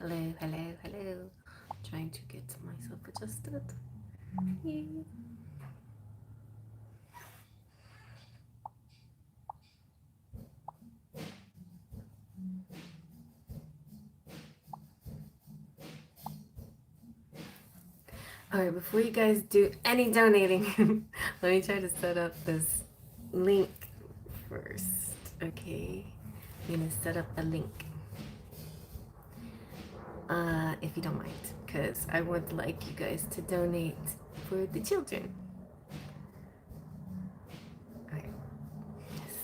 Hello, hello, hello. Trying to get myself adjusted. Yay. Alright, before you guys do any donating, let me try to set up this link first. Okay, I'm gonna set up a link. If you don't mind, because I would like you guys to donate for the children. Alright. Yes.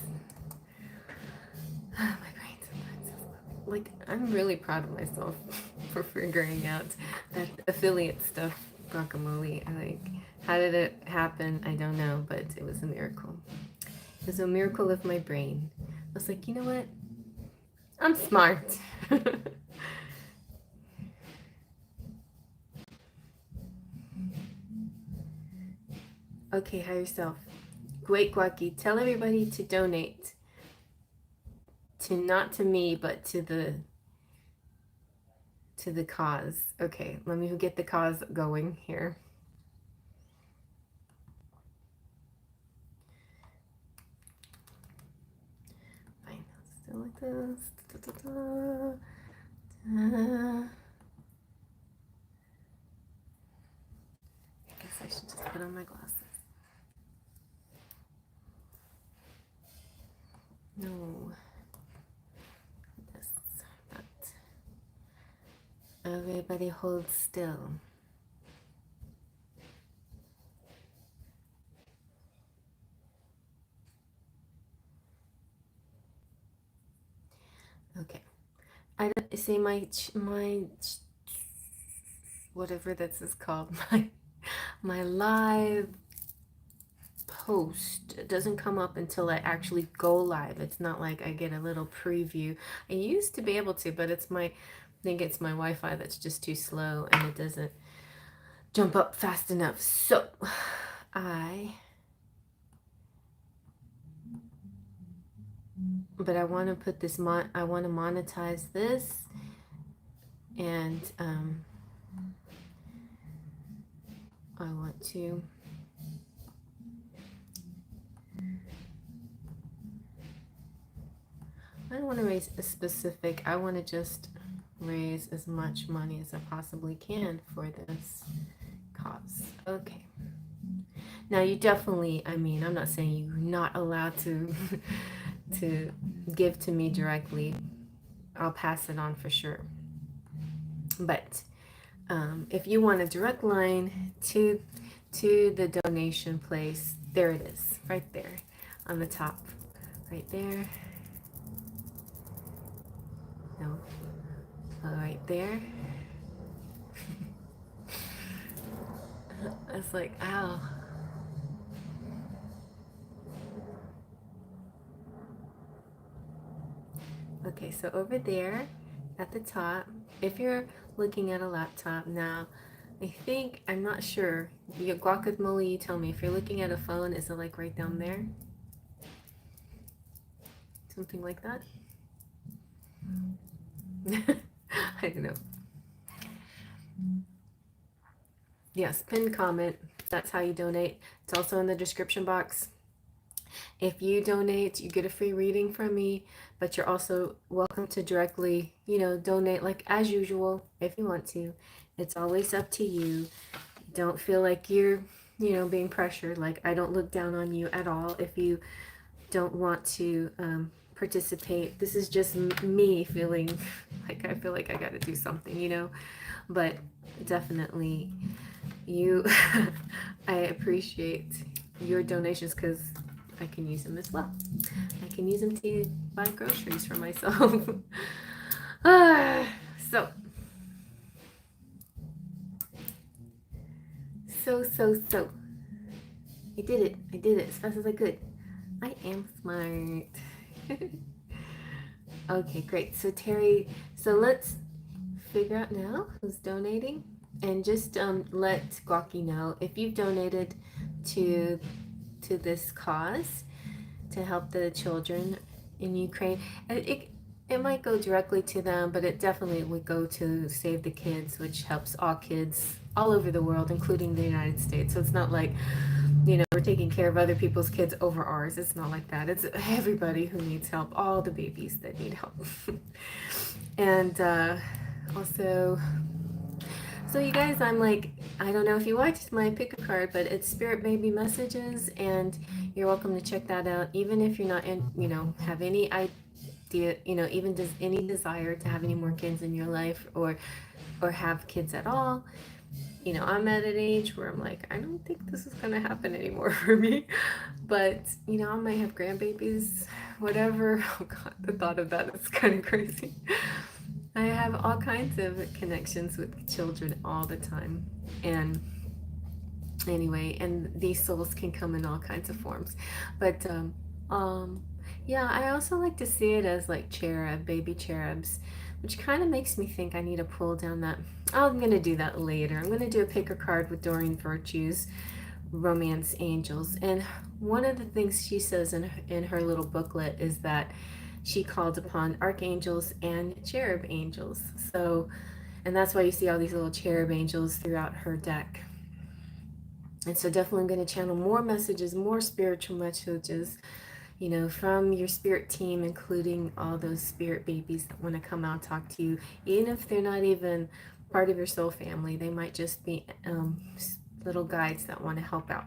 My brain sometimes is like, I'm really proud of myself for figuring out that affiliate stuff, guacamole. How did it happen? I don't know, but it was a miracle. It was a miracle of my brain. I was like, you know what? I'm smart. Okay, hire yourself. Great Guaki, tell everybody to donate. Not to me, but to the cause. Okay, let me get the cause going here. Fine, still like this. I guess I should just put on my glasses. No. This, that. Everybody hold still. Okay. I don't see my whatever this is called, my live post. It doesn't come up until I actually go live. It's not like I get a little preview. I used to be able to, but I think it's my Wi-Fi that's just too slow and it doesn't jump up fast enough. So but I want to put this I want to monetize this, and I want to I don't want to raise a specific, I want to just raise as much money as I possibly can for this cause. Okay. Now you definitely, I mean, I'm not saying you're not allowed to to give to me directly. I'll pass it on for sure. But if you want a direct line to the donation place, there it is, right there on the top, right there. No, right there. It's like, ow. Okay, so over there at the top, if you're looking at a laptop now, I'm not sure. Your guacamole, you tell me. If you're looking at a phone, is it like right down there? Something like that? I don't know. Yes, pin comment. That's how you donate. It's also in the description box. If you donate, you get a free reading from me, but you're also welcome to directly, donate like as usual if you want to. It's always up to you. Don't feel like you're, being pressured. Like, I don't look down on you at all if you don't want to participate. This is just me feeling like I feel like I got to do something. But definitely I appreciate your donations because I can use them as well. I can use them to buy groceries for myself. So I did it as fast as I could. I am smart. Okay, great. So Terry, so let's figure out now who's donating, and just let Guaki know if you've donated to this cause to help the children in Ukraine. And it might go directly to them, but it definitely would go to Save the Kids, which helps all kids all over the world, including the United States. So it's not like, we're taking care of other people's kids over ours. It's not like that. It's everybody who needs help, all the babies that need help. And also, so you guys, I'm like, I don't know if you watched my pick a card, but it's Spirit Baby Messages, and you're welcome to check that out, even if you're not in, have any idea, even does any desire to have any more kids in your life, or have kids at all. I'm at an age where I'm like, I don't think this is gonna happen anymore for me. But I might have grandbabies, whatever. Oh God, the thought of that is kind of crazy. I have all kinds of connections with children all the time. And anyway, and these souls can come in all kinds of forms. But um yeah, I also like to see it as like baby cherubs, which kind of makes me think I need to pull down that. I'm gonna do that later. I'm gonna do a pick a card with Doreen Virtue's Romance Angels. And one of the things she says in her little booklet is that she called upon archangels and cherub angels. So, and that's why you see all these little cherub angels throughout her deck. And so definitely I'm going to channel more messages, more spiritual messages, from your spirit team, including all those spirit babies that want to come out and talk to you, even if they're not even part of your soul family. They might just be little guides that want to help out.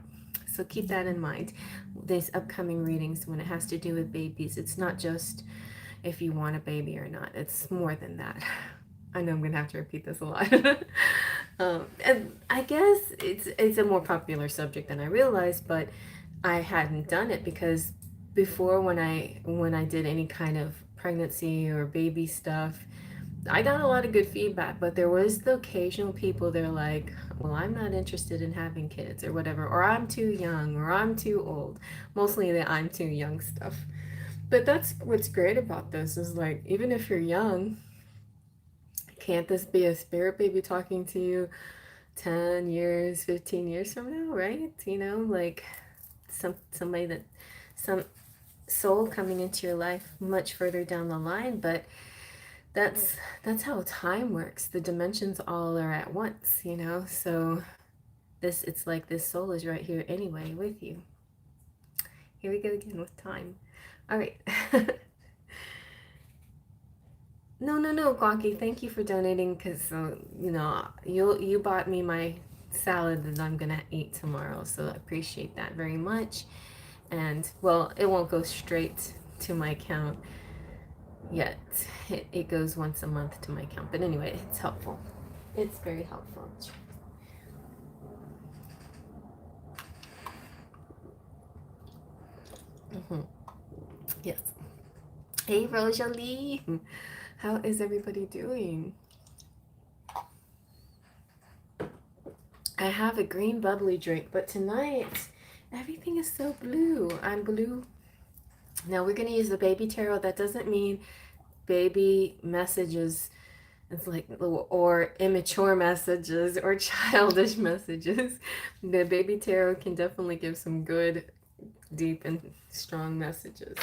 So keep that in mind. These upcoming readings, when it has to do with babies, it's not just if you want a baby or not. It's more than that. I know I'm gonna have to repeat this a lot. And I guess it's a more popular subject than I realized, but I hadn't done it because before, when I did any kind of pregnancy or baby stuff, I got a lot of good feedback, but there was the occasional people, they're like, well, I'm not interested in having kids or whatever, or I'm too young, or I'm too old. Mostly the I'm too young stuff. But that's what's great about this is like, even if you're young, can't this be a spirit baby talking to you 10 years, 15 years from now, right? Like somebody that, some soul coming into your life much further down the line, but that's how time works. The dimensions all are at once, so it's like this soul is right here anyway with you. Here we go again with time. All right. No, Guaki, thank you for donating, because you bought me my salad that I'm gonna eat tomorrow, so I appreciate that very much. And well, it won't go straight to my account yet. It goes once a month to my account, but anyway, it's helpful. It's very helpful. Mm-hmm. Yes. Hey, Rosalie. How is everybody doing? I have a green bubbly drink, but tonight everything is so blue. I'm blue. Now we're going to use the baby tarot. That doesn't mean baby messages. It's like, or immature messages or childish messages. The baby tarot can definitely give some good, deep, and strong messages.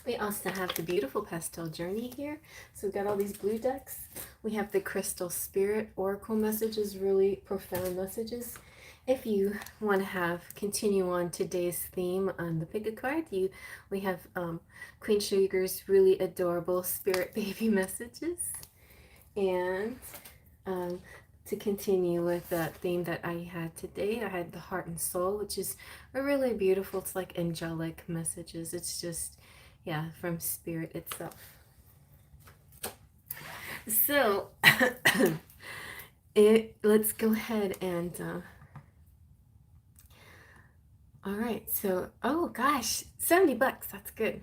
We also have the beautiful pastel journey here. So we've got all these blue decks. We have the crystal spirit oracle messages, really profound messages. If you want to continue on today's theme on the pick a card, we have Queen Sugar's really adorable spirit baby messages. And to continue with that theme that I had today, I had the heart and soul, which is a really beautiful, it's like angelic messages. It's just, yeah, from spirit itself. So let's go ahead and all right, so oh gosh, $70, that's good.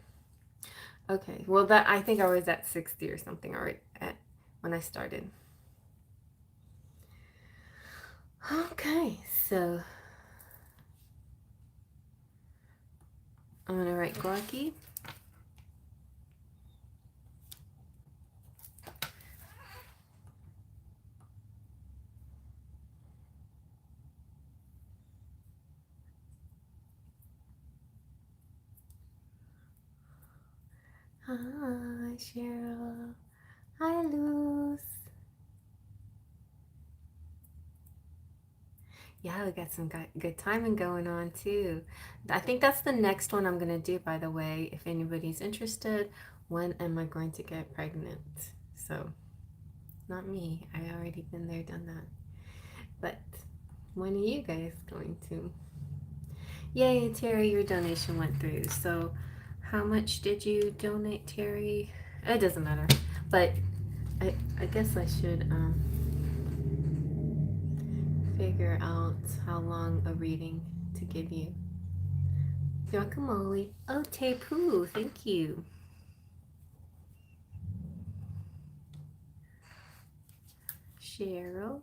Okay, well, that I think I was at 60 or something already when I started. Okay, so I'm gonna write Guaki. Hi, Cheryl. Hi, Luz. Yeah, we got some good timing going on too. I think that's the next one I'm gonna do, by the way. If anybody's interested, when am I going to get pregnant? So, not me. I already been there, done that. But when are you guys going to? Yay, Terry, your donation went through. So, how much did you donate, Terry? It doesn't matter. But I guess I should figure out how long a reading to give you. Guacamole. Oh, Tepu, thank you. Cheryl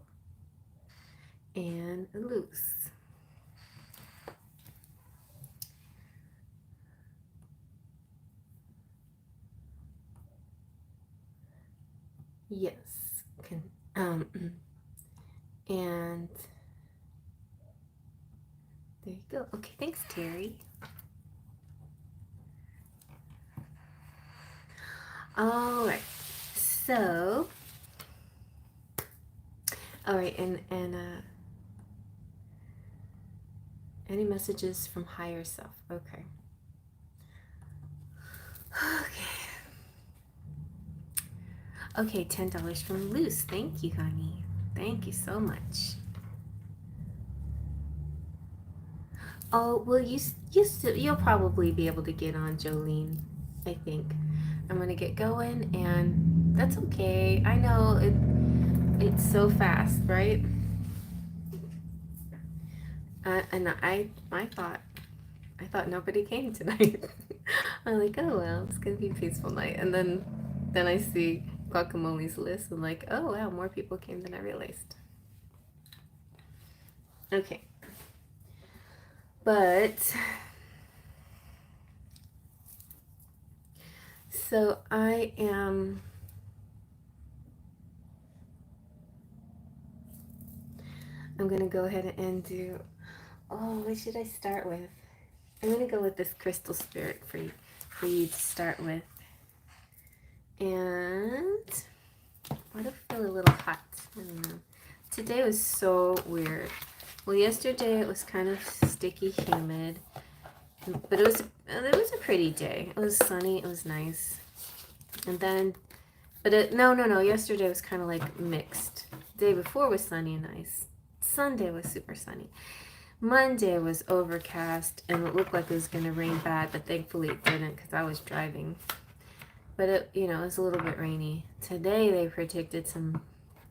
and Luce. Yes. And there you go. Okay, thanks, Terry. All right. So, all right, and any messages from higher self? Okay. Okay, $10 from Luce. Thank you, honey. Thank you so much. Oh, well, you'll probably be able to get on, Jolene. I think I'm gonna get going, and that's okay. I know it's so fast, right? And I thought nobody came tonight. I'm like, oh well, it's gonna be a peaceful night, and then I see Guacamole's list. I'm like, oh wow, more people came than I realized. Okay, but so I'm gonna go ahead and do. Oh, what should I start with? I'm gonna go with this crystal spirit for you to start with. And why do I feel a little hot? I don't know. Today was so weird. Well, yesterday it was kind of sticky, humid, but it was a pretty day. It was sunny. It was nice. And then, no. Yesterday was kind of like mixed. The day before was sunny and nice. Sunday was super sunny. Monday was overcast and it looked like it was going to rain bad, but thankfully it didn't because I was driving. But it was a little bit rainy. Today they predicted some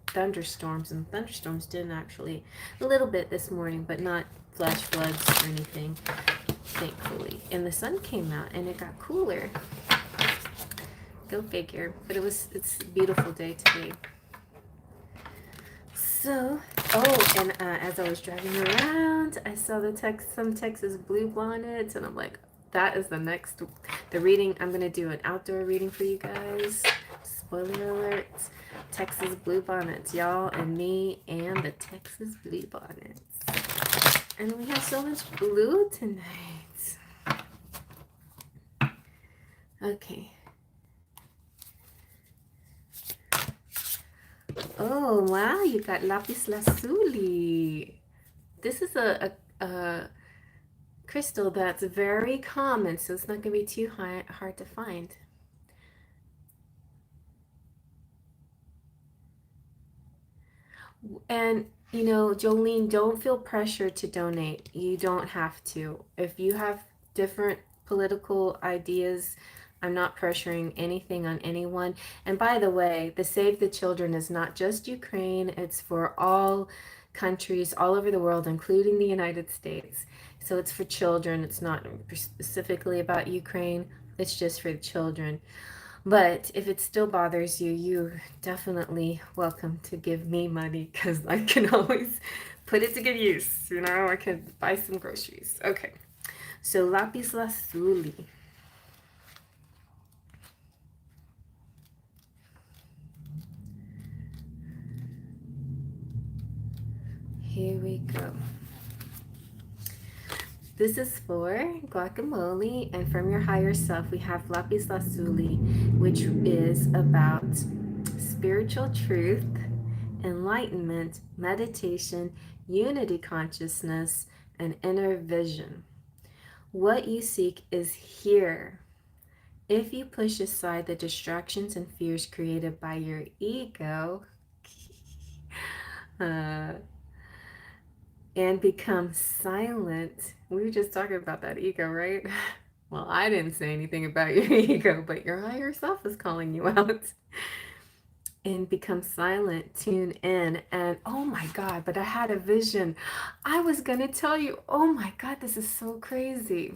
thunderstorms, and thunderstorms didn't actually. A little bit this morning, but not flash floods or anything, thankfully. And the sun came out and it got cooler. Go figure. But it's a beautiful day today. So, and as I was driving around, I saw some Texas bluebonnets, and I'm like, that is the reading. I'm gonna do an outdoor reading for you guys. Spoiler alert: Texas bluebonnets, y'all, and me, and the Texas bluebonnets. And we have so much blue tonight. Okay. Oh, wow, you got lapis lazuli. This is a crystal that's very common, so it's not going to be too hard to find. And, Jolene, don't feel pressure to donate. You don't have to. If you have different political ideas, I'm not pressuring anything on anyone. And by the way, the Save the Children is not just Ukraine, it's for all countries all over the world, including the United States. So it's for children. It's not specifically about Ukraine. It's just for the children. But if it still bothers you, you're definitely welcome to give me money because I can always put it to good use. I can buy some groceries. Okay, so lapis lazuli. Here we go. This is for guacamole, and from your higher self, we have lapis lazuli, which is about spiritual truth, enlightenment, meditation, unity consciousness, and inner vision. What you seek is here. If you push aside the distractions and fears created by your ego, uh, and become silent. We were just talking about that ego, right? Well, I didn't say anything about your ego, but your higher self is calling you out. And become silent, tune in, and oh my God, but I had a vision. I was gonna tell you, oh my God, this is so crazy.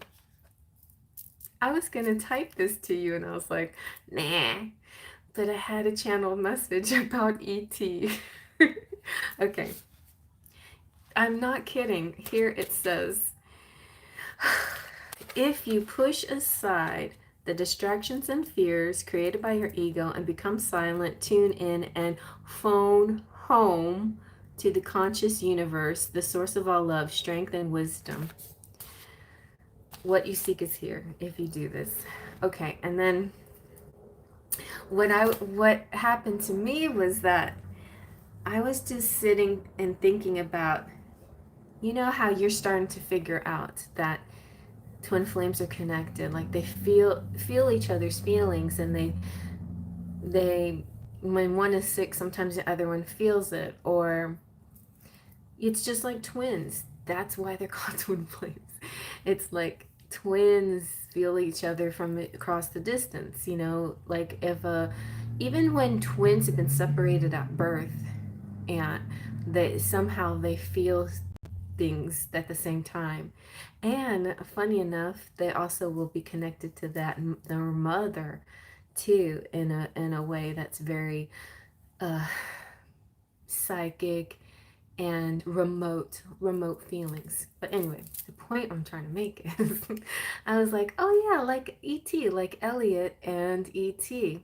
I was gonna type this to you, and I was like, nah, but I had a channel message about ET. Okay, I'm not kidding. Here it says, if you push aside the distractions and fears created by your ego and become silent, tune in, and phone home to the conscious universe, the source of all love, strength, and wisdom. What you seek is here if you do this. Okay, and then what happened to me was that I was just sitting and thinking about, you know how you're starting to figure out that twin flames are connected, like they feel each other's feelings, and they when one is sick, sometimes the other one feels it, or it's just like twins. That's why they're called twin flames. It's like twins feel each other from across the distance, like if even when twins have been separated at birth, and they feel things at the same time. And funny enough, they also will be connected to their mother too, in a way that's very uh, psychic and remote feelings. But anyway, the point I'm trying to make is I was like, oh yeah, like ET, like Elliot and ET.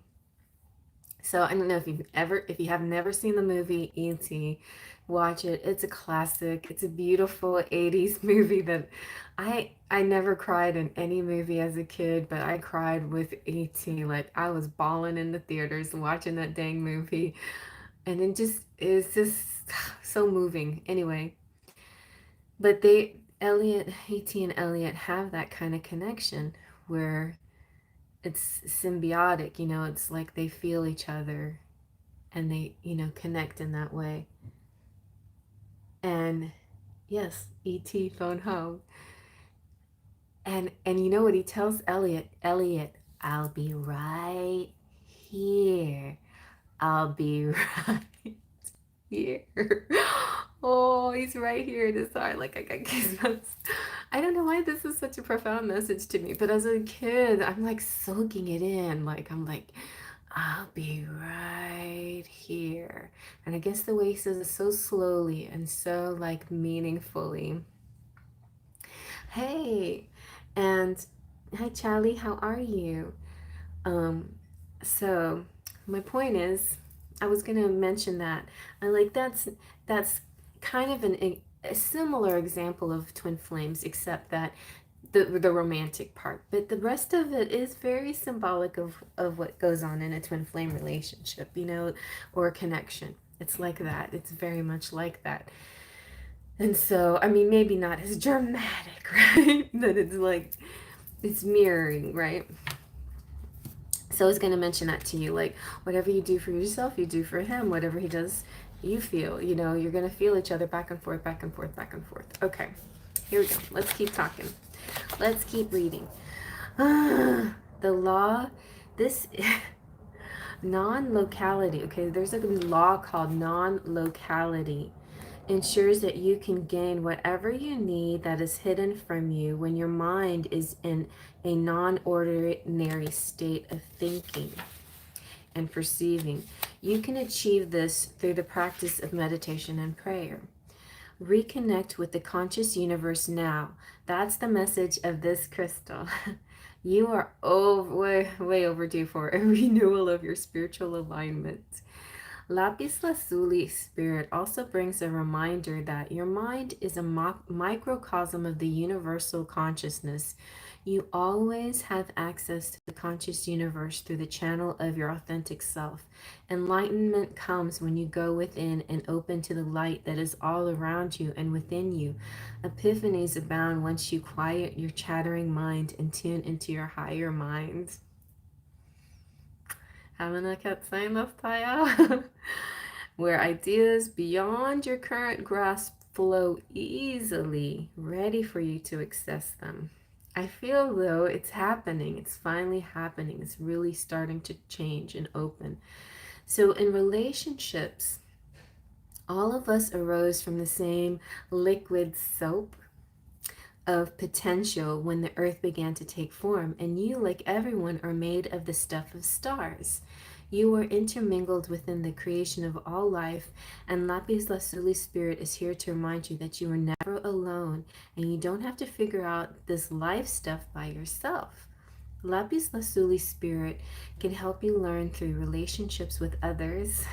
So I don't know if you have never seen the movie E.T., watch it. It's a classic. It's a beautiful 80s movie that I never cried in any movie as a kid, but I cried with E.T. Like I was bawling in the theaters watching that dang movie. And it's just so moving. Anyway, but E.T. and Elliot have that kind of connection where it's symbiotic, it's like they feel each other and they connect in that way. And yes, ET phone home, and you know what he tells Elliot, I'll be right here, I'll be right here. Oh, he's right here in his heart. Like I got goosebumps. I don't know why this is such a profound message to me, but as a kid I'm like soaking it in. Like I'm like, I'll be right here. And I guess the way he says it so slowly and so like meaningfully. Hey, and hi Charlie, how are you? Um, so my point is, I was gonna mention that. I like that's kind of a similar example of twin flames, except that the romantic part, but the rest of it is very symbolic of what goes on in a twin flame relationship, or a connection. It's like that. It's very much like that. And so, I mean, maybe not as dramatic, right? That it's like it's mirroring, right? So I was going to mention that to you, like whatever you do for yourself, you do for him. Whatever he does, you feel. You're going to feel each other back and forth, back and forth, back and forth. Okay, here we go. Let's keep talking. Let's keep reading. The law, this non-locality. Okay, there's a law called non-locality. Ensures that you can gain whatever you need that is hidden from you when your mind is in a non-ordinary state of thinking and perceiving. You can achieve this through the practice of meditation and prayer. Reconnect with the conscious universe now. That's the message of this crystal. You are way overdue for a renewal of your spiritual alignment. Lapis Lazuli spirit also brings a reminder that your mind is a microcosm of the universal consciousness. You always have access to the conscious universe through the channel of your authentic self. Enlightenment comes when you go within and open to the light that is all around you and within you. Epiphanies abound once you quiet your chattering mind and tune into your higher mind. Hamana Katsayma Paya, where ideas beyond your current grasp flow easily, ready for you to access them. I feel though it's happening, it's finally happening, it's really starting to change and open. So, in relationships, all of us arose from the same liquid soap of potential when the earth began to take form, and you, like everyone, are made of the stuff of stars. You are intermingled within the creation of all life, and Lapis Lazuli Spirit is here to remind you that you are never alone, and you don't have to figure out this life stuff by yourself. Lapis Lazuli Spirit can help you learn through relationships with others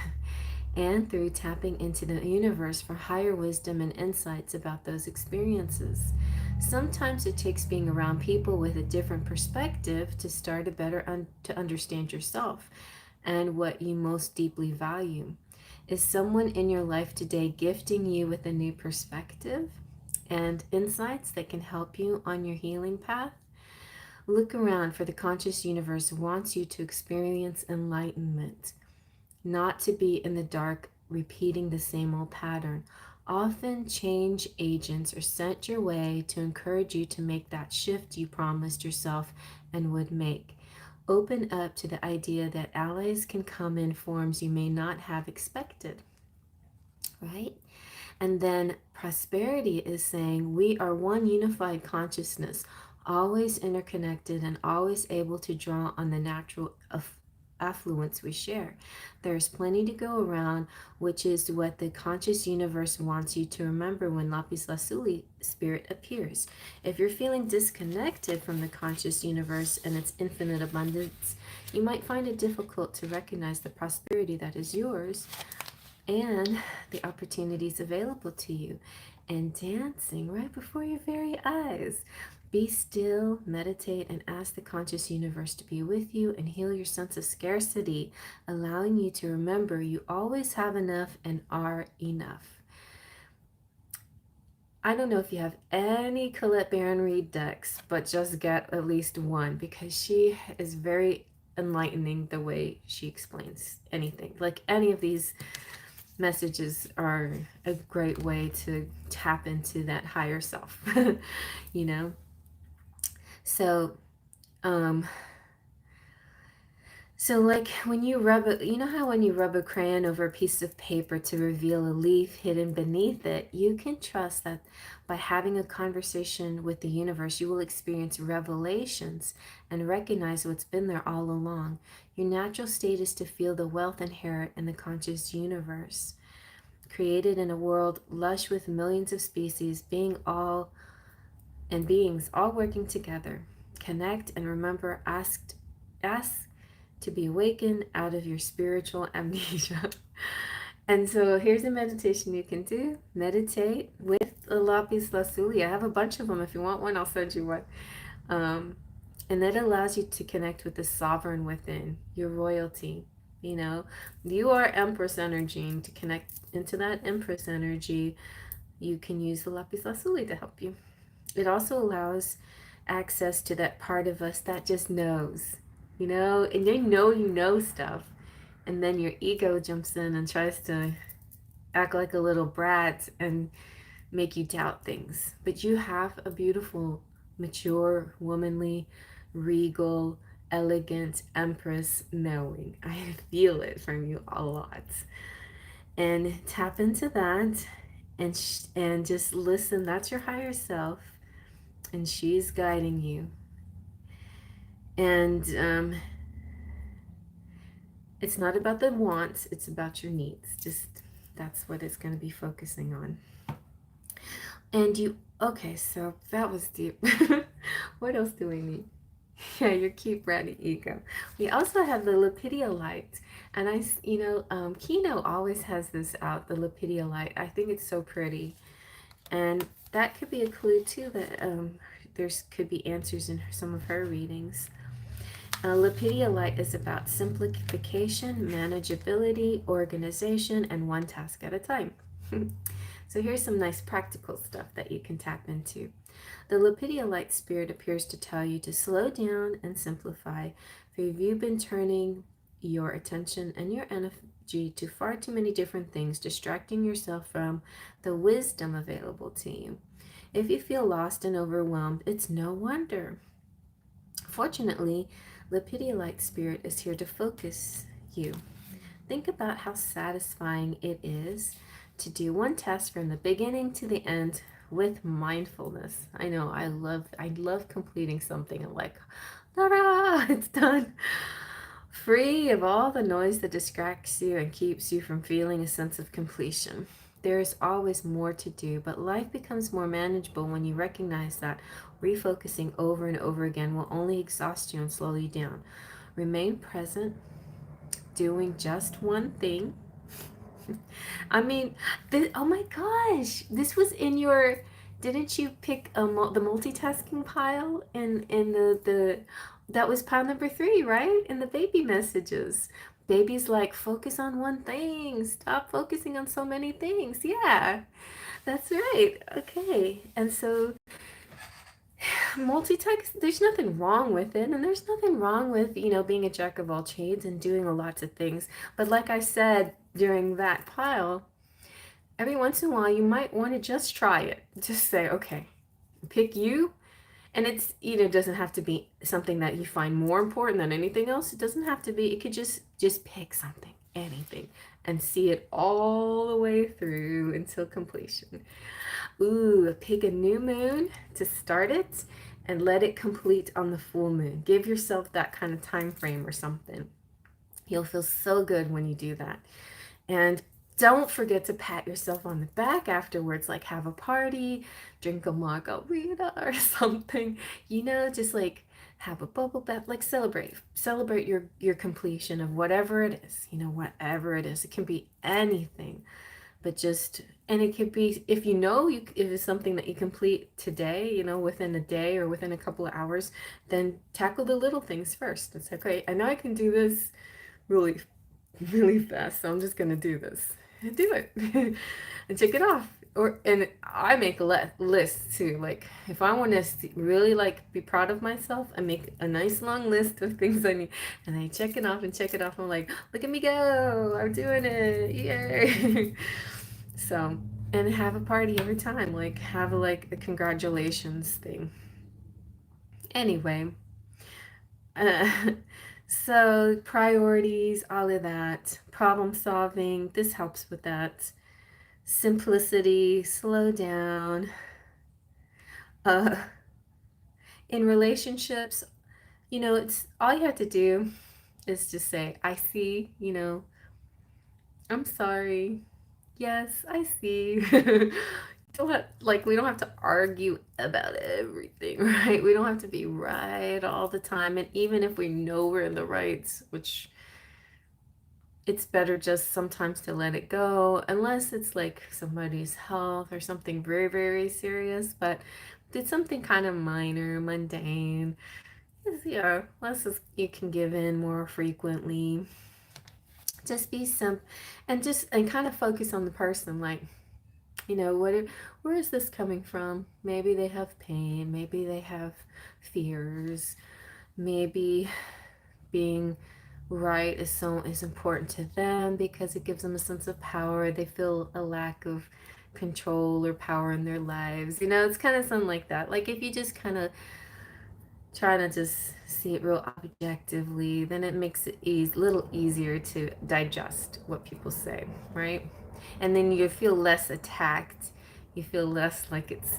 and through tapping into the universe for higher wisdom and insights about those experiences. Sometimes it takes being around people with a different perspective to start to to understand yourself and what you most deeply value. Is someone in your life today gifting you with a new perspective and insights that can help you on your healing path? Look around, for the conscious universe wants you to experience enlightenment, not to be in the dark repeating the same old pattern. Often change agents are sent your way to encourage you to make that shift you promised yourself and would make. Open up to the idea that allies can come in forms you may not have expected, right? And then prosperity is saying we are one unified consciousness, always interconnected and always able to draw on the natural affluence we share. There's plenty to go around, which is what the conscious universe wants you to remember when Lapis Lazuli spirit appears. If you're feeling disconnected from the conscious universe and its infinite abundance, you might find it difficult to recognize the prosperity that is yours and the opportunities available to you, and dancing right before your very eyes. Be still, meditate, and ask the conscious universe to be with you and heal your sense of scarcity, allowing you to remember you always have enough and are enough. I don't know if you have any Colette Baron Reid decks, but just get at least one, because she is very enlightening the way she explains anything. Like, any of these messages are a great way to tap into that higher self, you know? So, um, like when you rub it, you know how when you rub a crayon over a piece of paper to reveal a leaf hidden beneath it, you can trust that by having a conversation with the universe, you will experience revelations and recognize what's been there all along. Your natural state is to feel the wealth inherent in the conscious universe, created in a world lush with millions of species, beings all working together. Connect and remember, ask to be awakened out of your spiritual amnesia. And so here's a meditation you can do. Meditate with the Lapis Lazuli. I have a bunch of them. If you want one, I'll send you one. And that allows you to connect with the sovereign within, your royalty. You know, you are Empress energy, and to connect into that Empress energy, you can use the Lapis Lazuli to help you. It also allows access to that part of us that just knows, and you know stuff, and then your ego jumps in and tries to act like a little brat and make you doubt things. But you have a beautiful, mature, womanly, regal, elegant Empress knowing. I feel it from you a lot. And tap into that, and just listen. That's your higher self, and she's guiding you. And it's not about the wants, it's about your needs. Just that's what it's going to be focusing on. And okay, so that was deep. What else do we need? Yeah, your cute bratty ego. We also have the Lepidia light, And Kino always has this out, the Lepidolite. I think it's so pretty. And that could be a clue too that there's could be answers in some of her readings. Lepidolite is about simplification, manageability, organization, and one task at a time. So here's some nice practical stuff that you can tap into. The Lepidolite spirit appears to tell you to slow down and simplify, for you've been turning your attention and your energy to far too many different things, distracting yourself from the wisdom available to you. If you feel lost and overwhelmed, it's no wonder. Fortunately, Lepidolite spirit is here to focus you. Think about how satisfying it is to do one task from the beginning to the end with mindfulness. I know I love completing something and like, ta-da, it's done. Free of all the noise that distracts you and keeps you from feeling a sense of completion. There is always more to do, but life becomes more manageable when you recognize that refocusing over and over again will only exhaust you and slow you down. Remain present, doing just one thing. I mean, oh my gosh, this was in your. Didn't you pick the multitasking pile in the that was pile number 3, right? In the baby messages. Baby's like, focus on one thing. Stop focusing on so many things. Yeah, that's right. Okay. And so multitask, there's nothing wrong with it. And there's nothing wrong with, being a jack of all trades and doing a lots of things. But like I said during that pile, every once in a while you might want to just try it. Just say, okay, pick you. And it's, doesn't have to be something that you find more important than anything else. It doesn't have to be. It could just pick something, anything, and see it all the way through until completion. Ooh, pick a new moon to start it and let it complete on the full moon. Give yourself that kind of time frame or something. You'll feel so good when you do that. And don't forget to pat yourself on the back afterwards, like have a party, drink a margarita or something, just like have a bubble bath, like celebrate your completion of whatever it is, whatever it is. It can be anything, but just, and it could be, if if it's something that you complete today, within a day or within a couple of hours, then tackle the little things first. It's like, okay, I know I can do this really really fast, so I'm just gonna do this and do it and check it off. And I make a list too. Like if I want to really like be proud of myself, I make a nice long list of things I need, and I check it off and check it off. I'm like, look at me go! I'm doing it! Yay! So, and have a party every time. Like have a congratulations thing. Anyway, uh, so priorities, all of that, problem solving, this helps with that. Simplicity, slow down. Uh, in relationships, it's all you have to do is just say, I see, I'm sorry. Yes, I see. We don't have to argue about everything, right? We don't have to be right all the time. And even if we know we're in the rights, which it's better just sometimes to let it go, unless it's like somebody's health or something very, very serious. But did something kind of minor, mundane, yeah, less you can give in more frequently. Just be simple and kind of focus on the person, like, where is this coming from? Maybe they have pain, maybe they have fears, maybe being right is important to them because it gives them a sense of power. They feel a lack of control or power in their lives. It's kind of something like that. Like if you just kind of try to just see it real objectively, then it makes it little easier to digest what people say, right? And then you feel less attacked. You feel less like it's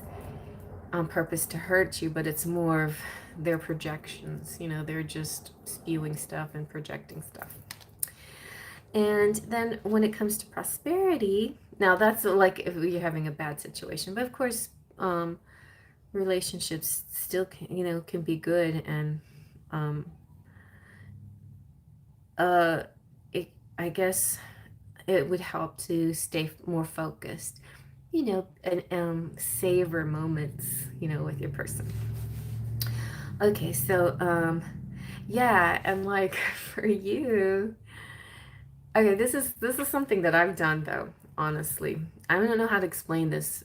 on purpose to hurt you, but it's more of their projections. They're just spewing stuff and projecting stuff. And then when it comes to prosperity, now that's like if you're having a bad situation, but of course, relationships still can be good, and um, uh, it I guess it would help to stay more focused, you know, and savor moments, you know, with your person. Okay, so yeah, and like for you, okay, this is something that I've done though, honestly. I don't know how to explain this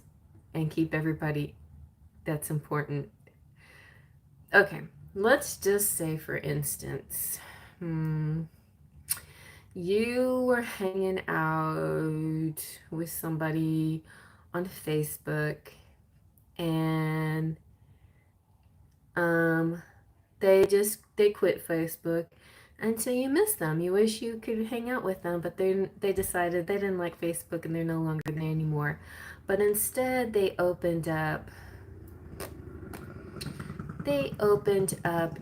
and keep everybody that's important. Okay, let's just say for instance, you were hanging out with somebody on Facebook and um they quit Facebook, and so you miss them. You wish you could hang out with them, but they decided they didn't like Facebook and they're no longer there anymore. But instead they opened up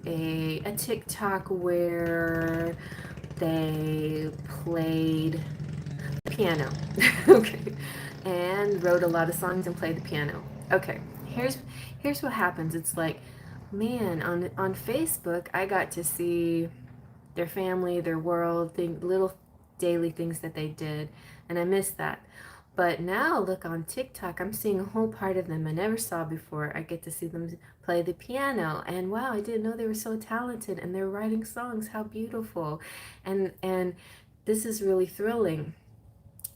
a TikTok where they played piano. Okay. And wrote a lot of songs and played the piano. Okay. Here's what happens. It's like, man, on Facebook, I got to see their family, their world, little daily things that they did, and I miss that. But now look on TikTok, I'm seeing a whole part of them I never saw before. I get to see them play the piano, and wow, I didn't know they were so talented, and they're writing songs. How beautiful. And this is really thrilling.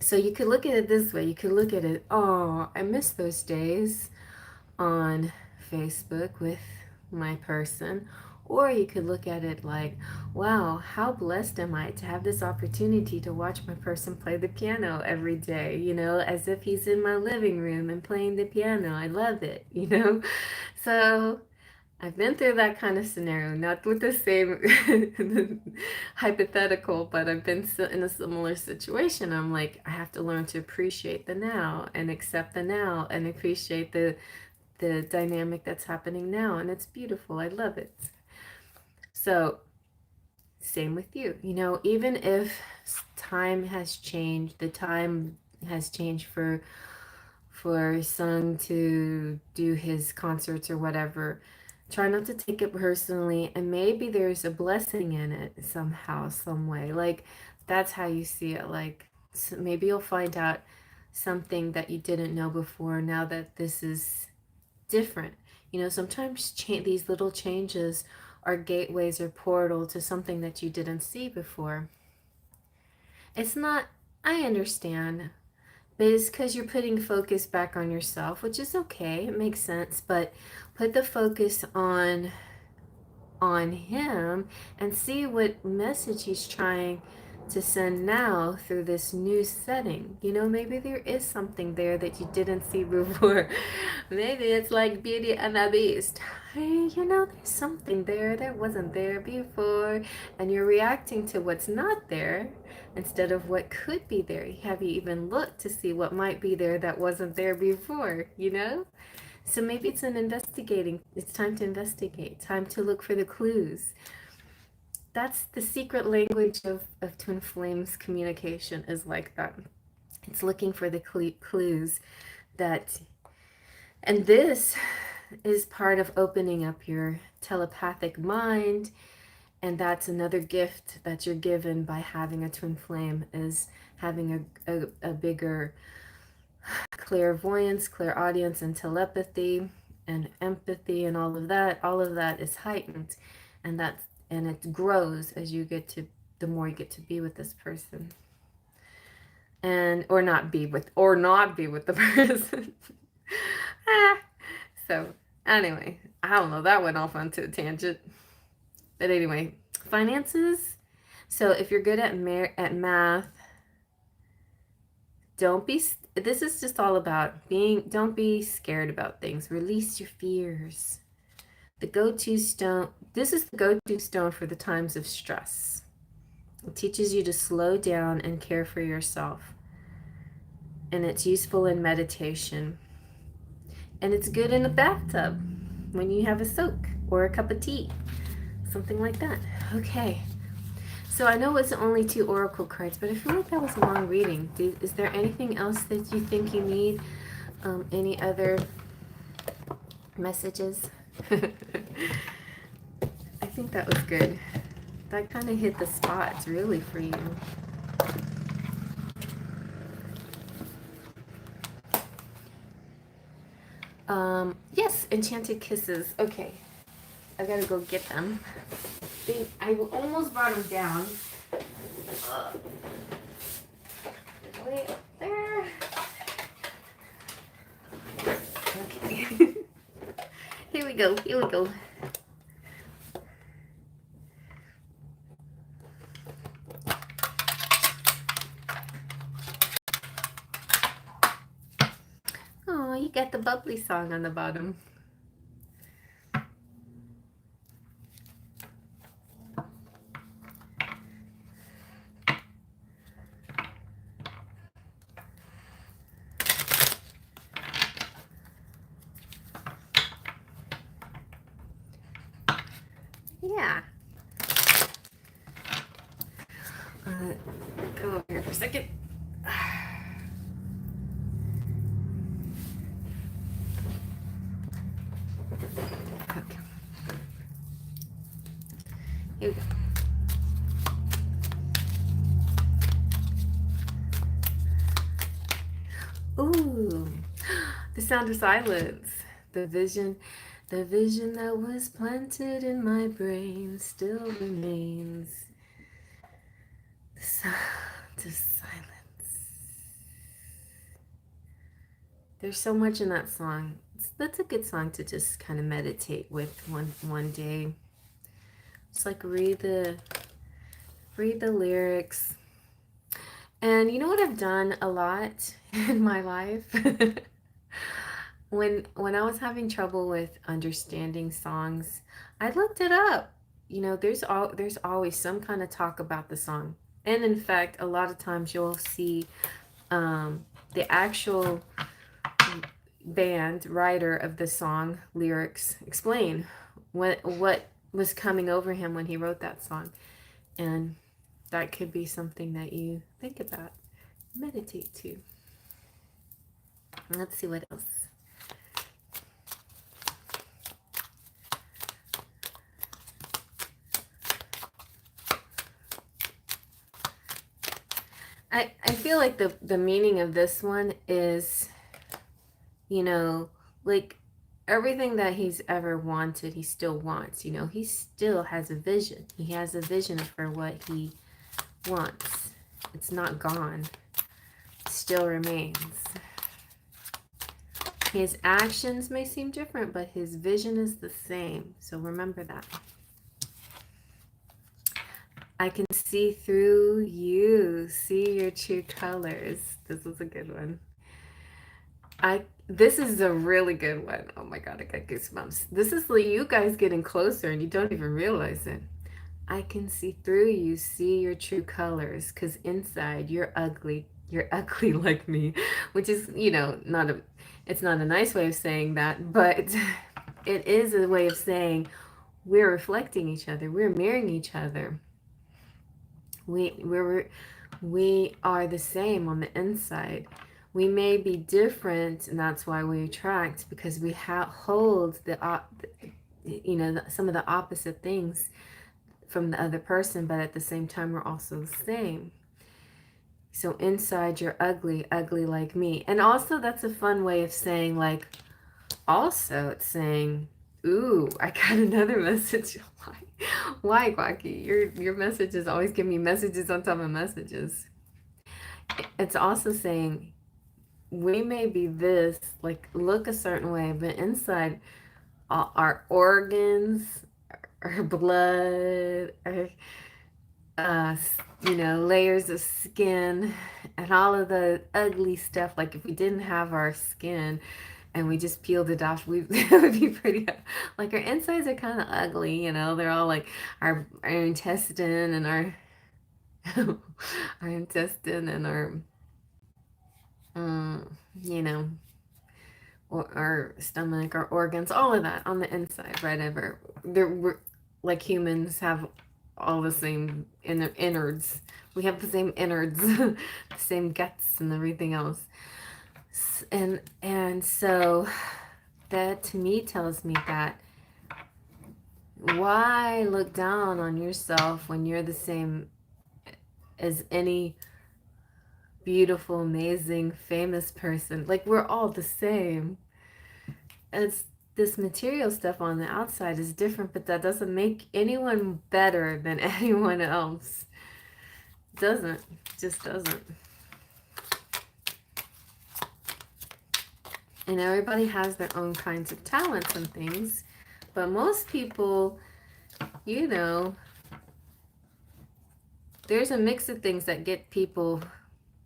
So you could look at it this way. You could look at it, oh, I miss those days on Facebook with my person. Or you could look at it like, wow, how blessed am I to have this opportunity to watch my person play the piano every day, you know, as if he's in my living room and playing the piano. I love it, you know. So I've been through that kind of scenario, not with the same hypothetical, but I've been in a similar situation. I'm like, I have to learn to appreciate the now and accept the now and appreciate the dynamic that's happening now, and it's beautiful. I love it. So same with you, you know, even if time has changed, the time has changed for Sung to do his concerts or whatever, try not to take it personally, and maybe there's a blessing in it somehow, some way. Like, that's how you see it. Like, maybe you'll find out something that you didn't know before now that this is different. You know, sometimes these little changes are gateways or portal to something that you didn't see before. It's not, I understand, but it's because you're putting focus back on yourself, which is okay. It makes sense, but put the focus on him and see what message he's trying to send now through this new setting. You know, maybe there is something there that you didn't see before. Maybe it's like Beauty and the Beast. Hey, you know, there's something there that wasn't there before, and you're reacting to what's not there instead of what could be there. Have you even looked to see what might be there that wasn't there before, you know? So maybe it's time to investigate, time to look for the clues. That's the secret language of twin flames communication, is like that. It's looking for the clues that, and this is part of opening up your telepathic mind. And that's another gift that you're given by having a twin flame, is having a bigger clairvoyance, clairaudience, and telepathy and empathy, and all of that is heightened, and it grows as you get to, the more you get to be with this person, and or not be with the person. So anyway, I don't know, that went off onto a tangent, but anyway, finances. So if you're good at math, this is just all about don't be scared about things. Release your fears. The go-to stone, this is the go-to stone for the times of stress. It teaches you to slow down and care for yourself. And it's useful in meditation. And it's good in a bathtub when you have a soak or a cup of tea. Something like that. Okay. So I know it's only 2 oracle cards, but I feel like that was a long reading. Is there anything else that you think you need? Any other messages? I think that was good. That kind of hit the spots really for you. Yes, Enchanted Kisses. Okay, I gotta go get them. I almost brought them down. Way up there. Okay. Here we go. Here we go. Oh, you got the bubbly song on the bottom. Yeah. Come over here for a second. Okay. Here we go. Ooh, the sound of silence. The vision that was planted in my brain still remains. The sound of silence. There's so much in that song. That's a good song to just kind of meditate with one day. Just like read the lyrics. And you know what I've done a lot in my life? When I was having trouble with understanding songs, I looked it up. You know, there's always some kind of talk about the song. And in fact, a lot of times you'll see the actual band writer of the song lyrics explain what was coming over him when he wrote that song. And that could be something that you think about, meditate to. Let's see what else. I feel like the meaning of this one is, you know, like everything that he's ever wanted, he still wants. You know, he still has a vision. He has a vision for what he wants. It's not gone. It still remains. His actions may seem different, but his vision is the same. So remember that. I can see through you, see your true colors. This is a good one. This is a really good one. Oh my God, I got goosebumps. This is like you guys getting closer and you don't even realize it. I can see through you, see your true colors, because inside you're ugly. You're ugly like me, which is, you know, it's not a nice way of saying that, but it is a way of saying we're reflecting each other. We're mirroring each other. We are the same on the inside. We may be different, and that's why we attract, because we hold some of the opposite things from the other person, but at the same time we're also the same. So inside you're ugly like me. And also that's a fun way of saying, like, also it's saying, ooh, I got another message. Why, Quacky? Your messages always give me messages on top of messages. It's also saying we may be this, like, look a certain way, but inside our organs, our blood, our layers of skin, and all of the ugly stuff. Like if we didn't have our skin and we just peeled it off, we would be pretty, like our insides are kind of ugly, you know, they're all like our intestine and our our intestine and our you know, or our stomach, our organs, all of that on the inside, right? We're like humans have all the same innards. We have the same innards, the same guts and everything else. And so that to me tells me that why look down on yourself when you're the same as any beautiful, amazing, famous person? Like we're all the same. it's this material stuff on the outside is different, but that doesn't make anyone better than anyone else. Doesn't. Just doesn't. And everybody has their own kinds of talents and things. But most people, you know, there's a mix of things that get people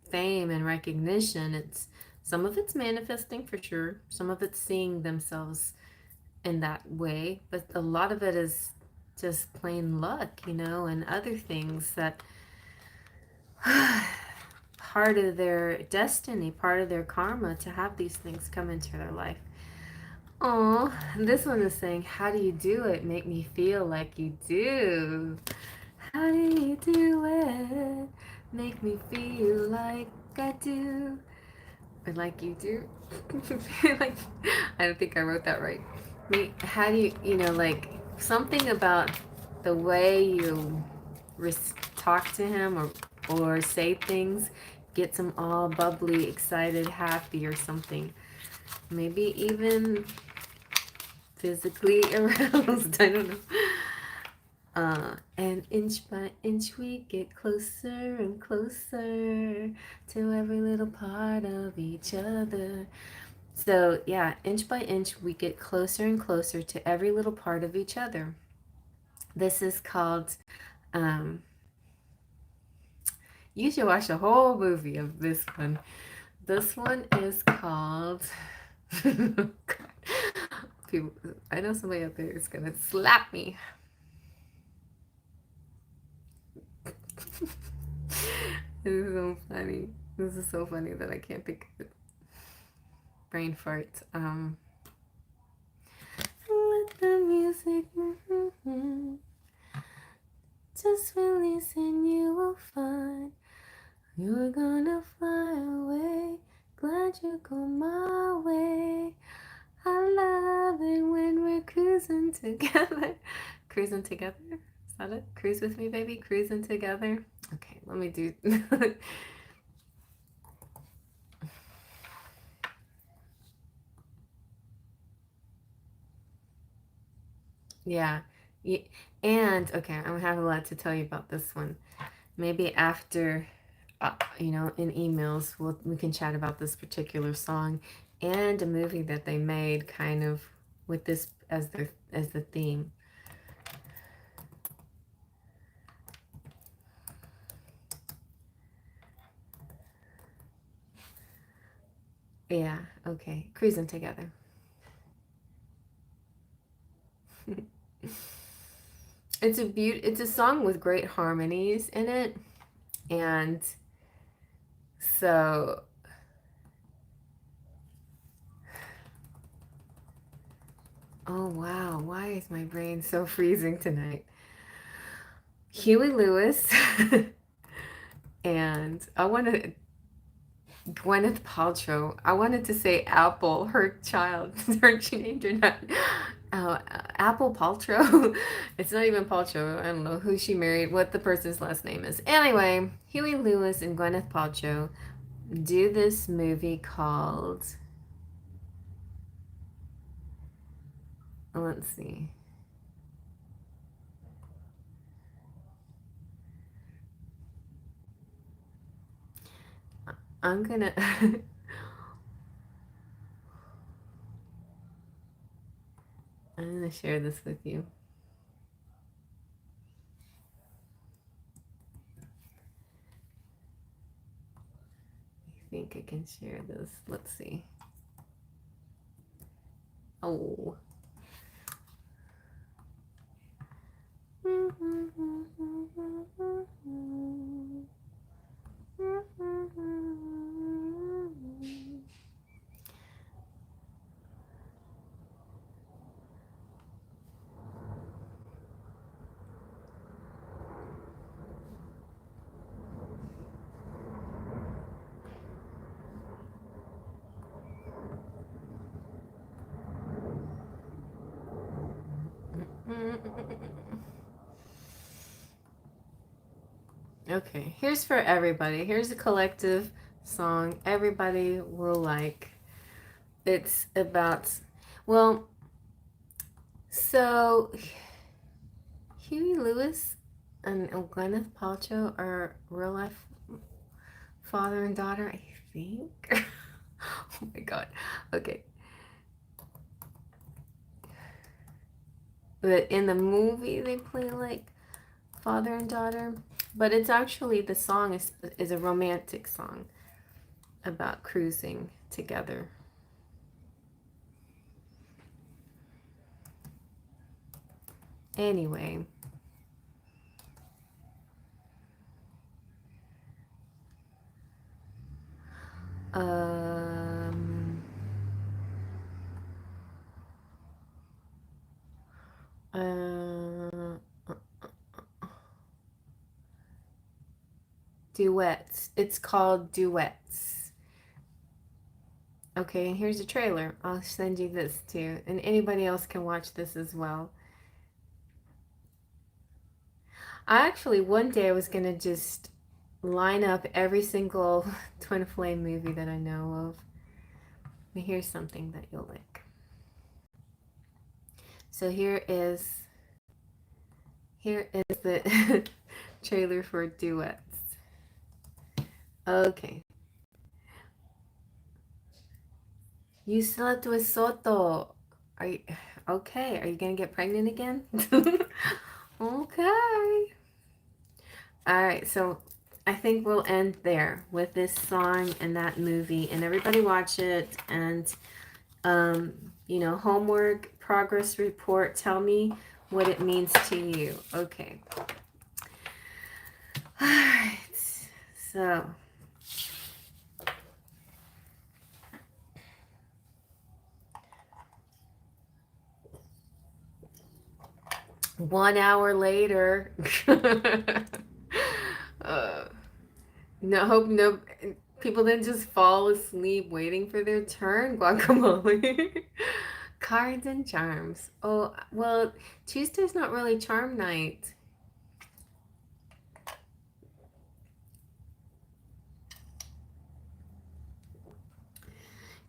fame and recognition. It's some of it's manifesting for sure. Some of it's seeing themselves in that way, but a lot of it is just plain luck, and other things that part of their destiny, part of their karma to have these things come into their life. Oh, this one is saying, how do you do it? Make me feel like you do. How do you do it? Make me feel like I do. Or like you do. Like, I don't think I wrote that right. How do you, like something about the way you talk to him or say things gets him all bubbly, excited, happy or something. Maybe even physically aroused. I don't know. And inch by inch we get closer and closer to every little part of each other. So yeah, inch by inch we get closer and closer to every little part of each other. This is called, you should watch the whole movie of this one. This one is called, people, I know somebody out there is going to slap me. This is so funny. This is so funny that I can't think of it. Brain farts. Let the music just release and you will find you're gonna fly away. Glad you go my way. I love it when we're cruising together. Cruising together? Is that it? Cruise with me, baby? Cruising together? Okay, let me do... Yeah. And, okay, I'm gonna have a lot to tell you about this one. Maybe after, in emails, we can chat about this particular song and a movie that they made kind of with this as the theme. Yeah, okay. Cruising together. It's a song with great harmonies in it. And so oh wow, why is my brain so freezing tonight? Huey Lewis and I wanted Gwyneth Paltrow. I wanted to say Apple, her child. She named her not Apple Paltrow. It's not even Paltrow. I don't know who she married, what the person's last name is. Anyway, Huey Lewis and Gwyneth Paltrow do this movie called, let's see. I'm gonna I'm gonna share this with you. I think I can share this. Let's see. Oh. Okay, here's for everybody. Here's a collective song everybody will like. It's about, Well, so Huey Lewis and Gwyneth Paltrow are real life father and daughter, I think. Oh my god. Okay. But in the movie they play like father and daughter. But it's actually, the song is a romantic song about cruising together. Anyway. Um, uh, Duets. It's called Duets. Okay, and here's a trailer. I'll send you this too. And anybody else can watch this as well. I actually, one day I was going to just line up every single Twin Flame movie that I know of. And here's something that you'll like. So here is the trailer for Duets. Okay. You slept with Soto. Are you okay? Are you gonna get pregnant again? Okay. All right, so I think we'll end there with this song and that movie, and everybody watch it. And you know, homework, progress report. Tell me what it means to you. Okay. All right. So. One hour later. No, hope no people didn't just fall asleep waiting for their turn. Guacamole. Cards and charms. Oh, well, Tuesday's not really charm night.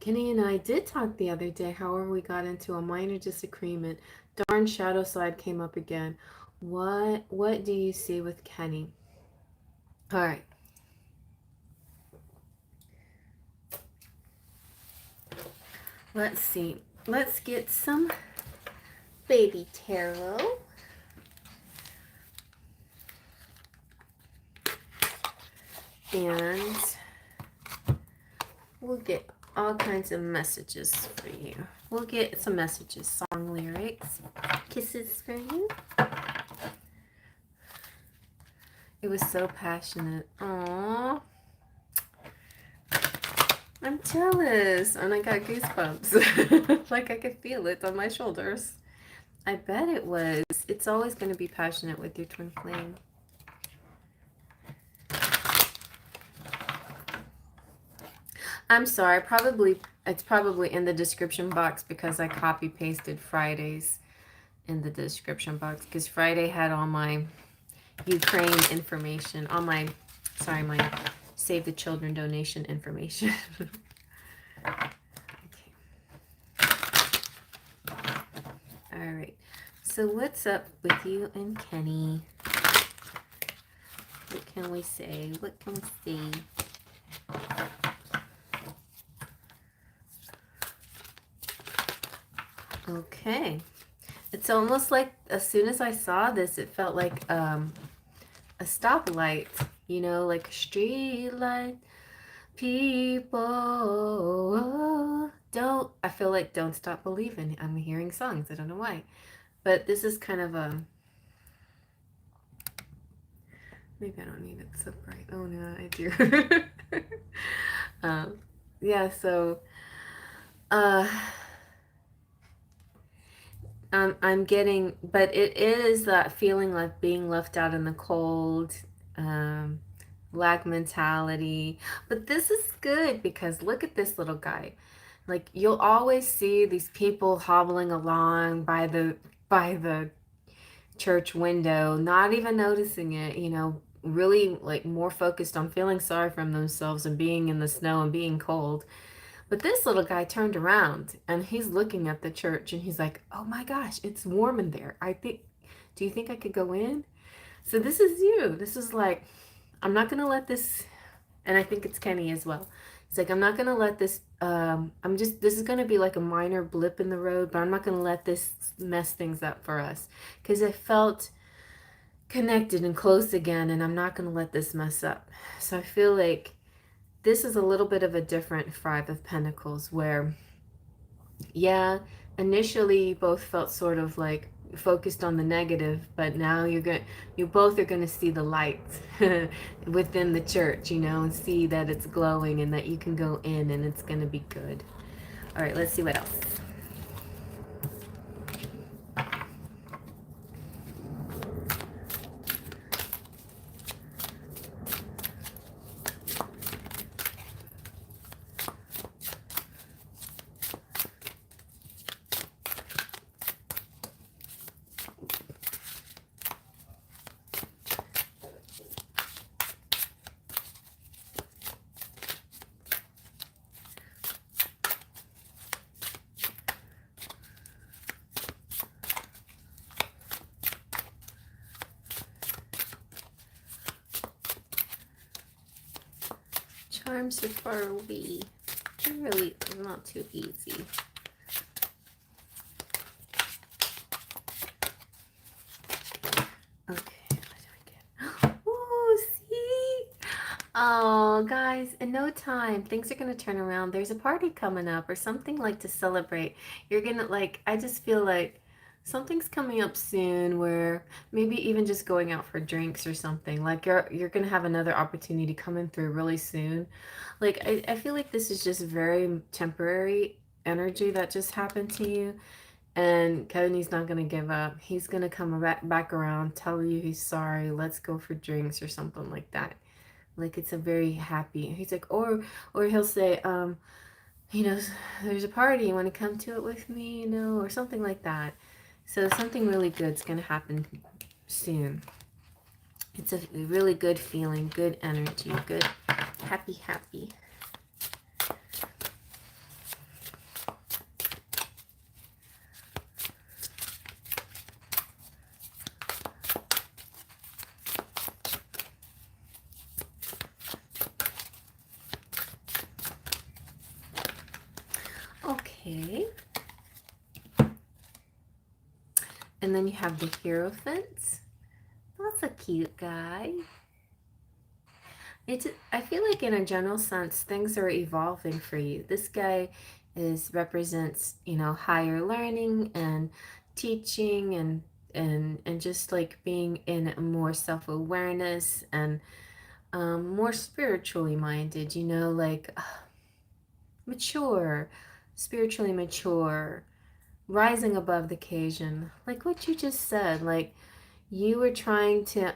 Kenny and I did talk the other day. However, we got into a minor disagreement. Darn, shadow side came up again. What do you see with Kenny? All right. Let's see. Let's get some baby tarot. And we'll get all kinds of messages for you. We'll get some messages, song lyrics, kisses for you. It was so passionate. Aww. I'm jealous. And I got goosebumps. Like I could feel it on my shoulders. I bet it was. It's always going to be passionate with your twin flame. I'm sorry. It's probably in the description box because I copy pasted Friday's in the description box, because Friday had all my Ukraine information, all my Save the Children donation information. Okay. All right. So what's up with you and Kenny? What can we say? What can we see? Okay. It's almost like as soon as I saw this, it felt like a stoplight, you know, like a street light. People I feel like don't stop believing. I'm hearing songs. I don't know why. But this is kind of a, maybe I don't need it so bright. Oh no, I do. Yeah, so I'm getting, but it is that feeling like being left out in the cold, lack mentality. But this is good because look at this little guy. Like you'll always see these people hobbling along by the church window, not even noticing it, you know, really like more focused on feeling sorry for themselves and being in the snow and being cold. But this little guy turned around and he's looking at the church and he's like, oh my gosh, it's warm in there. Do you think I could go in? So this is you. This is like, I'm not going to let this, and I think it's Kenny as well. It's like, I'm not going to let this, this is going to be like a minor blip in the road, but I'm not going to let this mess things up for us. Because I felt connected and close again, and I'm not going to let this mess up. So I feel like this is a little bit of a different Five of Pentacles where, yeah, initially you both felt sort of like focused on the negative, but now you both are going to see the light within the church, you know, and see that it's glowing and that you can go in and it's going to be good. All right, let's see what else. Charms are far away. They're really not too easy. Okay, what do we get? Oh, see? Oh, guys, in no time, things are going to turn around. There's a party coming up or something like to celebrate. You're going to like, I just feel like something's coming up soon where maybe even just going out for drinks or something. Like you're going to have another opportunity coming through really soon. Like I feel like this is just very temporary energy that just happened to you. And Kenny's not going to give up. He's going to come back around, tell you he's sorry. Let's go for drinks or something like that. Like it's a very happy. He's like, or he'll say, you know, there's a party. You want to come to it with me, you know, or something like that. So something really good's going to happen soon. It's a really good feeling, good energy, good, happy. Okay. And then you have the Hierophant. That's a cute guy. I feel like in a general sense, things are evolving for you. This guy represents, you know, higher learning and teaching and just like being in more self-awareness and more spiritually minded, you know, like mature, spiritually mature, rising above the occasion. Like what you just said, like you were trying to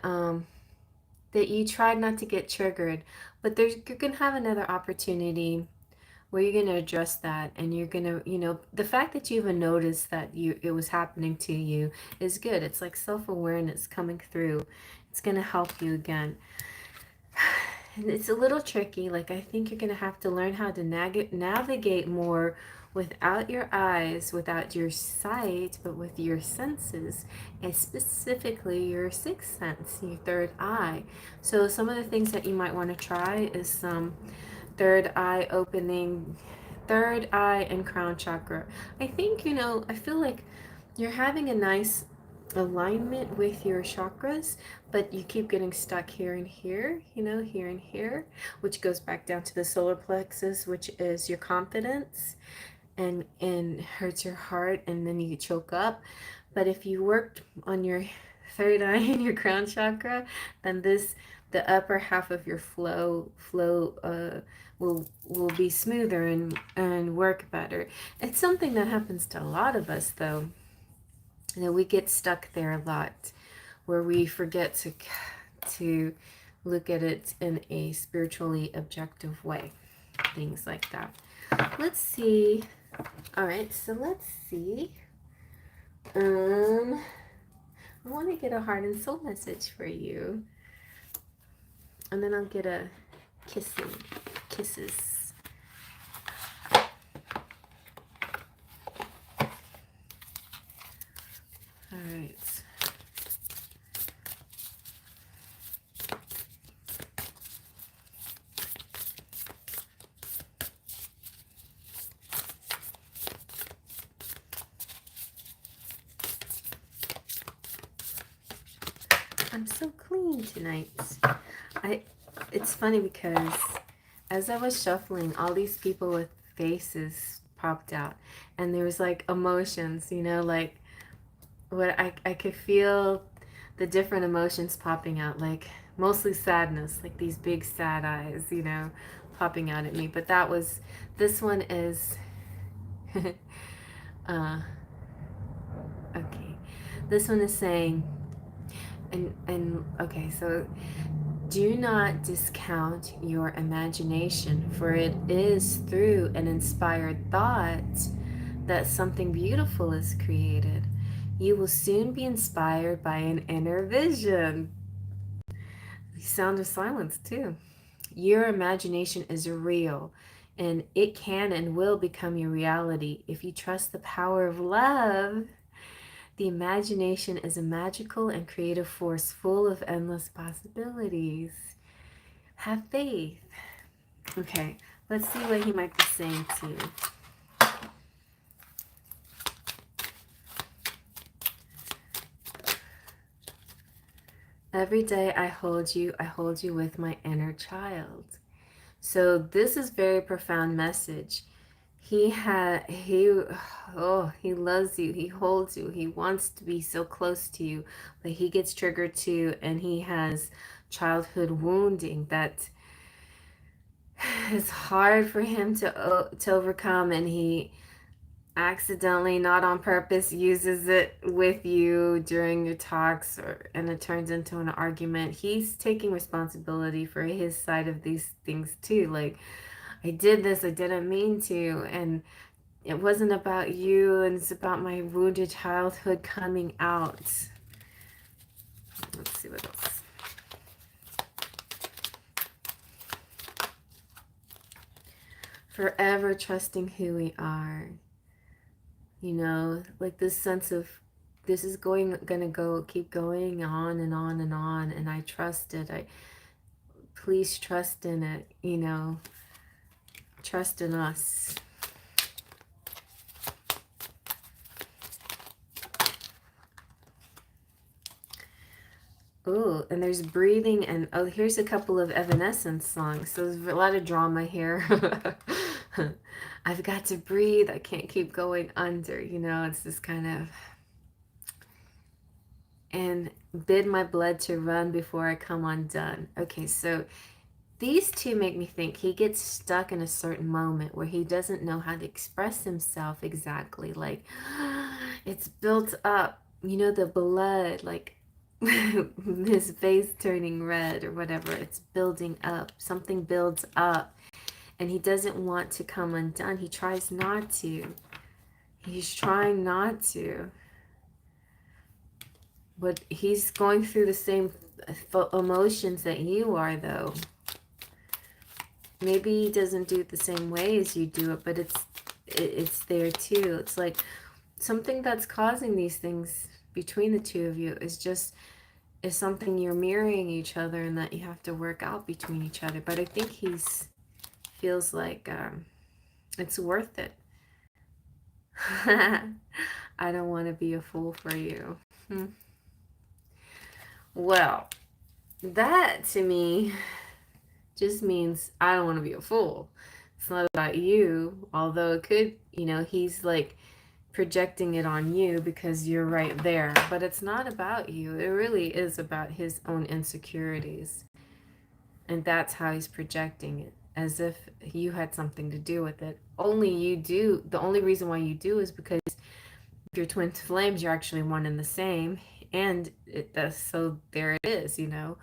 that you tried not to get triggered, but you're gonna have another opportunity where you're gonna address that, and you're gonna, you know, the fact that you even noticed that it was happening to you is good. It's like self-awareness coming through. It's gonna help you again. And it's a little tricky. Like I think you're gonna have to learn how to navigate more without your eyes, without your sight, but with your senses, and specifically your sixth sense, your third eye. So some of the things that you might want to try is some third eye opening, third eye and crown chakra. I think, you know, I feel like you're having a nice alignment with your chakras, but you keep getting stuck here and here, you know, here and here, which goes back down to the solar plexus, which is your confidence, and hurts your heart, and then you choke up. But if you worked on your third eye and your crown chakra, then the upper half of your flow will be smoother and work better. It's something that happens to a lot of us, though. You know, we get stuck there a lot, where we forget to look at it in a spiritually objective way, things like that. Let's see. All right, so let's see. I want to get a heart and soul message for you, and then I'll get a kisses. I'm so clean tonight. It's funny because as I was shuffling, all these people with faces popped out, and there was like emotions, you know, like what I could feel the different emotions popping out, like mostly sadness, like these big sad eyes, you know, popping out at me. But this one is, uh, okay. This one is saying, and okay, so do not discount your imagination, for it is through an inspired thought that something beautiful is created. You will soon be inspired by an inner vision. The sound of silence, too. Your imagination is real, and it can and will become your reality if you trust the power of love. The imagination is a magical and creative force full of endless possibilities. Have faith. Okay, let's see what he might be saying to you. Every day I hold you with my inner child. So this is very profound message. He loves you, he holds you, he wants to be so close to you, but he gets triggered too, and he has childhood wounding that is hard for him to overcome, and he accidentally, not on purpose, uses it with you during your talks, and it turns into an argument. He's taking responsibility for his side of these things too. Like, I did this, I didn't mean to, and it wasn't about you, and it's about my wounded childhood coming out. Let's see what else. Forever trusting who we are. You know, like this sense of this is keep going on and on and on, and I trust it. Please trust in it, you know, trust in us. Oh, and there's breathing, and oh, here's a couple of Evanescence songs. So there's a lot of drama here. I've got to breathe. I can't keep going under, you know, it's this kind of, and bid my blood to run before I come undone. Okay, so these two make me think he gets stuck in a certain moment where he doesn't know how to express himself exactly. Like, it's built up, you know, the blood, like his face turning red or whatever. It's building up. Something builds up, and he doesn't want to come undone. He tries not to. He's trying not to. But he's going through the same emotions that you are, though. Maybe he doesn't do it the same way as you do it, but it's there too. It's like something that's causing these things between the two of you is something you're mirroring each other, and that you have to work out between each other. But I think feels like it's worth it. I don't want to be a fool for you. Well, that to me just means I don't want to be a fool. It's not about you, although it could, you know, he's like projecting it on you because you're right there. But it's not about you. It really is about his own insecurities. And that's how he's projecting it, as if you had something to do with it. Only you do. The only reason why you do is because if you're twin flames, you're actually one and the same. And so there it is, you know.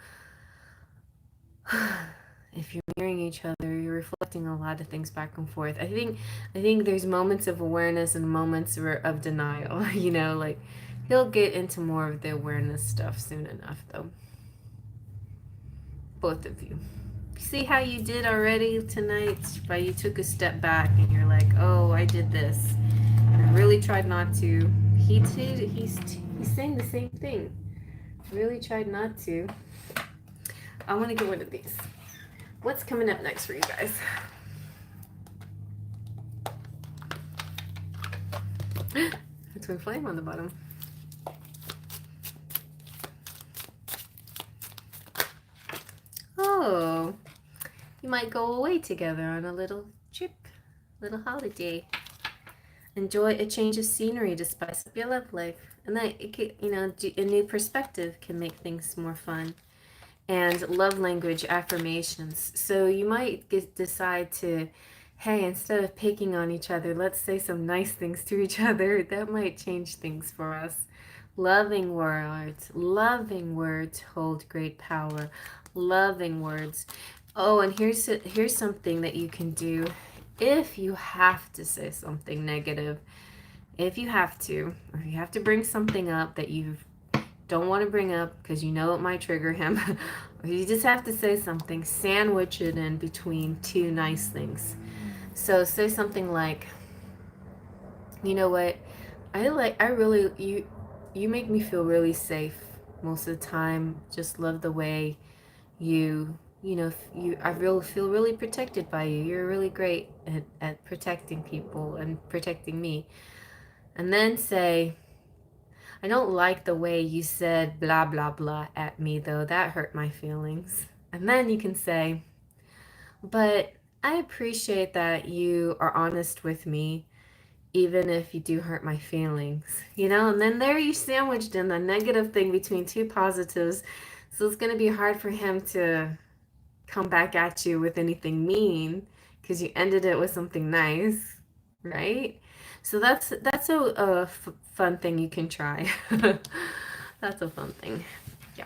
If you're mirroring each other, you're reflecting a lot of things back and forth. I think there's moments of awareness and moments of denial. You know, like he'll get into more of the awareness stuff soon enough, though. Both of you. See how you did already tonight? But you took a step back and you're like, oh, I did this. I really tried not to. He's saying the same thing. Really tried not to. I want to get rid of these. What's coming up next for you guys? A twin flame on the bottom. might go away together on a little trip, little holiday. Enjoy a change of scenery to spice up your love life. And that, it could, you know, a new perspective can make things more fun. And love language affirmations. So you might decide to, hey, instead of picking on each other, let's say some nice things to each other. That might change things for us. Loving words hold great power. Loving words. Oh, and here's something that you can do if you have to say something negative. If you have to, or you have to bring something up that you don't want to bring up because you know it might trigger him, or you just have to say something, sandwich it in between two nice things. So say something like, you know what, you make me feel really safe most of the time. Just love the way I really feel really protected by you. You're really great at protecting people and protecting me. And then say, I don't like the way you said blah, blah, blah at me, though. That hurt my feelings. And then you can say, but I appreciate that you are honest with me, even if you do hurt my feelings. You know, and then there you sandwiched in the negative thing between two positives. So it's going to be hard for him to come back at you with anything mean because you ended it with something nice, right? So that's a fun thing you can try. That's a fun thing. Yeah.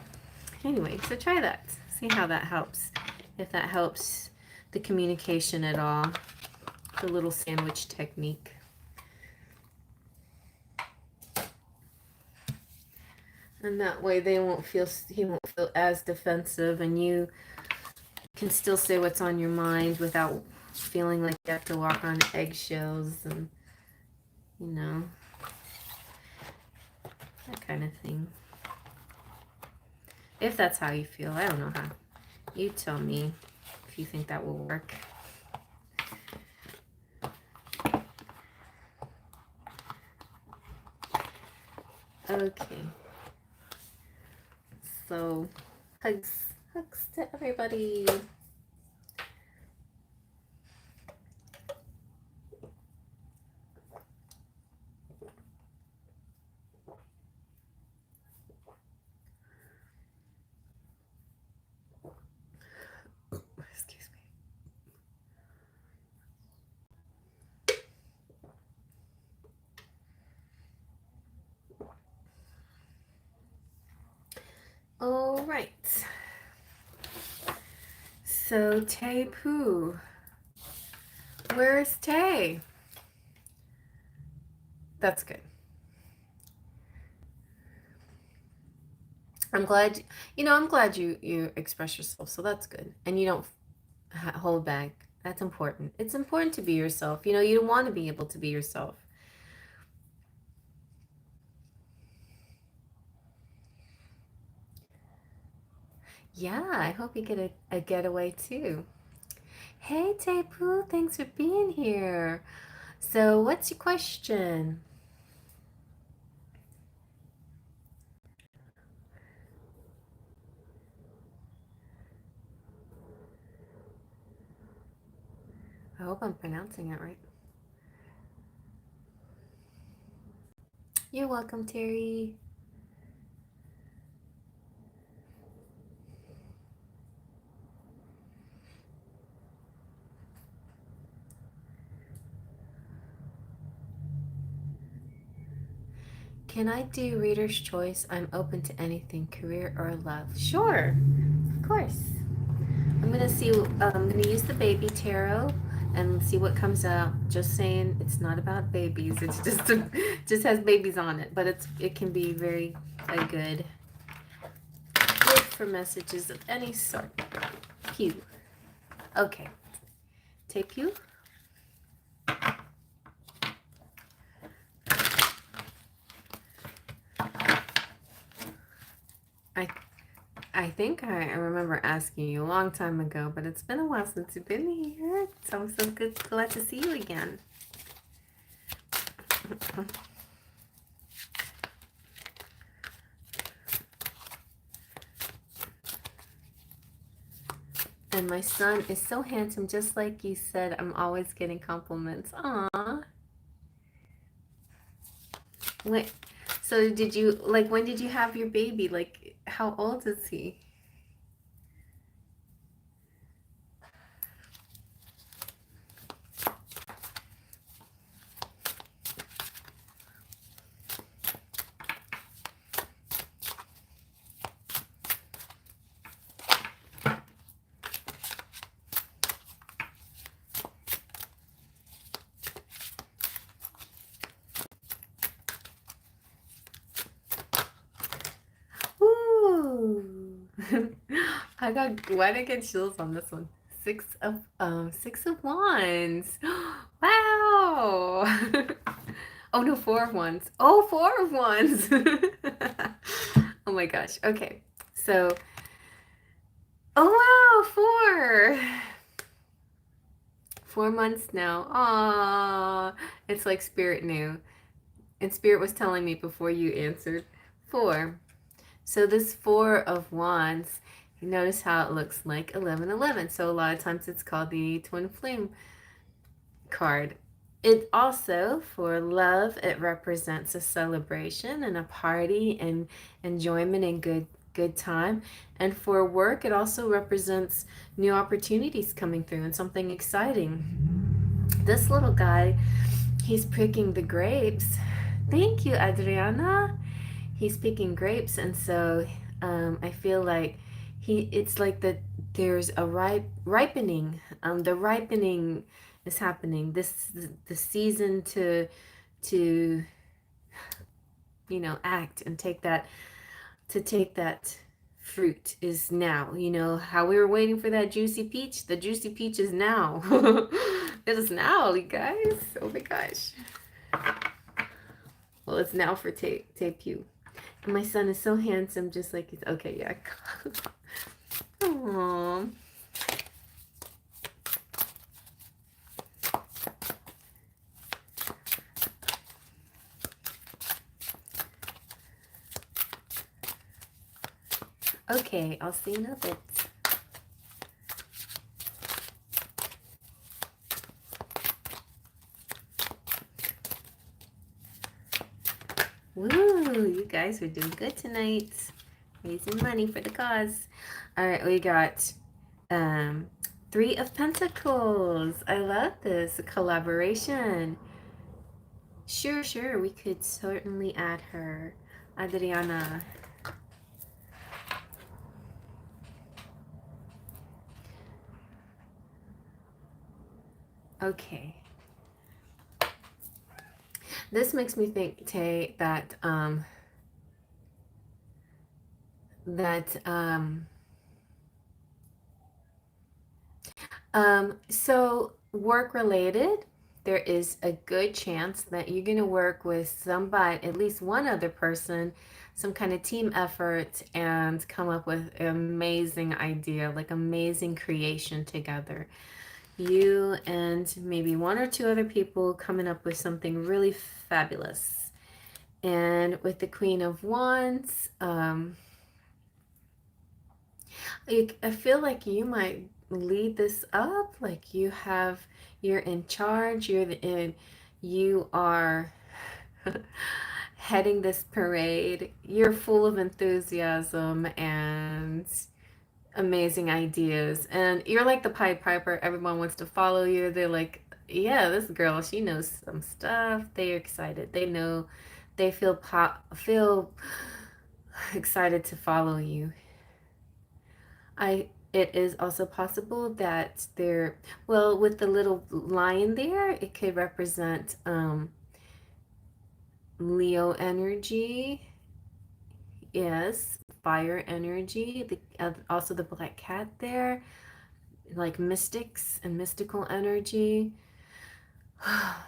Anyway, so try that. See how that helps. If that helps the communication at all. The little sandwich technique. And that way he won't feel as defensive, and you can still say what's on your mind without feeling like you have to walk on eggshells and, you know, that kind of thing. If that's how you feel. I don't know how. You tell me if you think that will work. Okay. So, hugs to everybody. Excuse me. All right. So, Tay Poo. Where's Tay? That's good. I'm glad, I'm glad you express yourself, so that's good. And you don't hold back. That's important. It's important to be yourself. You want to be able to be yourself. Yeah, I hope you get a getaway too. Hey, Tepu, thanks for being here. So, what's your question? I hope I'm pronouncing it right. You're welcome, Terry. Can I do Reader's Choice? I'm open to anything, career or love. Sure, of course. I'm gonna use the baby tarot and see what comes out. Just saying, it's not about babies. It's just has babies on it, but it can be very good for messages of any sort. Pew. Okay. Take you. I think I remember asking you a long time ago, but it's been a while since you've been here. So I'm so glad to see you again. And my son is so handsome, just like you said. I'm always getting compliments. Aww. Wait, so did you, like, when did you have your baby? Like, how old is he? Ooh. Why did I get chills on this one? Six of wands. Wow. Oh no, four of wands. Oh, four of wands. Oh my gosh. Okay. So, oh wow, 4 months now. Ah, it's like Spirit knew. And Spirit was telling me before you answered. Four. So this Four of Wands, you notice how it looks like 1111. So a lot of times it's called the Twin Flame card. It also, for love, it represents a celebration and a party and enjoyment and good time. And for work, it also represents new opportunities coming through and something exciting. This little guy, he's picking the grapes. Thank you, Adriana. He's picking grapes, and so I feel like it's like that there's a ripening. The ripening is happening. The season to act and take that fruit is now. You know how we were waiting for that juicy peach. The juicy peach is now. It is now, you guys. Oh my gosh. Well, it's now for tape you. My son is so handsome, just like he's okay. Yeah. Aww. Okay, I'll see you in a bit. Woo! You guys are doing good tonight. Raising money for the cause. All right, we got Three of Pentacles. I love this. A collaboration. Sure. We could certainly add her. Adriana. Okay. This makes me think, Tay, so work related, there is a good chance that you're going to work with somebody, at least one other person, some kind of team effort, and come up with an amazing idea, like amazing creation together. You and maybe one or two other people coming up with something really fabulous. And with the Queen of Wands, I feel like you might lead this up, like you're in charge, you are heading this parade. You're full of enthusiasm and amazing ideas, and you're like the Pied Piper. Everyone wants to follow you. They're like, yeah, this girl, she knows some stuff. They're excited. They know, they feel excited to follow you. It is also possible that with the little lion there, it could represent Leo energy. Yes, fire energy. Also the black cat there, like mystics and mystical energy.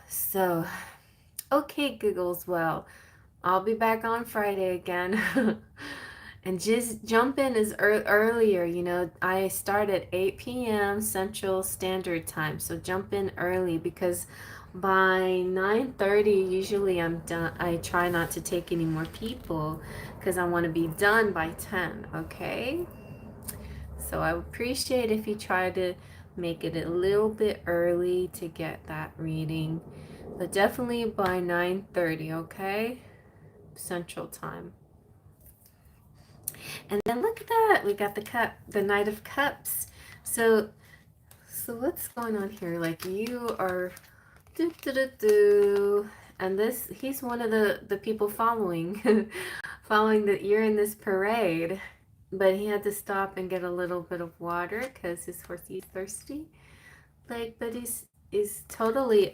So, okay, Giggles. Well, I'll be back on Friday again. And just jump in as earlier. I start at 8 p.m. Central Standard Time. So jump in early, because by 9:30 usually I'm done. I try not to take any more people because I want to be done by 10, okay? So I appreciate if you try to make it a little bit early to get that reading, but definitely by 9:30, okay? Central Time. And then look at that, we got the Knight of Cups. So what's going on here? Like you are and he's one of the people following following that you're in this parade, but he had to stop and get a little bit of water because his horse is thirsty. Like, but he's totally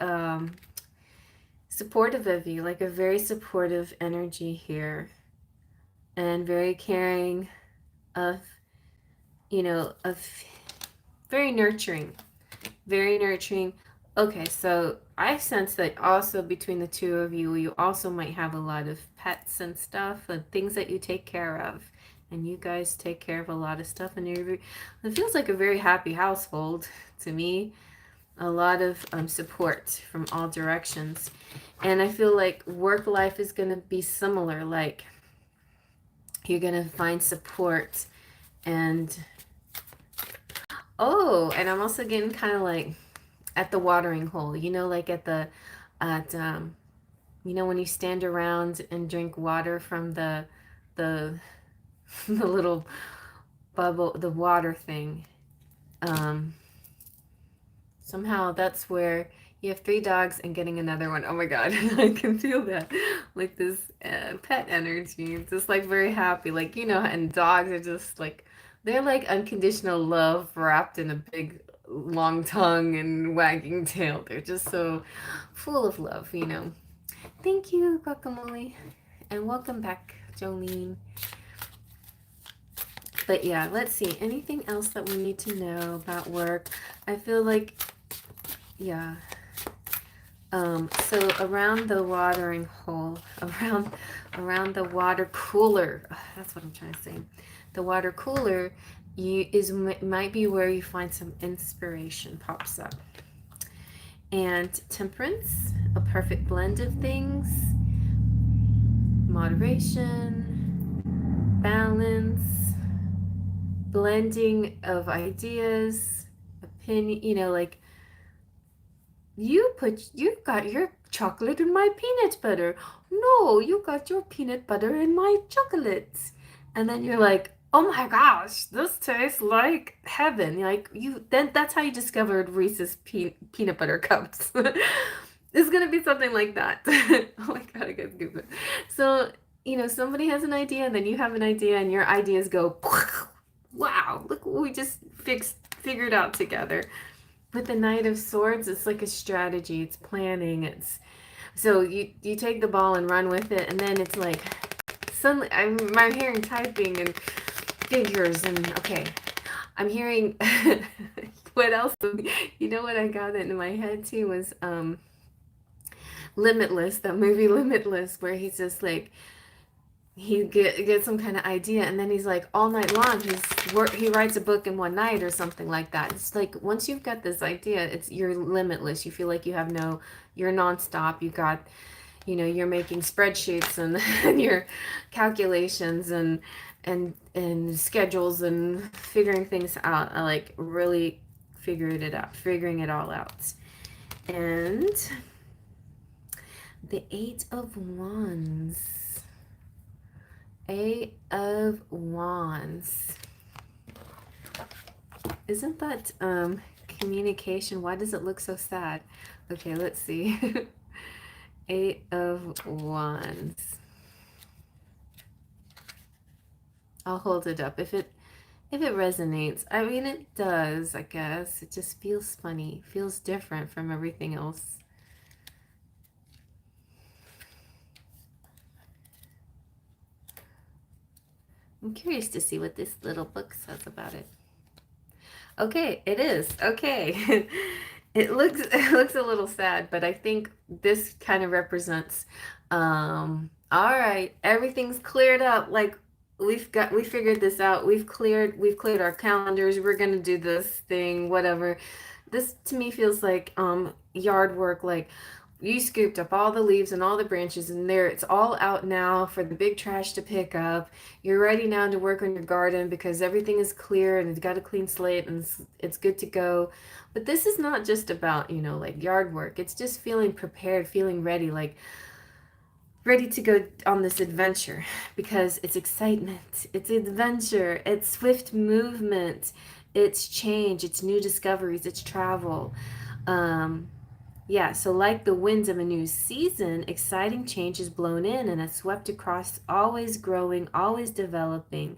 supportive of you, like a very supportive energy here, and very caring of, of very nurturing. Very nurturing. Okay, so I sense that also between the two of you, you also might have a lot of pets and stuff and things that you take care of. And you guys take care of a lot of stuff, and it feels like a very happy household to me. A lot of support from all directions. And I feel like work life is going to be similar. Like you're going to find support. And and I'm also getting kind of like at the watering hole, like when you stand around and drink water from the the little bubble, the water thing. Somehow that's where you have 3 dogs and getting another one. Oh my God, I can feel that, like this pet energy. It's just like very happy, like and dogs are just like they're like unconditional love wrapped in a big long tongue and wagging tail. They're just so full of love. Thank you, Guacamole, and welcome back, Jolene. But yeah, let's see. Anything else that we need to know about work? I feel like, yeah. So around the watering hole, around the water cooler. That's what I'm trying to say. The water cooler might be where you find some inspiration pops up. And temperance, a perfect blend of things. Moderation, balance, blending of ideas, opinion, like you got your chocolate in my peanut butter. No, you got your peanut butter in my chocolates. And then you're like, oh my gosh, this tastes like heaven. Like then that's how you discovered Reese's peanut butter cups. It's gonna be something like that. Oh my God, I got goosebumps. So, somebody has an idea, and then you have an idea, and your ideas go, wow, look what we just figured out together. With the Knight of Swords, it's like a strategy, it's planning, so you take the ball and run with it, and then it's like suddenly I'm hearing typing and figures, and okay, I'm hearing what else? What I got into my head too was Limitless, that movie Limitless, where he's just like he gets some kind of idea, and then he's like all night long he writes a book in one night or something like that. It's like once you've got this idea, you're limitless. You feel like you're nonstop. You got you're making spreadsheets and, and your calculations and schedules and figuring things out, like really figuring it all out. And the 8 of Wands. 8 of Wands. Isn't that communication? Why does it look so sad? Okay, let's see. 8 of Wands. I'll hold it up. If it resonates, I mean it does, I guess. It just feels funny. Feels different from everything else. I'm curious to see what this little book says about it. Okay, it is. Okay. It looks a little sad, but I think this kind of represents all right, everything's cleared up. Like we figured this out. We've cleared our calendars. We're going to do this thing, whatever. This to me feels like yard work, like you scooped up all the leaves and all the branches, and there it's all out now for the big trash to pick up. You're ready now to work on your garden because everything is clear and it's got a clean slate and it's good to go. But this is not just about, like yard work. It's just feeling prepared, feeling ready, like ready to go on this adventure because it's excitement, it's adventure, it's swift movement, it's change, it's new discoveries, it's travel. Um, yeah, so like the winds of a new season, exciting change is blown in and it's swept across, always growing, always developing.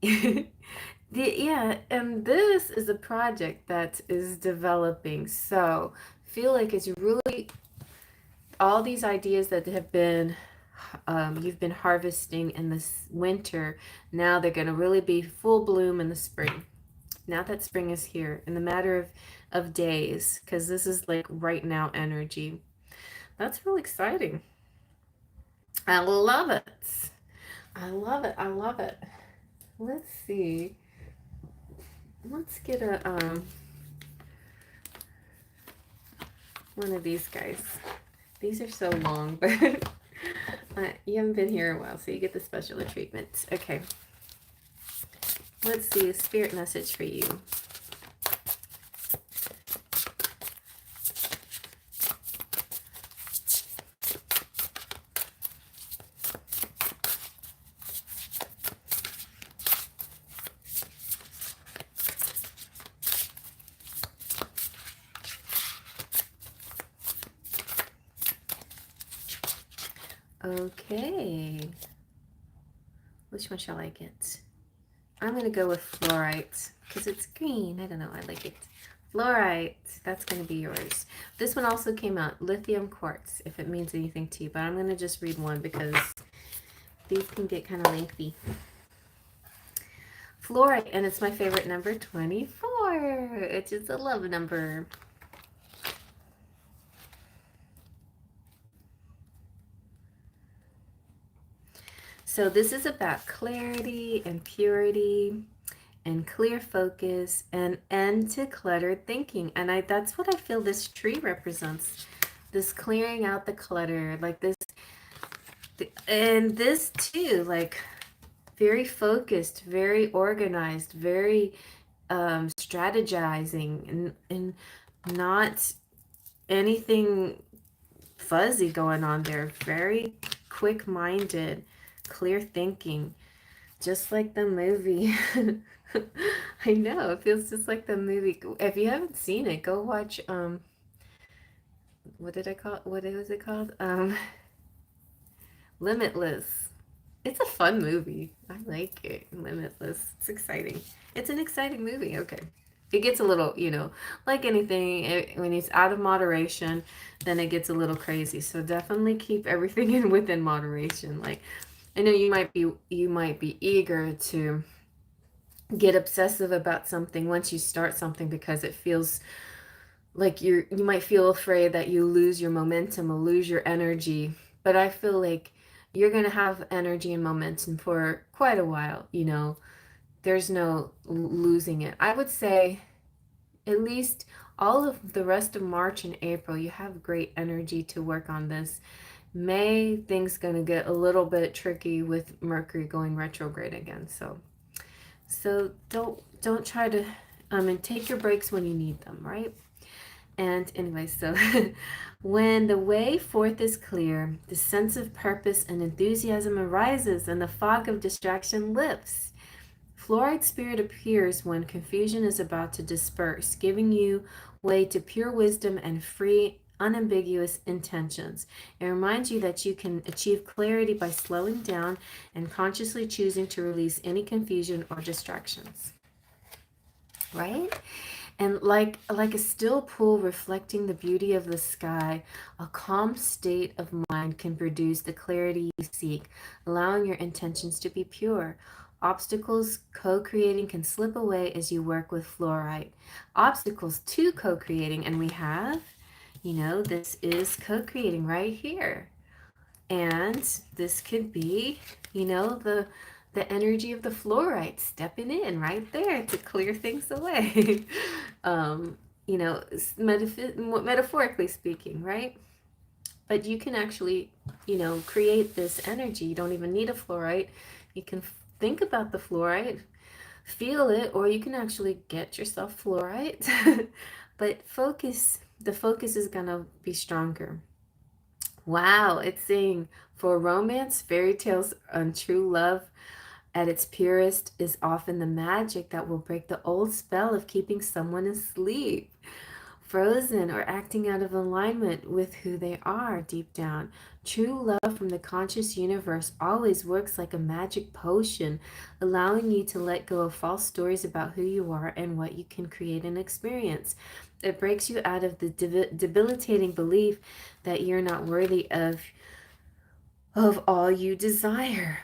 Yeah, and this is a project that is developing. So feel like it's really all these ideas that have been you've been harvesting in this winter. Now they're going to really be full bloom in the spring. Now that spring is here in the matter of days, because this is like right now energy. That's really exciting. I love it. I love it. I love it. Let's see. Let's get a one of these guys. These are so long, but you haven't been here a while, so you get the special treatment. Okay. Let's see a spirit message for you. Okay. Which one shall I get? I'm going to go with fluorite because it's green. I don't know. I like it. Fluorite. That's going to be yours. This one also came out. Lithium quartz, if it means anything to you. But I'm going to just read one because these can get kind of lengthy. Fluorite, and it's my favorite number, 24. It's just a love number. So this is about clarity and purity and clear focus and end to cluttered thinking. And that's what I feel this tree represents. This clearing out the clutter, like this, and this too, like very focused, very organized, very strategizing, and not anything fuzzy going on there. Very quick-minded, clear thinking, just like the movie. I know, it feels just like the movie. If you haven't seen it, go watch what was it called? Limitless. It's a fun movie. I like it. Limitless. It's exciting. It's an exciting movie. Okay. It gets a little, like anything, when it's out of moderation, then it gets a little crazy. So definitely keep everything in within moderation. Like, I know you might be eager to get obsessive about something once you start something because it feels like you might feel afraid that you lose your momentum or lose your energy. But I feel like you're going to have energy and momentum for quite a while. There's no losing it. I would say at least all of the rest of March and April, you have great energy to work on this. May, things going to get a little bit tricky with Mercury going retrograde again. So don't try to and take your breaks when you need them, right? And anyway, so when the way forth is clear, the sense of purpose and enthusiasm arises and the fog of distraction lifts. Fluoride spirit appears when confusion is about to disperse, giving you way to pure wisdom and free, unambiguous intentions. It reminds you that you can achieve clarity by slowing down and consciously choosing to release any confusion or distractions. Right? And like a still pool reflecting the beauty of the sky, a calm state of mind can produce the clarity you seek, allowing your intentions to be pure. Obstacles co-creating can slip away as you work with fluorite. Obstacles to co-creating, and we have, this is co-creating right here. And this could be, the energy of the fluorite stepping in right there to clear things away. you know, metaphorically speaking, right? But you can actually, you know, create this energy. You don't even need a fluorite. You can think about the fluorite, feel it, or you can actually get yourself fluorite. But the focus is going to be stronger. Wow, it's saying for romance, fairy tales, and true love at its purest is often the magic that will break the old spell of keeping someone asleep, frozen, or acting out of alignment with who they are deep down. True love from the conscious universe always works like a magic potion, allowing you to let go of false stories about who you are and what you can create and experience. It breaks you out of the debilitating belief that you're not worthy of all you desire.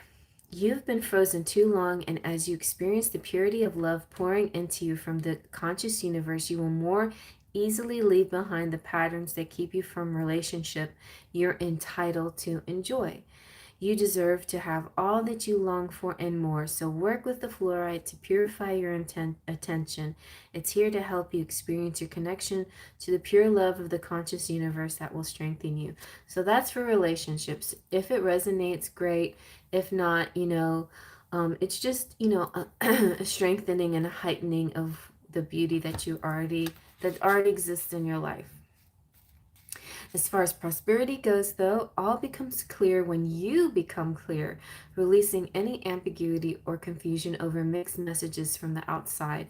You've been frozen too long, and as you experience the purity of love pouring into you from the conscious universe, you will more easily leave behind the patterns that keep you from relationship you're entitled to enjoy. You deserve to have all that you long for and more. So work with the fluorite to purify your attention. It's here to help you experience your connection to the pure love of the conscious universe that will strengthen you. So that's for relationships. If it resonates, great. If not, it's just, a strengthening and a heightening of the beauty that already exists in your life. As far as prosperity goes, though, all becomes clear when you become clear, releasing any ambiguity or confusion over mixed messages from the outside.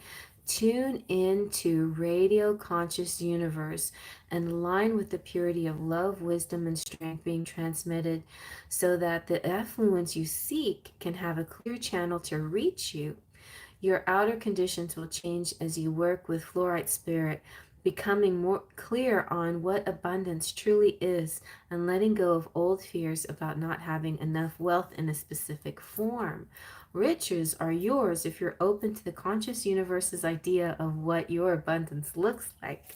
Tune into radio conscious universe and align with the purity of love, wisdom, and strength being transmitted so that the affluence you seek can have a clear channel to reach you. Your outer conditions will change as you work with fluorite spirit, becoming more clear on what abundance truly is and letting go of old fears about not having enough wealth in a specific form. Riches are yours if you're open to the conscious universe's idea of what your abundance looks like.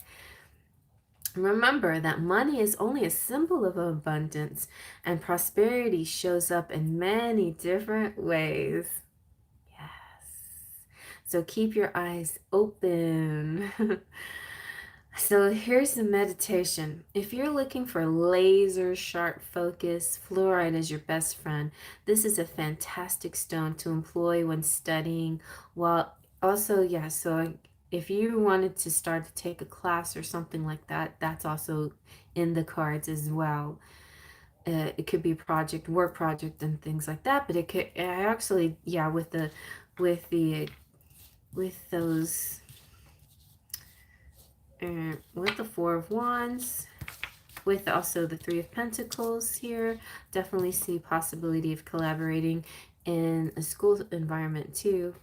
Remember that money is only a symbol of abundance, and prosperity shows up in many different ways. So keep your eyes open. So here's the meditation. If you're looking for laser sharp focus, fluorite is your best friend. This is a fantastic stone to employ when studying. While also, so if you wanted to start to take a class or something like that, that's also in the cards as well. It could be work project and things like that, but it could actually, with those with the Four of Wands, with also the Three of Pentacles here, definitely see possibility of collaborating in a school environment too,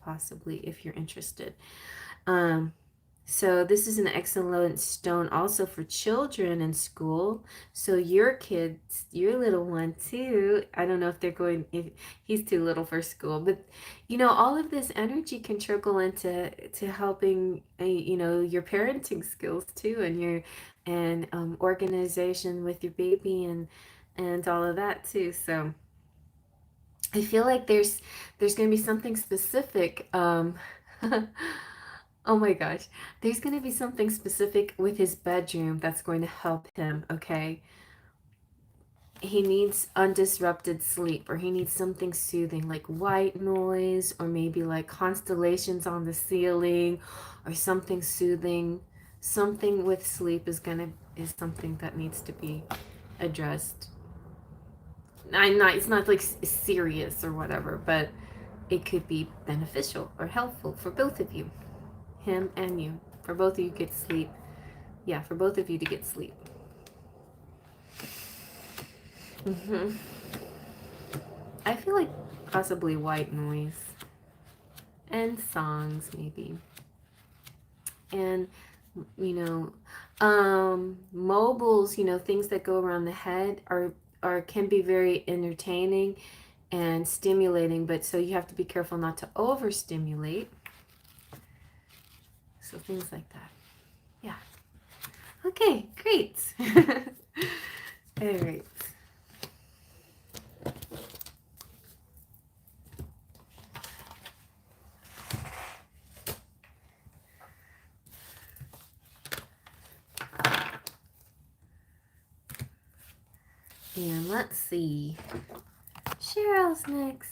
possibly if you're interested. So this is an excellent stone also for children in school. So your kids, your little one too. I don't know if he's too little for school, but all of this energy can trickle into helping your parenting skills too, and organization with your baby and all of that too. So I feel like there's going to be something specific. Oh my gosh. There's going to be something specific with his bedroom that's going to help him, okay? He needs undisrupted sleep, or he needs something soothing like white noise, or maybe like constellations on the ceiling, or something soothing. Something with sleep is something that needs to be addressed. It's not like serious or whatever, but it could be beneficial or helpful for both of you. Him and you. For both of you get sleep. Yeah, for both of you to get sleep. I feel like possibly white noise. And songs, maybe. And, mobiles, things that go around the head can be very entertaining and stimulating, but so you have to be careful not to overstimulate. So things like that. Yeah. Okay, great. All right. And let's see. Cheryl's next.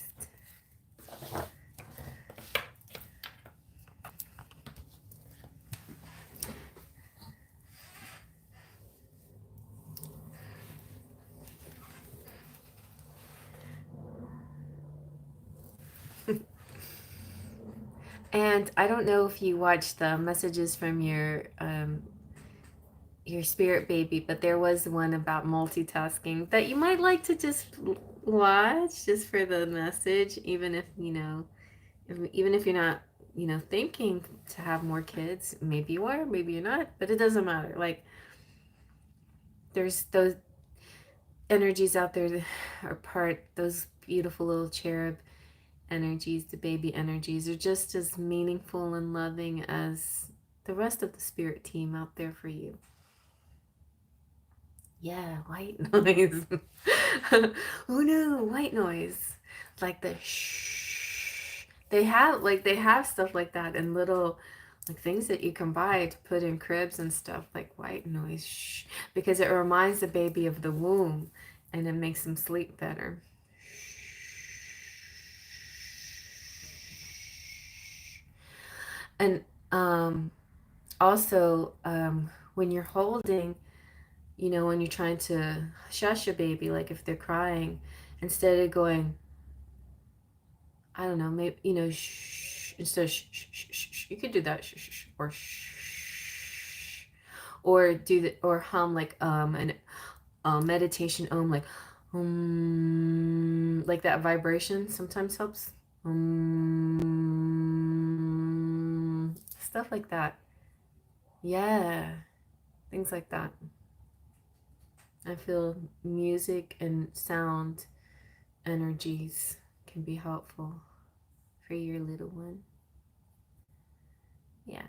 And I don't know if you watched the messages from your spirit baby, but there was one about multitasking that you might like to just watch just for the message, even if even if you're not thinking to have more kids. Maybe you are, maybe you're not, but it doesn't matter. Like, there's those energies out there that are those beautiful little cherub energies, the baby energies, are just as meaningful and loving as the rest of the spirit team out there for you. Yeah, white noise. Oh no, white noise. Like the shh. They have stuff like that, and little like things that you can buy to put in cribs and stuff, like white noise, shh, because it reminds the baby of the womb and it makes them sleep better. And also, when you're holding, when you're trying to shush a baby, like if they're crying, instead of going, I don't know, maybe, shh, instead of shh, shh, shh, shh, shh, you could do that, shh, shh, shh, or shh, or hum like an meditation like like that vibration sometimes helps. Stuff like that. Yeah, things like that. I feel music and sound energies can be helpful for your little one. Yeah.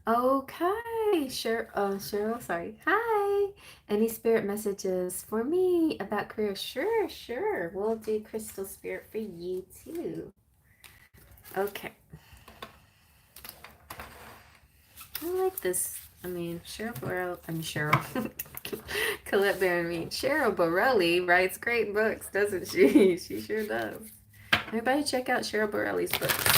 Okay, sure. Cheryl, sorry. Hi. Any spirit messages for me about career? Sure, sure. We'll do crystal spirit for you too. Okay. I like this. I mean, Cheryl. Colette Baron Cheryl Borelli writes great books, doesn't she? She sure does. Everybody check out Cheryl Borelli's books.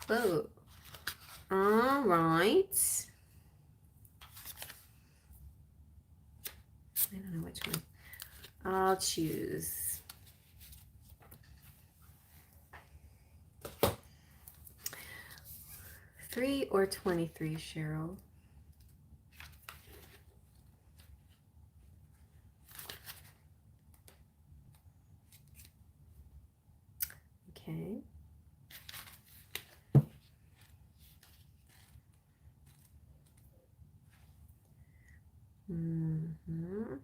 Whoa. All right. I don't know which one. I'll choose. Three or 23, Cheryl. Okay. Mm-hmm.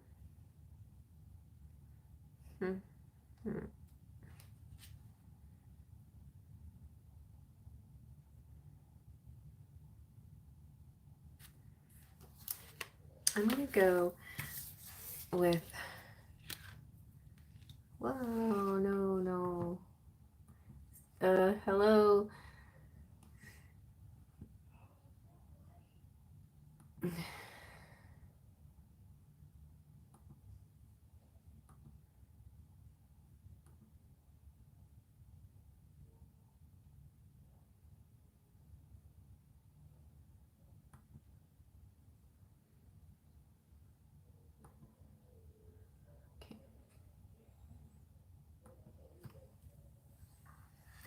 Mm-hmm. I'm gonna go with. Whoa, no. Hello.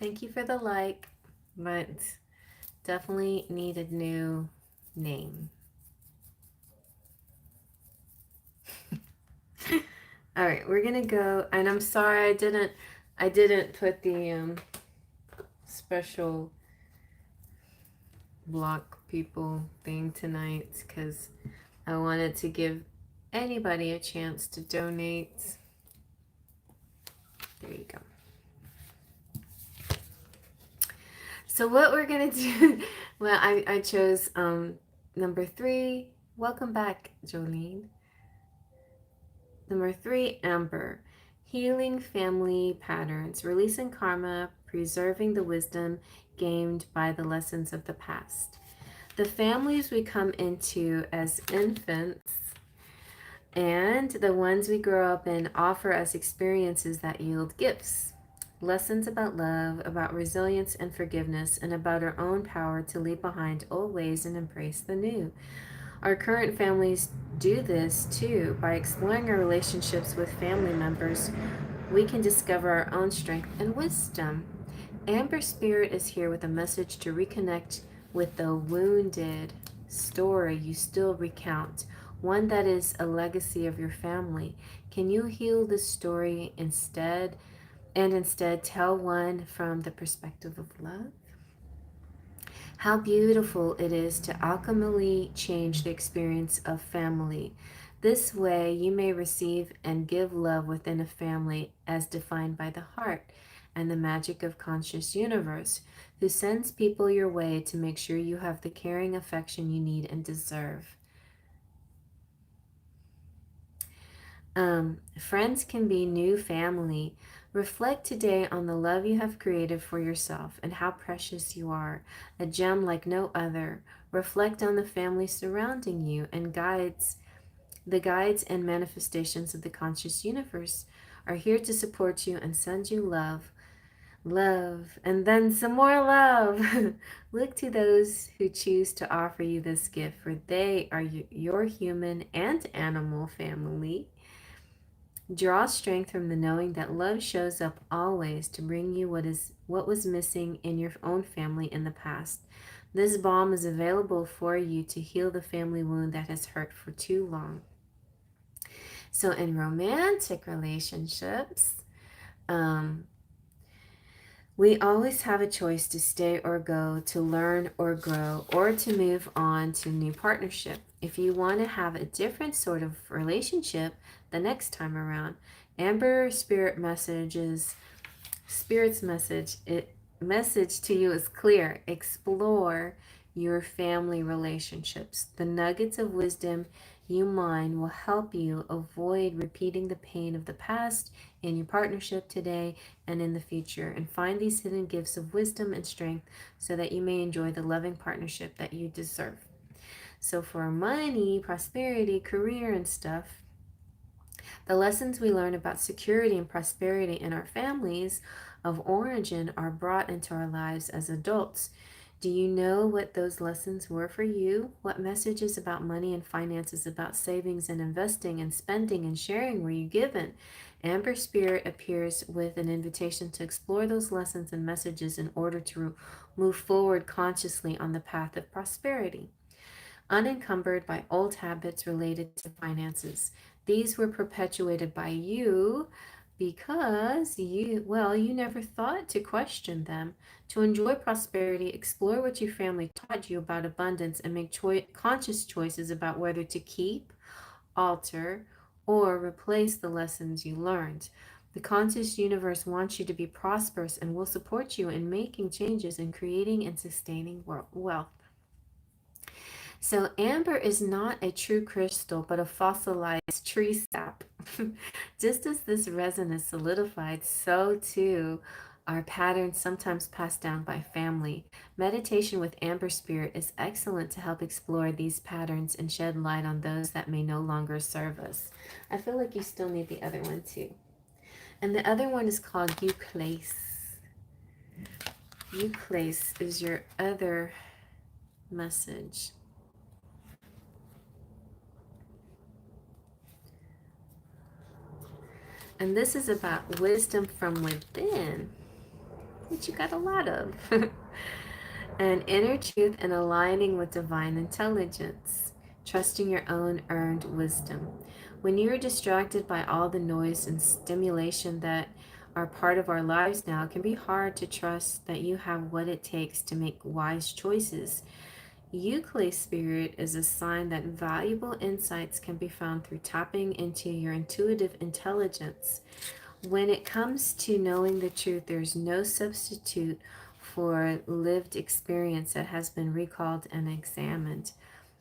Thank you for the like, but definitely need a new name. All right, we're gonna go, and I'm sorry I didn't put the special block people thing tonight because I wanted to give anybody a chance to donate. There you go. So what we're gonna do, well, I chose number 3. Welcome back, Jolene. Number 3, Amber. Healing family patterns, releasing karma, preserving the wisdom gained by the lessons of the past. The families we come into as infants and the ones we grow up in offer us experiences that yield gifts. Lessons about love, about resilience and forgiveness, and about our own power to leave behind old ways and embrace the new. Our current families do this too. By exploring our relationships with family members, we can discover our own strength and wisdom. Amber Spirit is here with a message to reconnect with the wounded story you still recount, one that is a legacy of your family. Can you heal this story instead tell one from the perspective of love? How beautiful it is to alchemically change the experience of family. This way, you may receive and give love within a family as defined by the heart and the magic of conscious universe, who sends people your way to make sure you have the caring affection you need and deserve. Friends can be new family. Reflect today on the love you have created for yourself and how precious you are, a gem like no other. Reflect on the family surrounding you and the guides and manifestations of the conscious universe are here to support you and send you love, love, and then some more love. Look to those who choose to offer you this gift, for they are your human and animal family. Draw strength from the knowing that love shows up always to bring you what was missing in your own family in the past. This balm is available for you to heal the family wound that has hurt for too long. So in romantic relationships, we always have a choice to stay or go, to learn or grow, or to move on to a new partnership. If you want to have a different sort of relationship the next time around, Amber Spirit's message to you is clear. Explore your family relationships. The nuggets of wisdom you mine will help you avoid repeating the pain of the past in your partnership today and in the future, and find these hidden gifts of wisdom and strength so that you may enjoy the loving partnership that you deserve. So for money, prosperity, career, and stuff, the lessons we learn about security and prosperity in our families of origin are brought into our lives as adults. Do you know what those lessons were for you? What messages about money and finances, about savings and investing and spending and sharing were you given? Amber Spirit appears with an invitation to explore those lessons and messages in order to move forward consciously on the path of prosperity, unencumbered by old habits related to finances. These were perpetuated by you because you never thought to question them. To enjoy prosperity, explore what your family taught you about abundance and make conscious choices about whether to keep, alter, or replace the lessons you learned. The conscious universe wants you to be prosperous and will support you in making changes and creating and sustaining wealth. So amber is not a true crystal, but a fossilized tree sap. Just as this resin is solidified, so too are patterns sometimes passed down by family. Meditation with Amber Spirit is excellent to help explore these patterns and shed light on those that may no longer serve us. I feel like you still need the other one too. And the other one is called You Place. You Place is your other message. And this is about wisdom from within, which you got a lot of. And inner truth and aligning with divine intelligence, trusting your own earned wisdom. When you're distracted by all the noise and stimulation that are part of our lives now, it can be hard to trust that you have what it takes to make wise choices. Euclid spirit is a sign that valuable insights can be found through tapping into your intuitive intelligence. When it comes to knowing the truth, there's no substitute for lived experience that has been recalled and examined.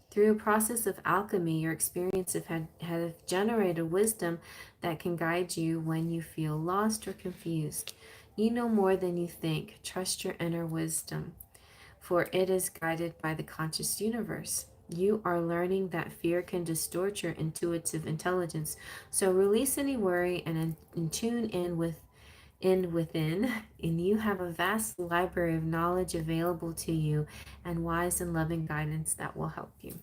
Through a process of alchemy, your experiences have generated wisdom that can guide you when you feel lost or confused. You know more than you think. Trust your inner wisdom, for it is guided by the conscious universe. You are learning that fear can distort your intuitive intelligence. So release any worry and tune within, and you have a vast library of knowledge available to you and wise and loving guidance that will help you.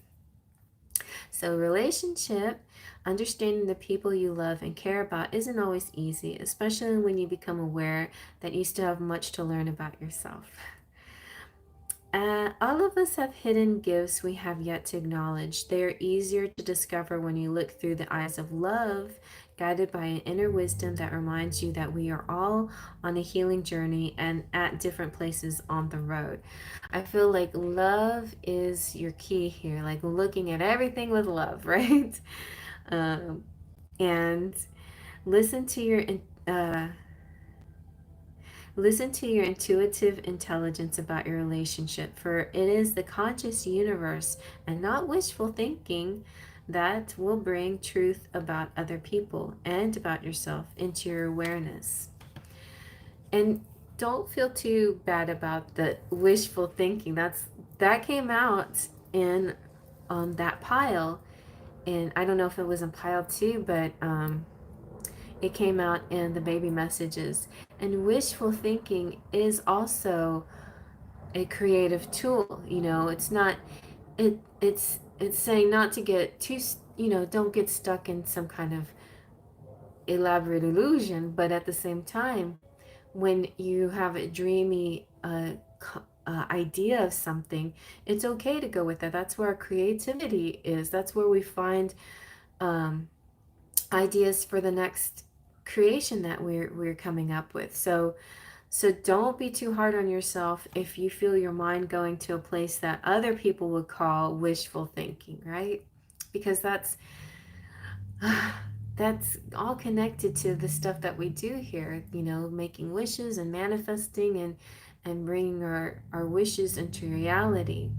So, relationship, understanding the people you love and care about isn't always easy, especially when you become aware that you still have much to learn about yourself. All of us have hidden gifts we have yet to acknowledge. They are easier to discover when you look through the eyes of love, guided by an inner wisdom that reminds you that we are all on a healing journey and at different places on the road. I feel like love is your key here, like looking at everything with love, right? Um, and listen to your uh, listen to your intuitive intelligence about your relationship, for it is the conscious universe and not wishful thinking that will bring truth about other people and about yourself into your awareness. And don't feel too bad about the wishful thinking. That came out in that pile, and I don't know if it was in pile 2, but it came out in the baby messages. And wishful thinking is also a creative tool. It's not it's saying not to get too, don't get stuck in some kind of elaborate illusion, but at the same time, when you have a dreamy idea of something, it's okay to go with that. That's where our creativity is. That's where we find um, ideas for the next creation that we're coming up with. So don't be too hard on yourself if you feel your mind going to a place that other people would call wishful thinking, right? Because that's all connected to the stuff that we do here, making wishes and manifesting and bringing our wishes into reality.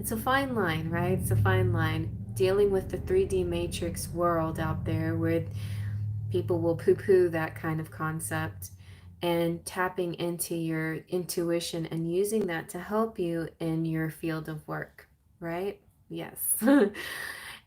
It's a fine line, right? It's a fine line dealing with the 3D matrix world out there where people will poo-poo that kind of concept, and tapping into your intuition and using that to help you in your field of work, right? Yes.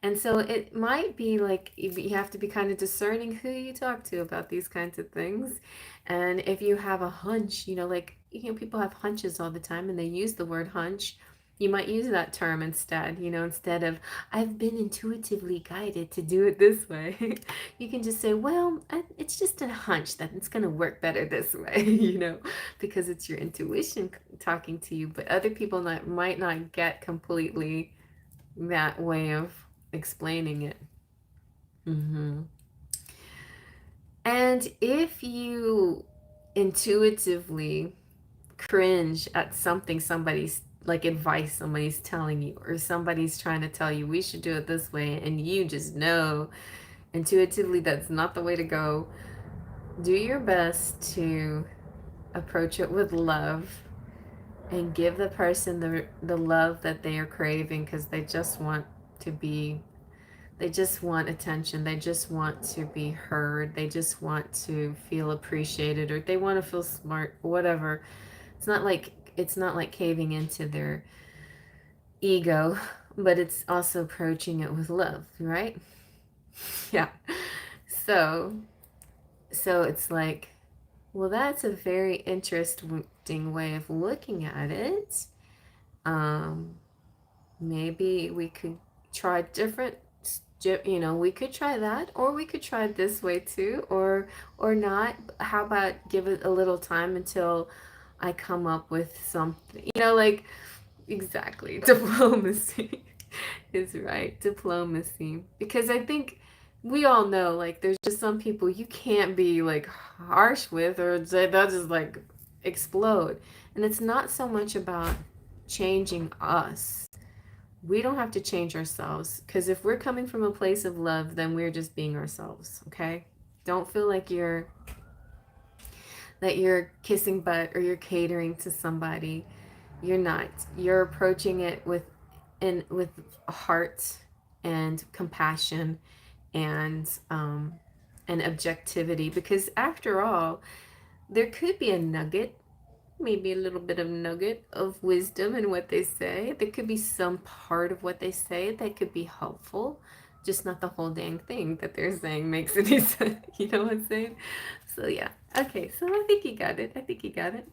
And so it might be like you have to be kind of discerning who you talk to about these kinds of things. And if you have a hunch, people have hunches all the time and they use the word hunch. You might use that term instead, instead of I've been intuitively guided to do it this way. You can just say, well, it's just a hunch that it's going to work better this way, because it's your intuition talking to you. But other people might not get completely that way of explaining it. Mm-hmm. And if you intuitively cringe at something somebody's like advice somebody's telling you, or somebody's trying to tell you we should do it this way, and you just know intuitively that's not the way to go, do your best to approach it with love and give the person the love that they are craving, because they just want attention. They just want to be heard. They just want to feel appreciated, or they want to feel smart, whatever. It's not like caving into their ego, but it's also approaching it with love, right? Yeah. So it's like, well, that's a very interesting way of looking at it. Um, Maybe we could try different, we could try that, or we could try it this way too, or not. How about give it a little time until I come up with something, like exactly. Diplomacy is right. Diplomacy. Because I think we all know, like, there's just some people you can't be like harsh with, or they'll just like explode. And it's not so much about changing us. We don't have to change ourselves, because if we're coming from a place of love, then we're just being ourselves, okay? Don't feel like you're kissing butt or you're catering to somebody. You're not. You're approaching it with heart and compassion and objectivity, because after all, there could be a nugget, maybe a little bit of nugget of wisdom in what they say. There could be some part of what they say that could be helpful, just not the whole dang thing that they're saying makes any sense. You know what I'm saying? So yeah. Okay, so I think you got it. I think you got it.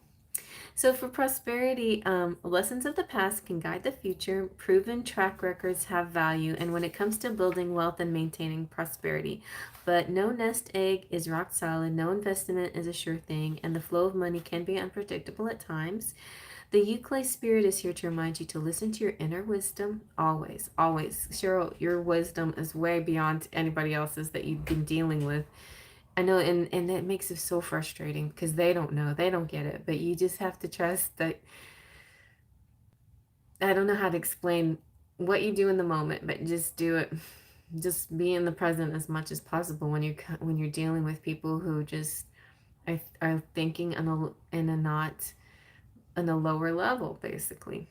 So for prosperity, lessons of the past can guide the future. Proven track records have value, and when it comes to building wealth and maintaining prosperity, but no nest egg is rock solid. No investment is a sure thing, and the flow of money can be unpredictable at times. The Euclid spirit is here to remind you to listen to your inner wisdom always, always. Cheryl, your wisdom is way beyond anybody else's that you've been dealing with. I know, and that makes it so frustrating because they don't know, they don't get it, but you just have to trust that. I don't know how to explain what you do in the moment, but just do it. Just be in the present as much as possible when you're dealing with people who just are thinking in a not on a lower level, basically.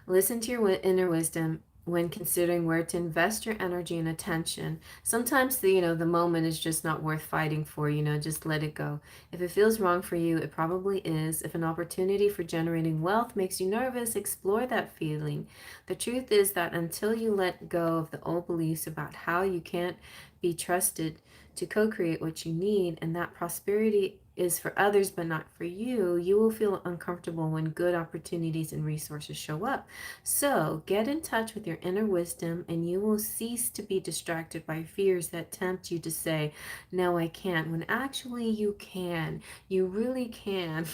Listen to your inner wisdom when considering where to invest your energy and attention. Sometimes the moment is just not worth fighting for, just let it go. If it feels wrong for you, it probably is. If an opportunity for generating wealth makes you nervous, explore that feeling. The truth is that until you let go of the old beliefs about how you can't be trusted to co-create what you need, and that prosperity is for others but not for you, you will feel uncomfortable when good opportunities and resources show up. So get in touch with your inner wisdom, and you will cease to be distracted by fears that tempt you to say, no, I can't, when actually you can. You really can.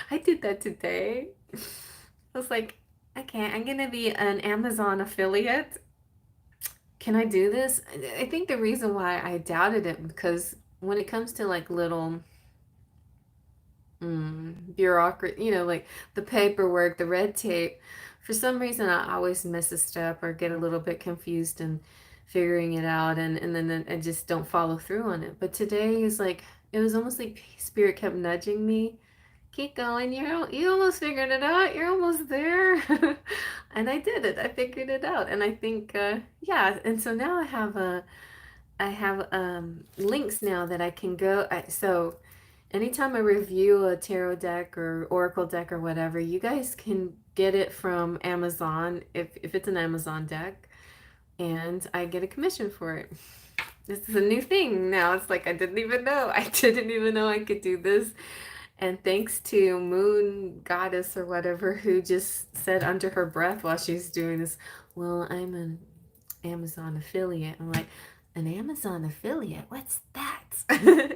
I did that today. I was like, okay, I'm going to be an Amazon affiliate. Can I do this? I think the reason why I doubted it, because when it comes to like little bureaucracy, like the paperwork, the red tape, for some reason I always miss a step or get a little bit confused in figuring it out, and then I just don't follow through on it. But today is like, it was almost like Spirit kept nudging me. Keep going, you almost figured it out. You're almost there. And I did it. I figured it out. And I think yeah, and so now I have links now that I can go. So anytime I review a tarot deck or oracle deck or whatever, you guys can get it from Amazon if it's an Amazon deck, and I get a commission for it. This is a new thing now. It's like I didn't even know. I didn't even know I could do this. And thanks to Moon Goddess or whatever, who just said under her breath while she's doing this, well, I'm an Amazon affiliate. I'm like, an Amazon affiliate? What's that? I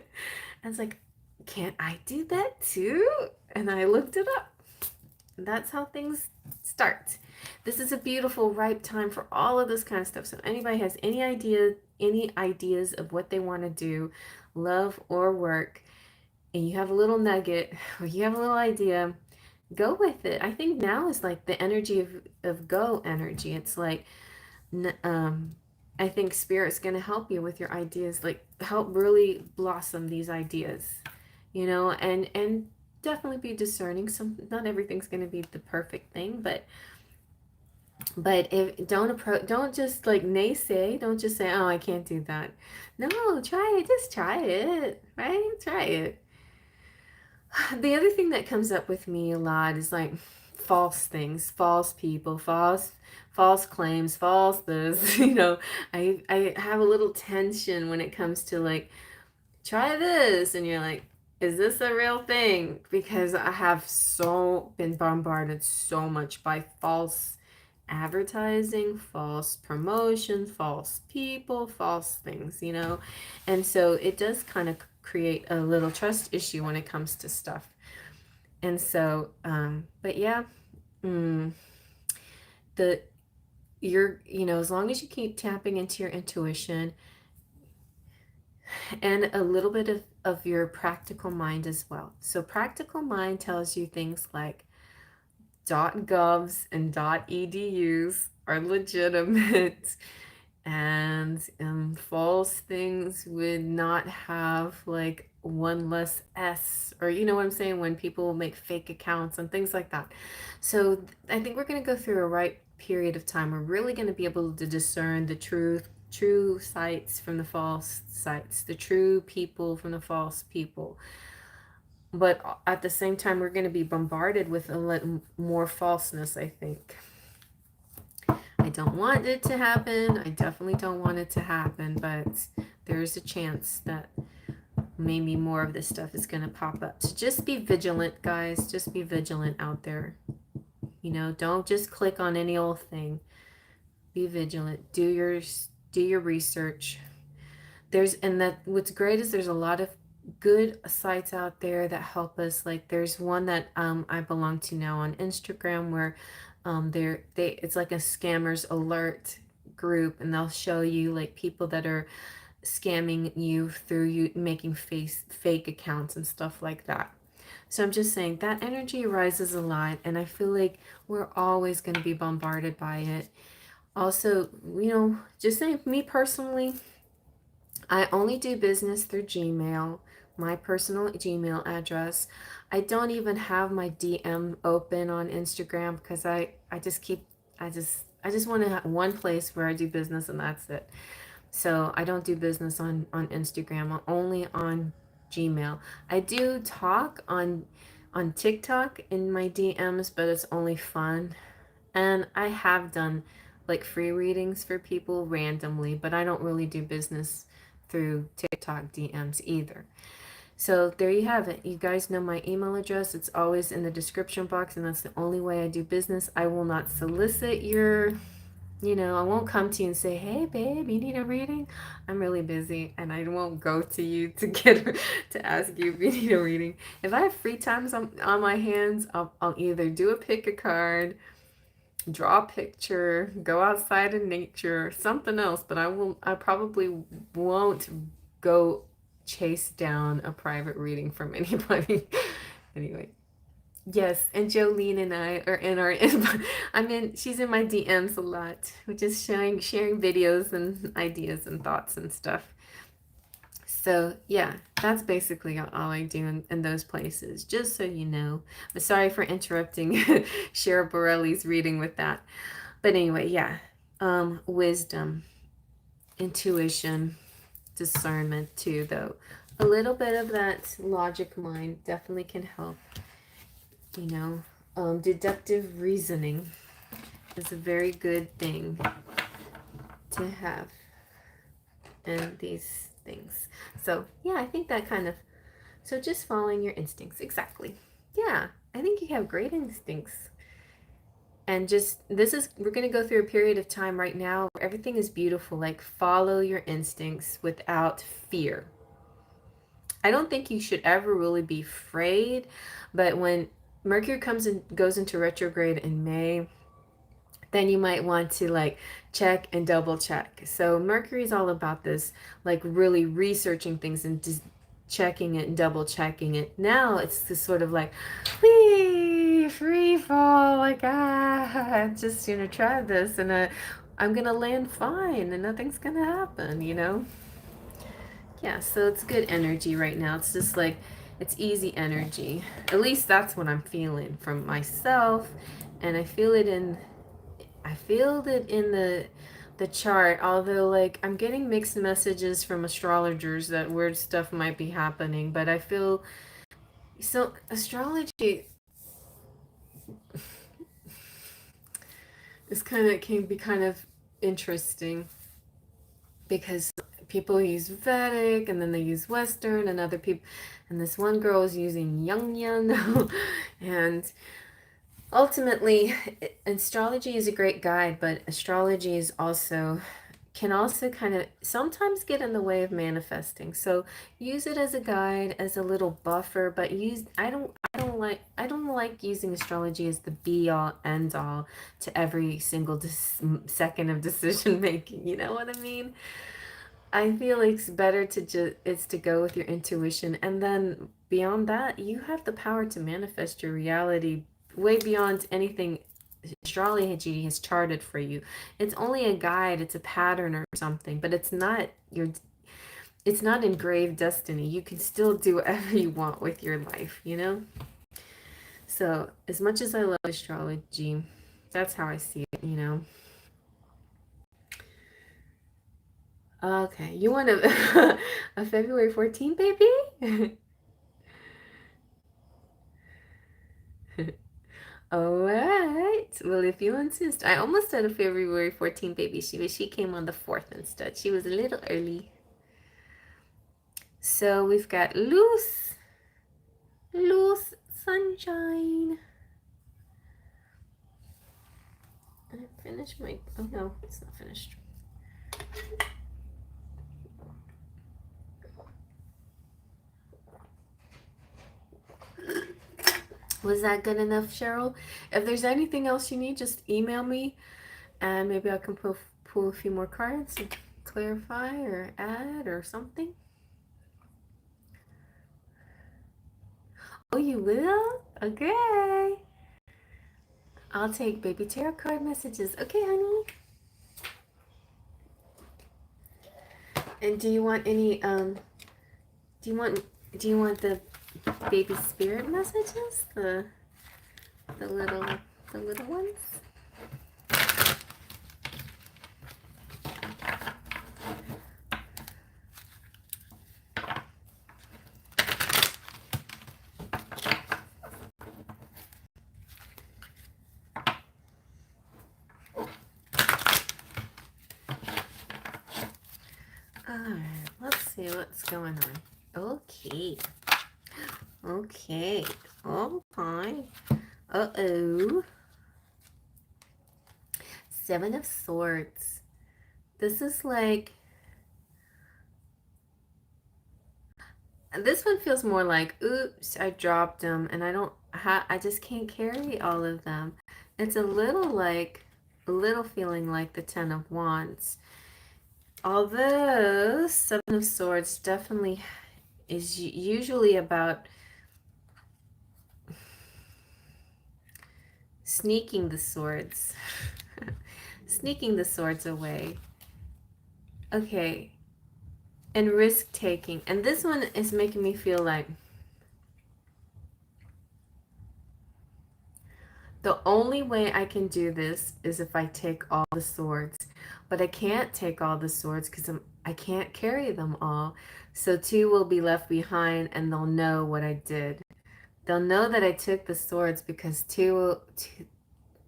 was like, can't I do that too? And I looked it up. And that's how things start. This is a beautiful, ripe time for all of this kind of stuff. So anybody has any ideas of what they want to do, love or work, and you have a little nugget or you have a little idea, go with it. I think now is like the energy of go energy. It's like, I think Spirit's going to help you with your ideas, like help really blossom these ideas, and definitely be discerning. Not everything's going to be the perfect thing, but if don't just like naysay. Don't just say, oh, I can't do that. No, try it. Just try it, right? Try it. The other thing that comes up with me a lot is like false things, false people, false claims, false this. I have a little tension when it comes to like, try this, and you're like, is this a real thing? Because I have been bombarded so much by false advertising, false promotion, false people, false things, and so it does kind of create a little trust issue when it comes to stuff. And so but yeah, mm, the you're as long as you keep tapping into your intuition and a little bit of your practical mind as well. So practical mind tells you things like, .govs and .edus are legitimate, and false things would not have like one less S, or you know what I'm saying, when people make fake accounts and things like that. So I think we're going to go through a right period of time. We're really going to be able to discern the true sites from the false sites, the true people from the false people. But at the same time, we're going to be bombarded with a little more falseness, I think. I don't want it to happen. I definitely don't want it to happen, but there's a chance that maybe more of this stuff is going to pop up. So just be vigilant, guys. Just be vigilant out there. You know, don't just click on any old thing. Be vigilant. Do your research. What's great is there's a lot of good sites out there that help us. Like there's one that I belong to now on Instagram where it's like a scammers alert group, and they'll show you like people that are scamming you through you making fake accounts and stuff like that. So I'm just saying that energy arises a lot, and I feel like we're always going to be bombarded by it. Also, you know, just saying, me personally, I only do business through Gmail, my personal Gmail address. I don't even have my DM open on Instagram because I just want to have one place where I do business, and that's it. So I don't do business on Instagram. I'm only on Gmail. I do talk on TikTok in my DMs, but it's only fun. And I have done like free readings for people randomly, but I don't really do business through TikTok DMs either. So there you have it. You guys know my email address. It's always in the description box, and that's the only way I do business. I will not solicit I won't come to you and say, hey, babe, you need a reading? I'm really busy, and I won't go to you to to ask you if you need a reading. If I have free times on my hands, I'll either do a pick a card, draw a picture, go outside in nature, something else, but I probably won't go chase down a private reading from anybody. Anyway. Yes, and Jolene and I are in our she's in my DMs a lot. We're just sharing videos and ideas and thoughts and stuff. So yeah, that's basically all I do in those places, just so you know. But sorry for interrupting Cheryl Borelli's reading with that. But anyway, yeah. Wisdom, intuition, discernment too, though. A little bit of that logic mind definitely can help. You know, deductive reasoning is a very good thing to have in these things. So yeah, I think that kind of, so just following your instincts. Exactly. Yeah, I think you have great instincts. And we're going to go through a period of time right now where everything is beautiful. Like follow your instincts without fear. I don't think you should ever really be afraid, but when Mercury comes and goes into retrograde in May, then you might want to like check and double check. So Mercury is all about this, like really researching things and just checking it and double checking it. Now it's this sort of like, wee, free fall, like, I'm just gonna try this, and I'm gonna land fine and nothing's gonna happen, you know? Yeah, so it's good energy right now. It's just like, it's easy energy. At least that's what I'm feeling from myself. And I feel it in the chart, although like I'm getting mixed messages from astrologers that weird stuff might be happening, but I feel so astrology can be kind of interesting because people use Vedic and then they use Western, and other people, and this one girl is using Jungian and ultimately astrology is a great guide, but astrology is also can also kind of sometimes get in the way of manifesting. So use it as a guide, as a little buffer, but I don't like using astrology as the be all end all to every single second of decision making. You know what I mean? I feel it's better to go with your intuition, and then beyond that, you have the power to manifest your reality way beyond anything astrology has charted for you. It's only a guide, it's a pattern or something, but it's not engraved destiny. You can still do whatever you want with your life, you know? So, as much as I love astrology, that's how I see it, you know? Okay, you want a February 14th, baby? All right. Well, if you insist. I almost had a February 14th baby. She came on the 4th instead. She was a little early. So we've got loose sunshine. I finished my, oh no, it's not finished. Was that good enough, Cheryl? If there's anything else you need, just email me and maybe I can pull a few more cards and clarify or add or something. Oh, you will? Okay. I'll take baby tarot card messages. Okay, honey. And do you want any do you want the baby spirit messages? The little ones? Alright, let's see what's going on. Okay. Okay. Oh, fine. Uh-oh. 7 of Swords. This is like... This one feels more like, oops, I dropped them and I just can't carry all of them. It's a little feeling like the 10 of Wands. Although 7 of Swords definitely is usually about sneaking the swords. Sneaking the swords away. Okay. And risk taking. And this one is making me feel like the only way I can do this is if I take all the swords. But I can't take all the swords because I can't carry them all. So 2 will be left behind and they'll know what I did. They'll know that I took the swords because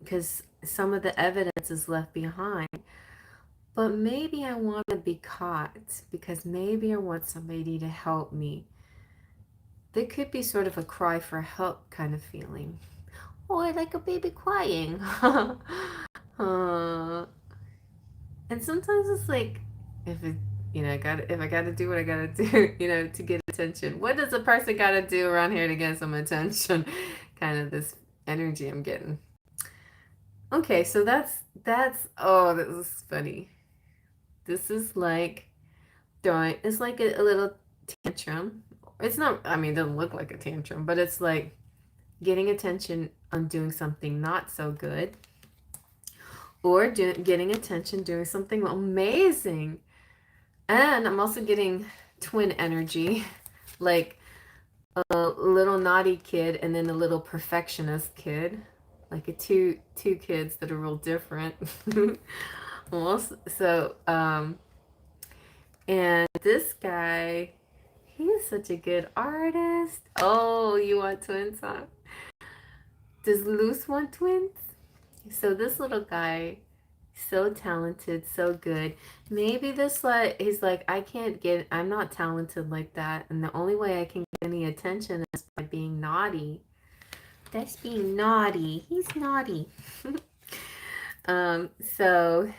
because some of the evidence is left behind. But maybe I want to be caught because maybe I want somebody to help me. There could be sort of a cry for help kind of feeling. Oh, I like a baby crying. And sometimes it's like, if I gotta do what I gotta do, to get attention. What does a person gotta do around here to get some attention? Kind of this energy I'm getting. Okay, so oh, this is funny. This is like it's like a little tantrum. It's not, I mean, it doesn't look like a tantrum, but it's like getting attention on doing something not so good. Or getting attention doing something amazing. And I'm also getting twin energy. Like a little naughty kid and then a little perfectionist kid. Like two kids that are real different. So, and this guy, he's such a good artist. Oh, you want twins, huh? Does Luce want twins? So this little guy, so talented, so good. Maybe he's like, I'm not talented like that. And the only way I can get any attention is by being naughty. That's being naughty. He's naughty. So,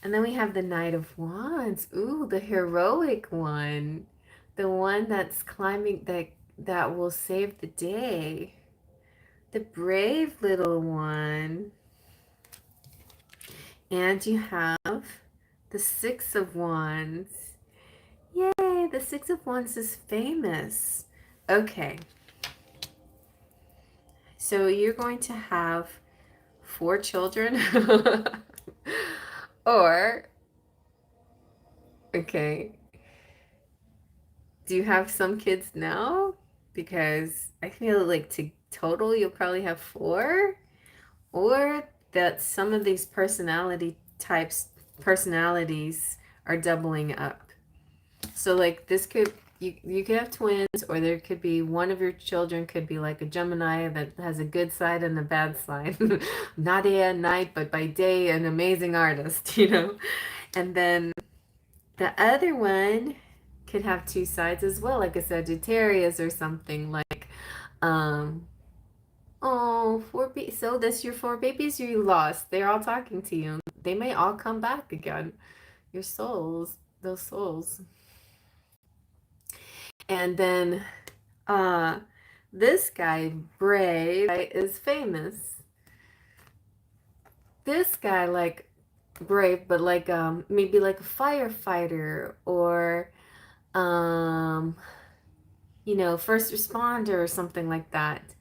and then we have the Knight of Wands. Ooh, the heroic one. The one that's climbing, that will save the day. The brave little one. And you have the 6 of Wands. Yay, the 6 of Wands is famous. Okay. So you're going to have 4 children? Or, okay, do you have some kids now? Because I feel like to total you'll probably have 4. Or that some of these personalities are doubling up. So like this could you could have twins, or there could be one of your children could be like a Gemini that has a good side and a bad side. Naughty at night, but by day an amazing artist, you know? And then the other one could have 2 sides as well, like a Sagittarius or something like um oh, so that's your 4 babies you lost. They're all talking to you. They may all come back again. Your souls, those souls. And then uh this guy, Brave, is famous. This guy like brave, but like maybe like a firefighter or um first responder or something like that.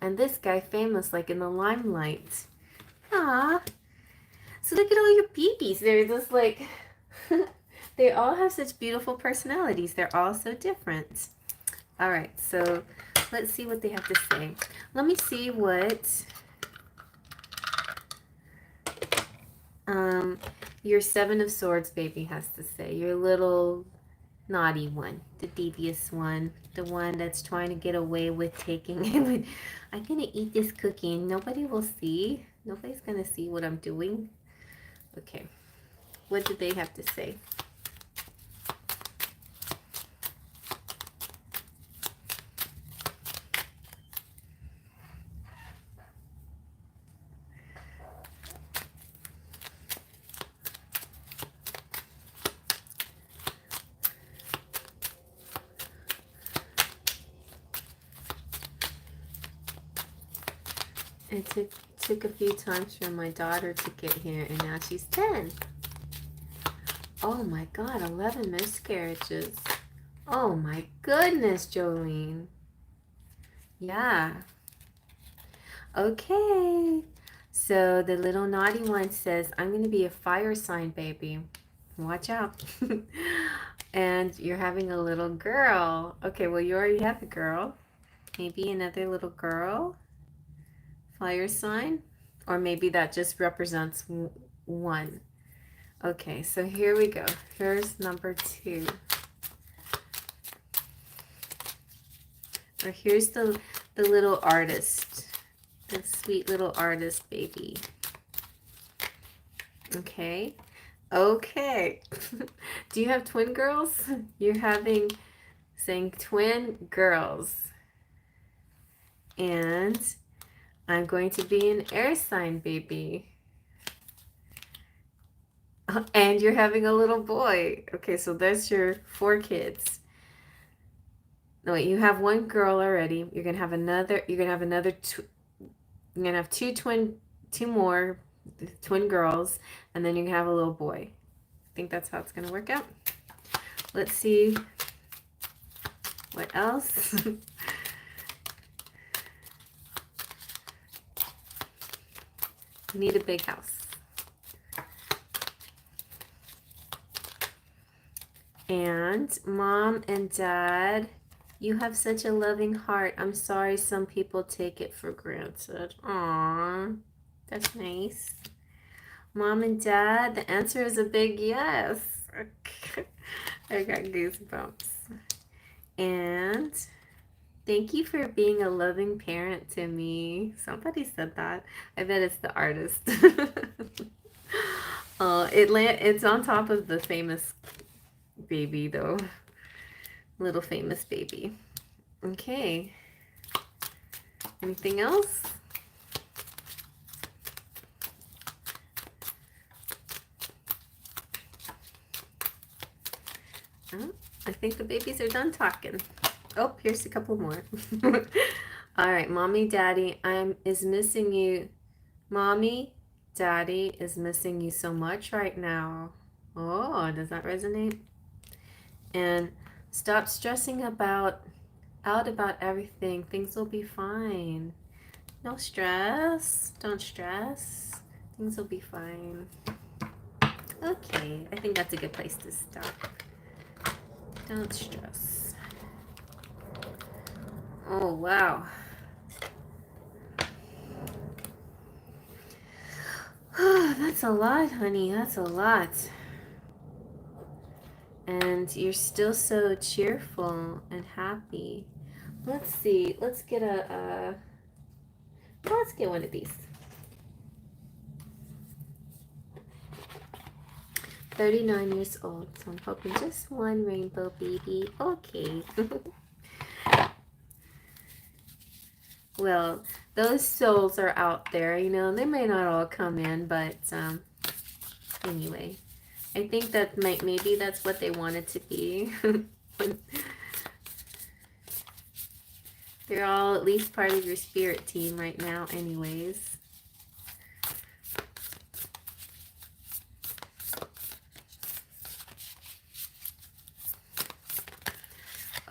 And this guy famous like in the limelight. Ah, so look at all your babies. They're just like, they all have such beautiful personalities. They're all so different. All right, so let's see what they have to say. Let me see what your 7 of Swords baby has to say. Your little naughty one, the devious one, the one that's trying to get away with taking it. I'm going to eat this cookie and nobody will see. Nobody's going to see what I'm doing. Okay. What do they have to say? It took a few times for my daughter to get here, and now she's 10. Oh my God, 11 miscarriages. Oh my goodness, Jolene. Yeah. Okay. So the little naughty one says, I'm going to be a fire sign baby. Watch out. And you're having a little girl. Okay, well, you already have a girl. Maybe another little girl. Fire sign. Or maybe that just represents one. Okay, so here we go. Here's number 2. Or here's the little artist. The sweet little artist baby. Okay. Okay. Do you have twin girls? You're saying twin girls. And I'm going to be an air sign baby. And you're having a little boy. Okay, so that's your 4 kids. No, wait, you have 1 girl already. You're gonna have another. You're gonna have 2 more twin girls, and then you can have a little boy. I think that's how it's gonna work out. Let's see what else. You need a big house. And Mom and Dad, you have such a loving heart. I'm sorry some people take it for granted. Aww, that's nice. Mom and Dad, the answer is a big yes. I got goosebumps. And thank you for being a loving parent to me. Somebody said that. I bet it's the artist. It's on top of the famous baby though. Little famous baby. Okay. Anything else? Oh, I think the babies are done talking. Oh, here's a couple more. All right, Mommy, Daddy, is missing you. Mommy, Daddy is missing you so much right now. Oh, does that resonate? And stop stressing out about everything. Things will be fine. No stress. Don't stress. Things will be fine. Okay, I think that's a good place to stop. Don't stress. Oh, wow. That's a lot, honey. That's a lot. And you're still so cheerful and happy. Let's see. Let's get let's get one of these. 39 years old, so I'm hoping just one rainbow baby. Okay. Well, those souls are out there, you know, they may not all come in, but anyway, I think that maybe that's what they wanted to be. They're all at least part of your spirit team right now, anyways.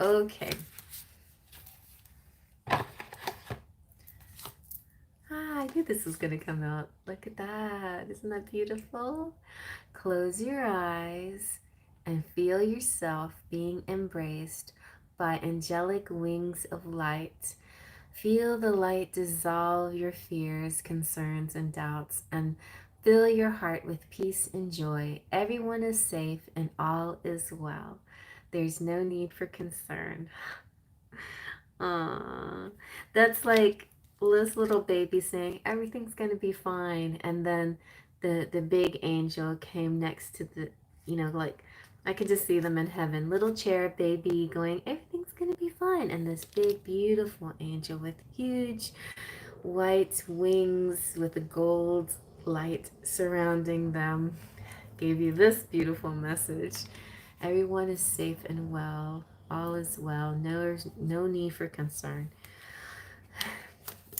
Okay. I knew this was going to come out. Look at that. Isn't that beautiful? Close your eyes and feel yourself being embraced by angelic wings of light. Feel the light dissolve your fears, concerns, and doubts, and fill your heart with peace and joy. Everyone is safe and all is well. There's no need for concern. Aww. That's like this little baby saying, everything's gonna be fine. And then the big angel came next to the, you know, like I could just see them in heaven. Little cherub baby going, everything's gonna be fine. And this big, beautiful angel with huge white wings with a gold light surrounding them gave you this beautiful message. Everyone is safe and well. All is well. No need for concern.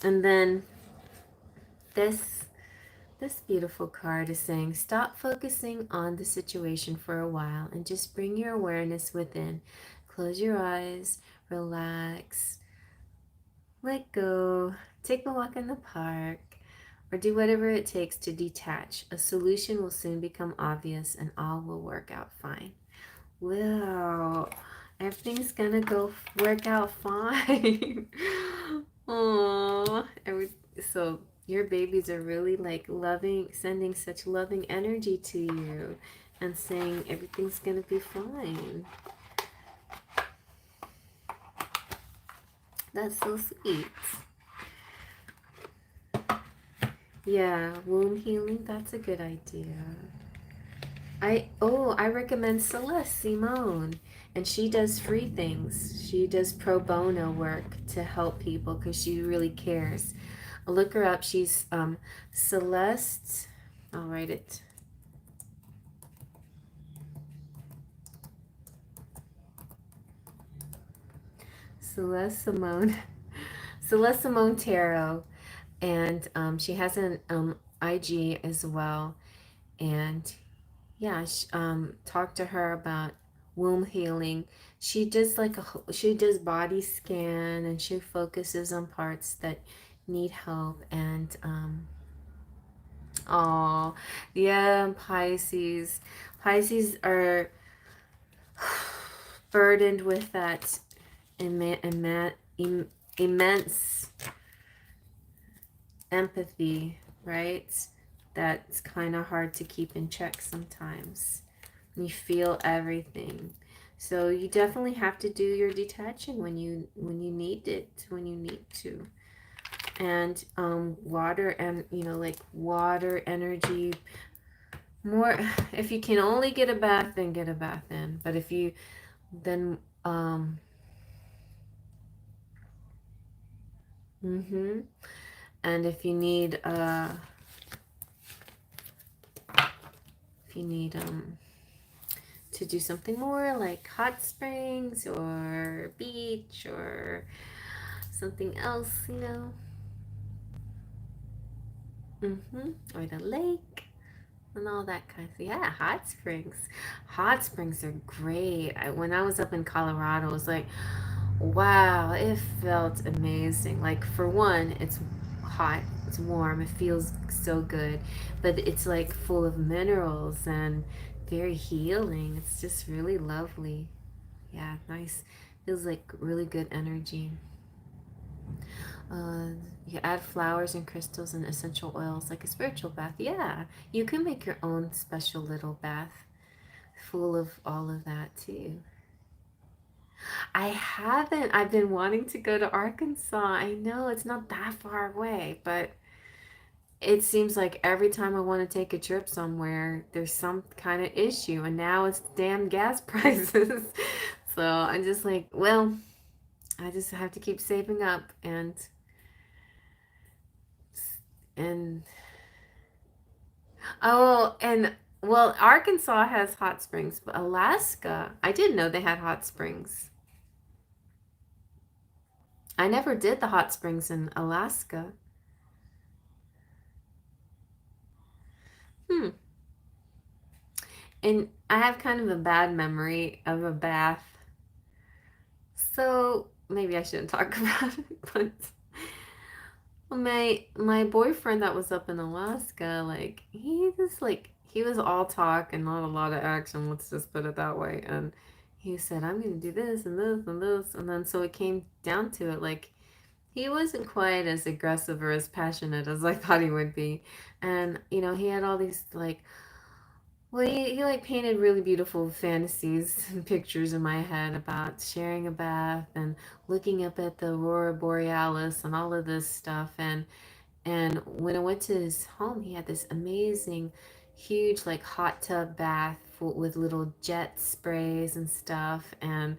And then this beautiful card is saying, stop focusing on the situation for a while and just bring your awareness within. Close your eyes, relax, let go, take a walk in the park, or do whatever it takes to detach. A solution will soon become obvious and all will work out fine. Wow, everything's gonna work out fine. Oh, so your babies are really like loving, sending such loving energy to you and saying everything's gonna be fine. That's so sweet. Yeah, womb healing, that's a good idea. I recommend Celeste Simone, and she does free things. She does pro bono work to help people because she really cares. Look her up. She's Celeste. I'll write it. Celeste Simone. Celeste Simone Tarot, and she has an IG as well, and yeah, talk to her about womb healing. She does she does body scan and she focuses on parts that need help. And oh yeah, Pisces are burdened with that immense empathy, right? That's kind of hard to keep in check sometimes. You feel everything. So you definitely have to do your detaching when you need it, when you need to. And water, and like water energy, more if you can only get a bath, then get a bath in. But if you then and if you need to do something more like hot springs or beach or something else, or the lake and all that kind of thing. Yeah, hot springs. Hot springs are great. When I was up in Colorado, it was like, wow, it felt amazing. Like, for one, it's hot. It's warm. It feels so good. But it's like full of minerals and very healing. It's just really lovely. Yeah, nice. Feels like really good energy. Uh, you add flowers and crystals and essential oils like a spiritual bath. Yeah, you can make your own special little bath full of all of that too. I haven't. I've been wanting to go to Arkansas. I know it's not that far away, but it seems like every time I want to take a trip somewhere, there's some kind of issue, and now it's damn gas prices. So I'm just like, well, I just have to keep saving up and oh, and well, Arkansas has hot springs, but Alaska, I didn't know they had hot springs. I never did the hot springs in Alaska. Hmm. And I have kind of a bad memory of a bath. So maybe I shouldn't talk about it, but my boyfriend that was up in Alaska, like he was all talk and not a lot of action, let's just put it that way. And he said, I'm gonna do this and this and this, and then so it came down to it, like he wasn't quite as aggressive or as passionate as I thought he would be. And he had all these like, well, he like painted really beautiful fantasies and pictures in my head about sharing a bath and looking up at the aurora borealis and all of this stuff. And when I went to his home, he had this amazing, huge like hot tub bath full, with little jet sprays and stuff. And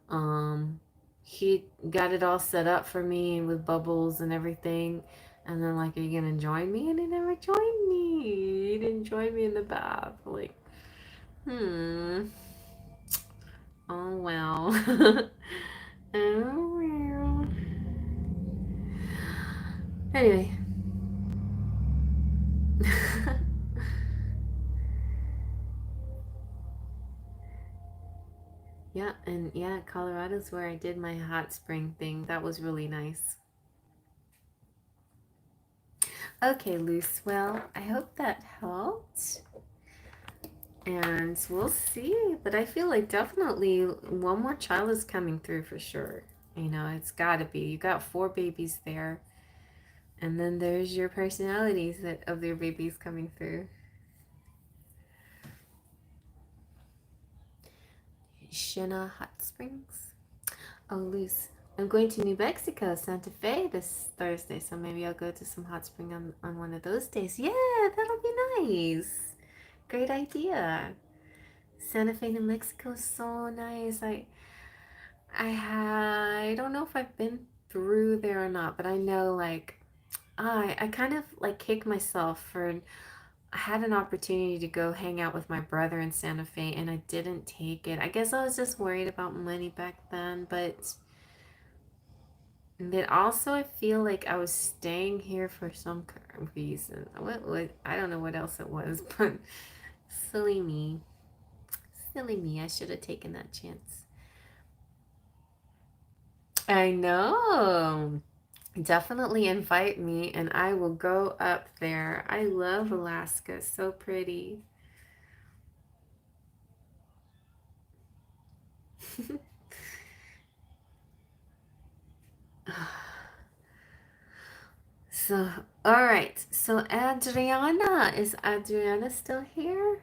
um, he got it all set up for me with bubbles and everything. And then like, are you gonna join me? And he never joined me. He didn't join me in the bath. Like, hmm. Oh well. Oh well. Anyway. Yeah, and yeah, Colorado's where I did my hot spring thing. That was really nice. Okay, Luce. Well, I hope that helped. And we'll see. But I feel like definitely one more child is coming through for sure. It's got to be. You got 4 babies there. And then there's your personalities of their babies coming through. Shina Hot Springs. Oh, Luce. I'm going to New Mexico, Santa Fe this Thursday, so maybe I'll go to some hot spring on one of those days. Yeah, that'll be nice. Great idea. Santa Fe, New Mexico is so nice. I don't know if I've been through there or not, but I know like I kind of like kick myself for I had an opportunity to go hang out with my brother in Santa Fe and I didn't take it. I guess I was just worried about money back then, but then also I feel like I was staying here for some reason. What I don't know what else it was, but silly me. Silly me. I should have taken that chance. I know. Definitely invite me and I will go up there. I love Alaska. So pretty. So, all right. So, Adriana, is Adriana still here?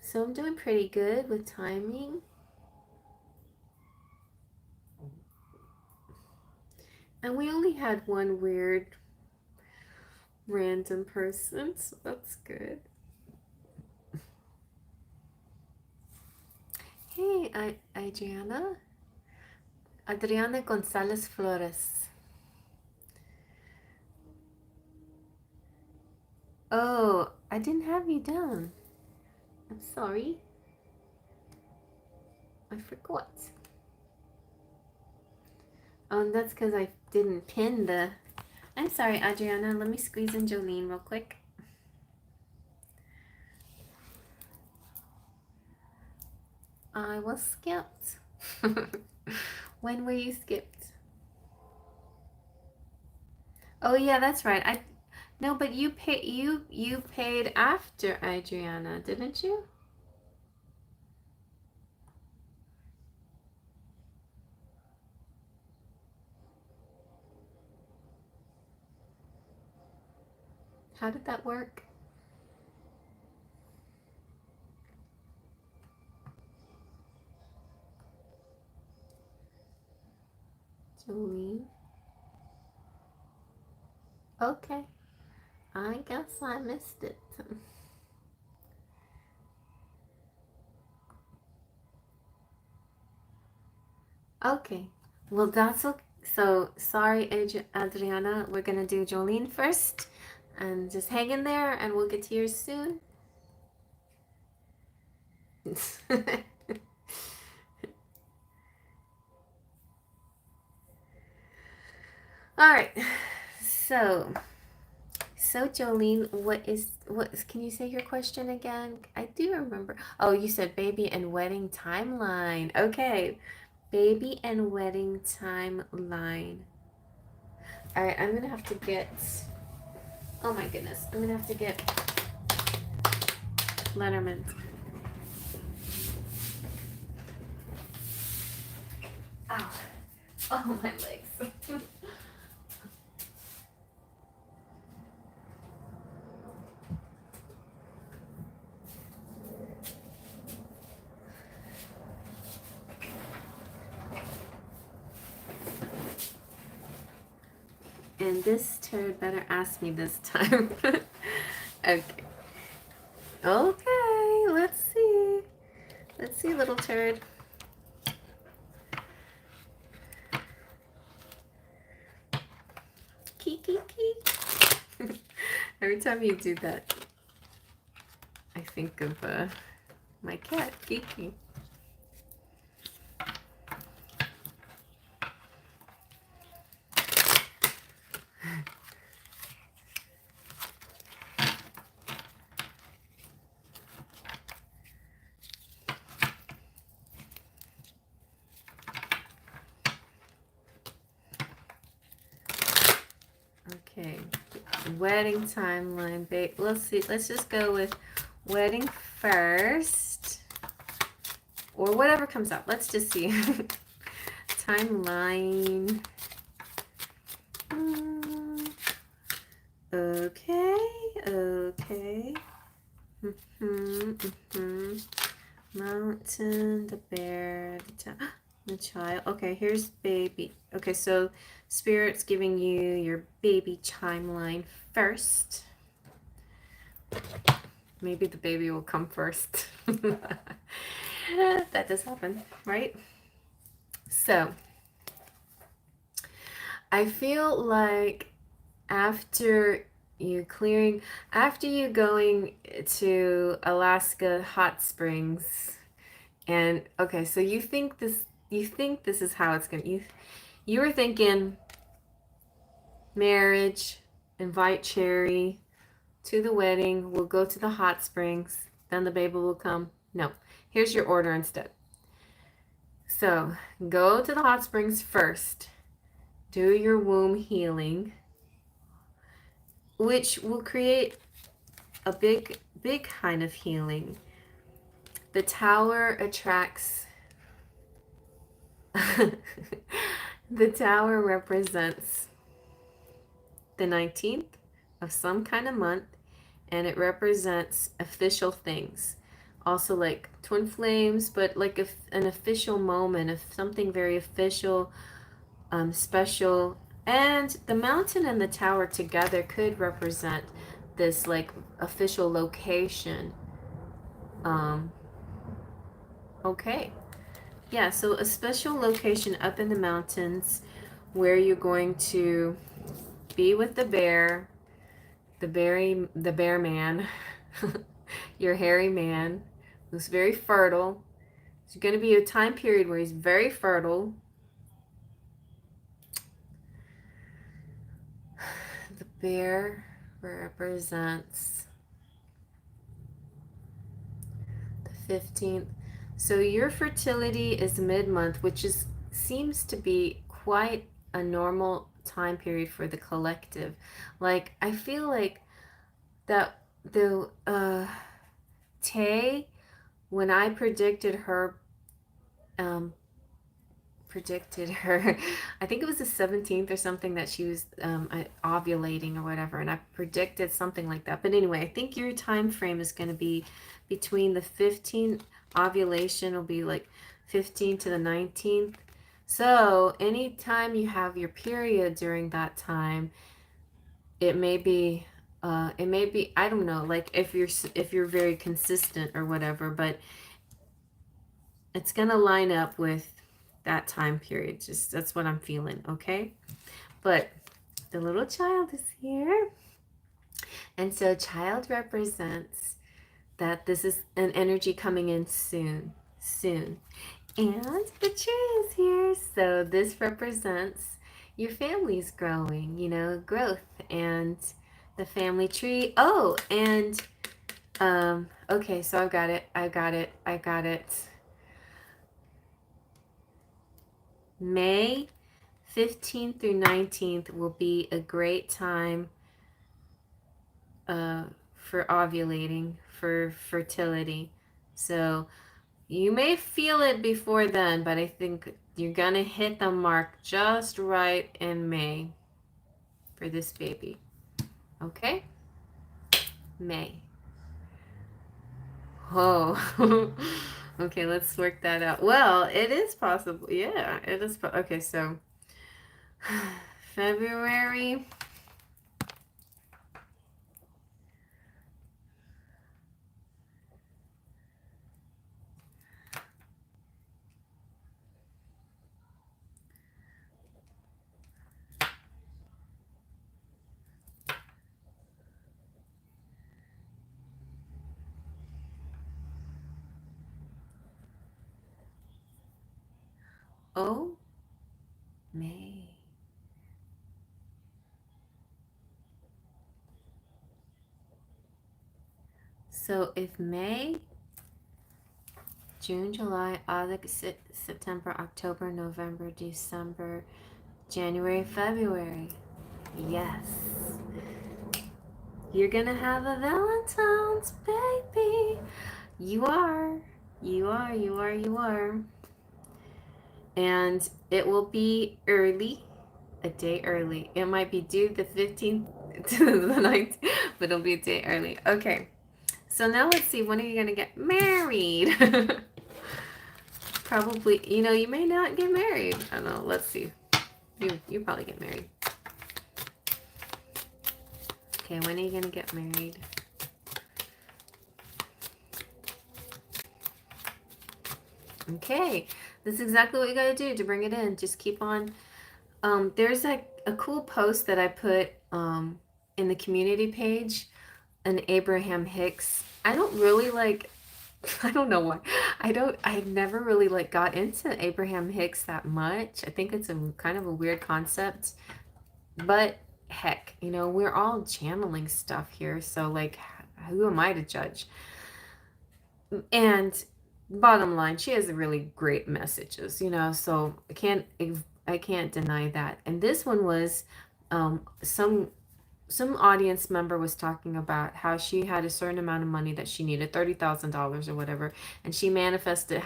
So, I'm doing pretty good with timing. And we only had one weird random person, so that's good. Hey, Adriana. Adriana Gonzalez Flores. Oh, I didn't have you down. I'm sorry. I forgot. Oh, and that's because I didn't pin the... I'm sorry, Adriana. Let me squeeze in Jolene real quick. I was skipped. When were you skipped? Oh yeah, that's right. No, but you paid after Adriana, didn't you? How did that work? Jolene? Okay. I guess I missed it. Okay. Well, that's okay. So, sorry, Adriana. We're going to do Jolene first. And just hang in there, and we'll get to yours soon. All right. So, Jolene, can you say your question again? I do remember. Oh, you said baby and wedding timeline. Okay. Baby and wedding timeline. All right, I'm going to have to get, oh my goodness, I'm going to have to get Letterman. Ow. Oh, my legs. And this turd better ask me this time. Okay. Okay, let's see. Let's see, little turd. Kiki. Every time you do that, I think of my cat, Kiki. Okay, wedding timeline, babe. Let's see. Let's just go with wedding first, or whatever comes up. Let's just see. Timeline. Okay. Mountain, the bear, the child. Okay, here's baby. Okay, so Spirit's giving you your baby timeline first. Maybe the baby will come first. That does happen, right? So, I feel like after after you going to Alaska hot springs, and okay, so you think this is how it's gonna, you were thinking marriage, invite Cherry to the wedding, we'll go to the hot springs, then the baby will come. No, here's your order instead. So go to the hot springs first, do your womb healing, which will create a big kind of healing. The tower attracts the tower represents the 19th of some kind of month, and it represents official things. Also like twin flames, but like an official moment of something very official, special. And the mountain and the tower together could represent this like official location. Okay. Yeah, so a special location up in the mountains where you're going to be with the bear, the bear man, your hairy man, who's very fertile. It's going to be a time period where he's very fertile. The bear represents the 15th. So your fertility is mid-month, which seems to be quite a normal time period for the collective. Like, I feel like that the Tay, when I um predicted her I think it was the 17th or something that she was ovulating or whatever, and I predicted something like that. But anyway, I think your time frame is going to be between the 15th, ovulation will be like 15th to the 19th. So anytime you have your period during that time, it may be I don't know, like if you're very consistent or whatever, but it's gonna line up with that time period. Just that's what I'm feeling, okay? But the little child is here. And so child represents that this is an energy coming in soon, soon. And the tree is here. So this represents your family's growing, you know, growth and the family tree. Oh, and okay, so I've got it. May 15th through 19th will be a great time for ovulating, for fertility. So you may feel it before then, but I think you're going to hit the mark just right in May for this baby. Okay? May. Oh. Okay, let's work that out. Well, it is possible. Yeah, it is. Okay, so February. Oh, May. So if May, June, July, August, September, October, November, December, January, February. Yes. You're gonna have a Valentine's baby. You are. You are, you are, you are. And it will be early, a day early. It might be due the 15th to the 19th, but it'll be a day early. Okay. So now let's see, when are you gonna get married? Probably, you know, you may not get married. I don't know. Let's see. You probably get married. Okay, when are you gonna get married? Okay, this is exactly what you gotta do to bring it in. Just keep on. There's a cool post that I put in the community page, an Abraham Hicks. I don't really like. I don't know why. I never really like got into Abraham Hicks that much. I think it's a kind of a weird concept, but heck, you know, we're all channeling stuff here, so like, who am I to judge? And bottom line, she has really great messages, you know, so I can't deny that. And this one was some audience member was talking about how she had a certain amount of money that she needed, $30,000 or whatever, and she manifested this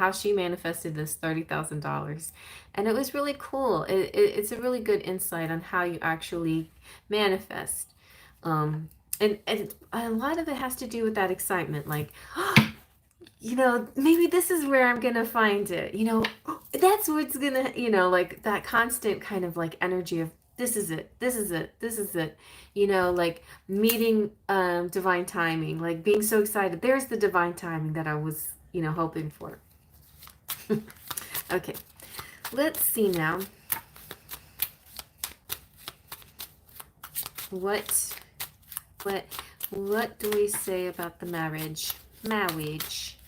$30,000, and it was really cool. It's a really good insight on how you actually manifest, and a lot of it has to do with that excitement, like, you know, maybe this is where I'm gonna find it. You know, that's what's gonna, you know, like that constant kind of like energy of this is it, this is it, this is it. You know, like meeting divine timing, like being so excited. There's the divine timing that I was, you know, hoping for. Okay, let's see now. What do we say about the marriage? Marriage.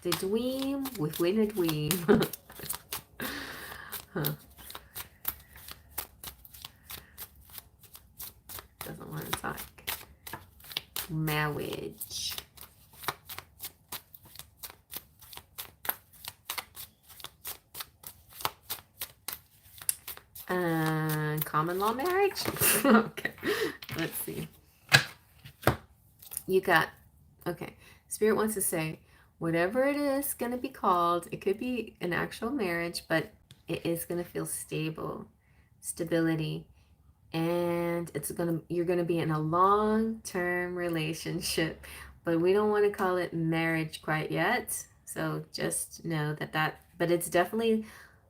The dream within a dream. Huh. Doesn't want to talk. Marriage. common law marriage? Okay, let's see. You got, okay, Spirit wants to say, whatever it is going to be called, it could be an actual marriage, but it is going to feel stable, stability, and you're going to be in a long-term relationship, but we don't want to call it marriage quite yet. So just know but it's definitely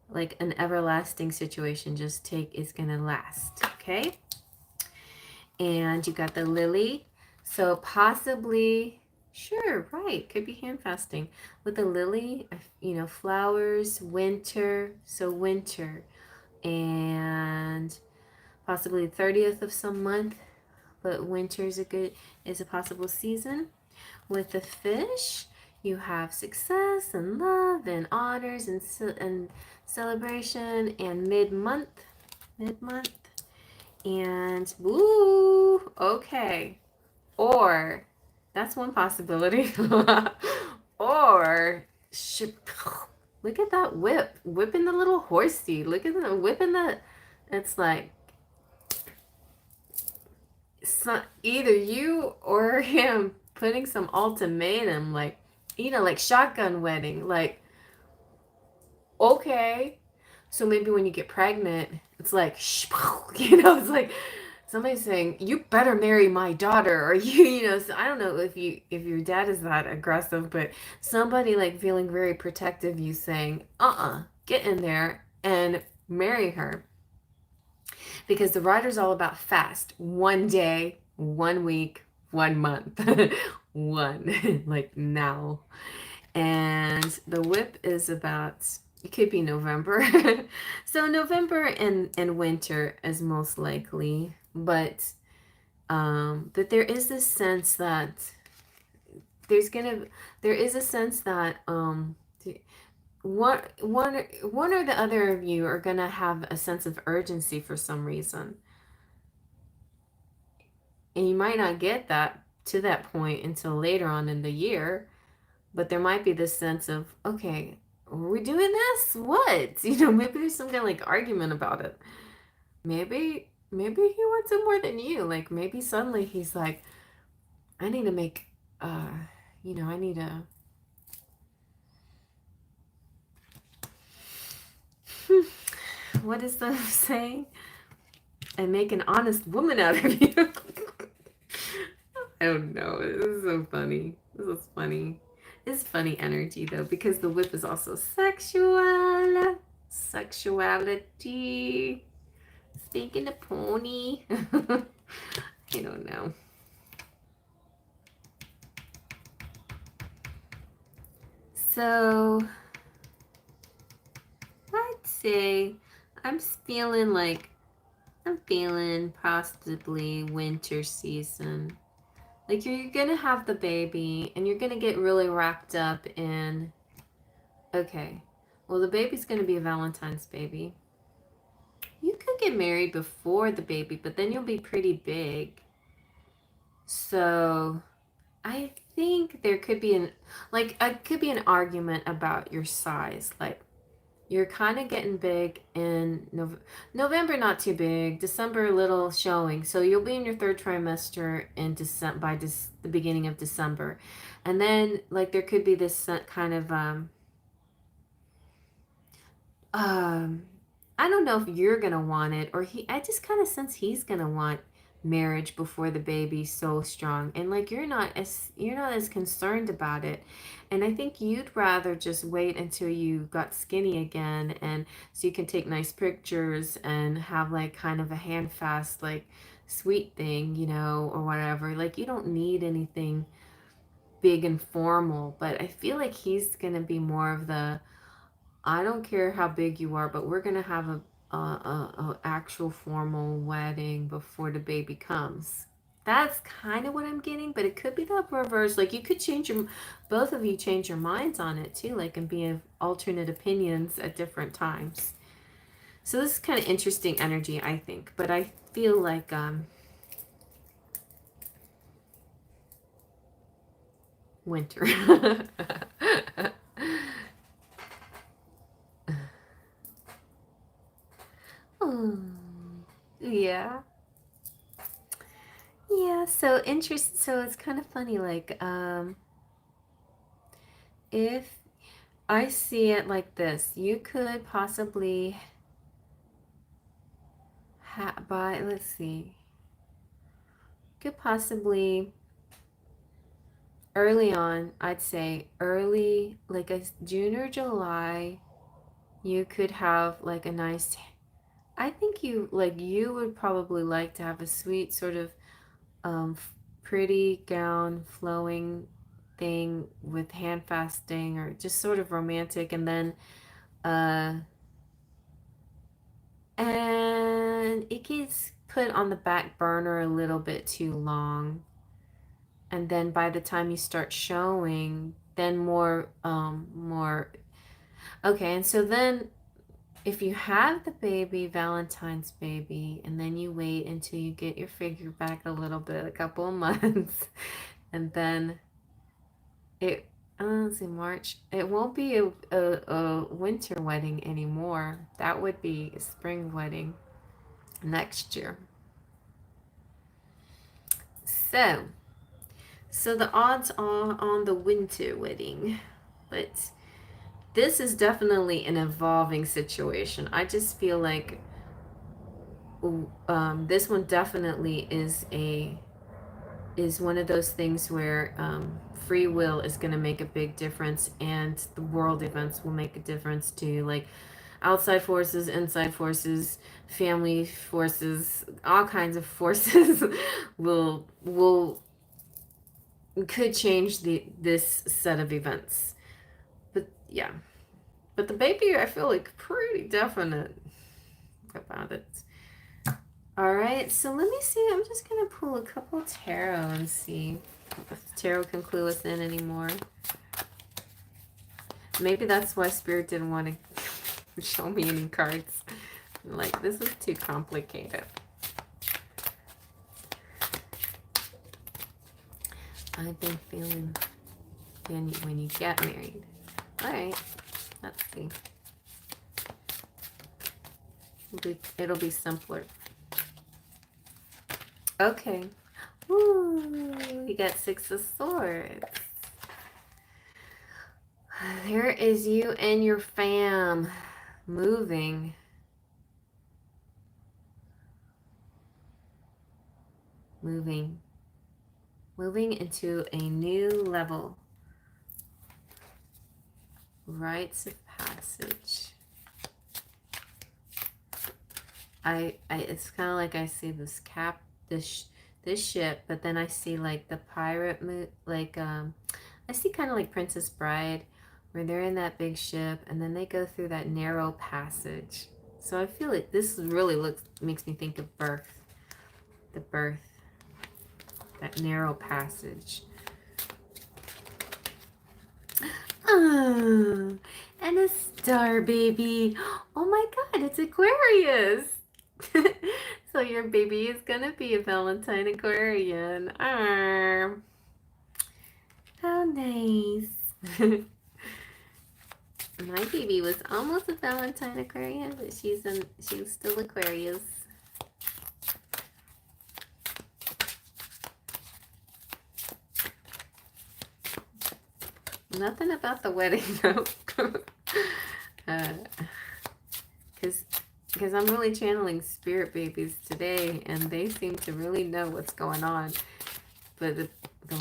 like an everlasting situation. Just it's going to last. Okay. And you got the lily. So possibly, sure, right, could be hand fasting. With the lily, flowers, winter, so winter. And possibly 30th of some month, but winter is a possible season. With the fish, you have success and love and honors and celebration and mid-month. And, ooh, okay. Or, that's one possibility. Or, look at that whipping the little horsey. Look at the whipping it's like, either you or him putting some ultimatum, like, like shotgun wedding. Like, okay. So maybe when you get pregnant, it's like, it's like somebody's saying, you better marry my daughter, or so I don't know if your dad is that aggressive, but somebody like feeling very protective, you saying, get in there and marry her. Because the rider's all about fast. 1 day, 1 week, 1 month. One, like now. And the whip is about, it could be November. So November and winter is most likely. But there is this sense that there is a sense that one or the other of you are gonna have a sense of urgency for some reason, and you might not get that to that point until later on in the year. But there might be this sense of, okay, are we doing this? What? Maybe there's some kind of like argument about it. Maybe he wants it more than you. Like maybe suddenly he's like, I need to make I need to what is the saying? And make an honest woman out of you. I don't know. This is so funny. This is funny. It's funny energy though, because the whip is also sexual. Sexuality. Speaking of pony. I don't know. So I'd say I'm feeling possibly winter season. Like you're gonna have the baby and you're gonna get really wrapped up in, okay, well the baby's gonna be a Valentine's baby. You could get married before the baby, but then you'll be pretty big. So I think there could be an argument about your size. Like you're kind of getting big in November, not too big. December, a little showing. So you'll be in your third trimester in by the beginning of December. And then like there could be this kind of I don't know if you're gonna want it, or I just kind of sense he's gonna want marriage before the baby's so strong, and like you're not as concerned about it. And I think you'd rather just wait until you got skinny again, and so you can take nice pictures and have like kind of a handfast like sweet thing, or whatever. Like you don't need anything big and formal, but I feel like he's gonna be more of the, I don't care how big you are, but we're gonna have a actual formal wedding before the baby comes. That's kind of what I'm getting, but it could be the reverse. Like you could both of you change your minds on it too, like and be of alternate opinions at different times. So this is kind of interesting energy, I think. But I feel like winter. Yeah. Yeah, so so it's kind of funny, like, if I see it like this, you could possibly buy, let's see, could possibly early on, I'd say early, like a June or July, you could have like a nice, I think you would probably like to have a sweet sort of pretty gown flowing thing with hand fasting or just sort of romantic, and then uh and it gets put on the back burner a little bit too long, and then by the time you start showing, then more okay. And so then if you have the baby, Valentine's baby, and then you wait until you get your figure back a little bit, a couple of months, and then it, let's see, March, it won't be a winter wedding anymore. That would be a spring wedding next year. So, so the odds are on the winter wedding, but this is definitely an evolving situation. I just feel like this one definitely is one of those things where free will is going to make a big difference, and the world events will make a difference too. Like outside forces, inside forces, family forces, all kinds of forces will could change this set of events. But yeah, but the baby, I feel like pretty definite about it. All right, so let me see. I'm just gonna pull a couple tarot and see if tarot can clue us in anymore. Maybe that's why Spirit didn't want to show me any cards. Like, this is too complicated. I've been feeling when you get married. All right, let's see. It'll be simpler. Okay. Ooh, we got Six of Swords. There is you and your fam moving. Moving into a new level. Rites of passage. It's kind of like I see this this ship, but then I see like the pirate like I see kind of like Princess Bride, where they're in that big ship and then they go through that narrow passage. So I feel like this really makes me think of birth. The birth. That narrow passage. Oh, and a star baby. Oh my God, it's Aquarius. So your baby is gonna be a Valentine Aquarian. Arr. How nice. My baby was almost a Valentine Aquarian, but she's still Aquarius. Nothing about the wedding though. Because I'm really channeling spirit babies today, and they seem to really know what's going on. But the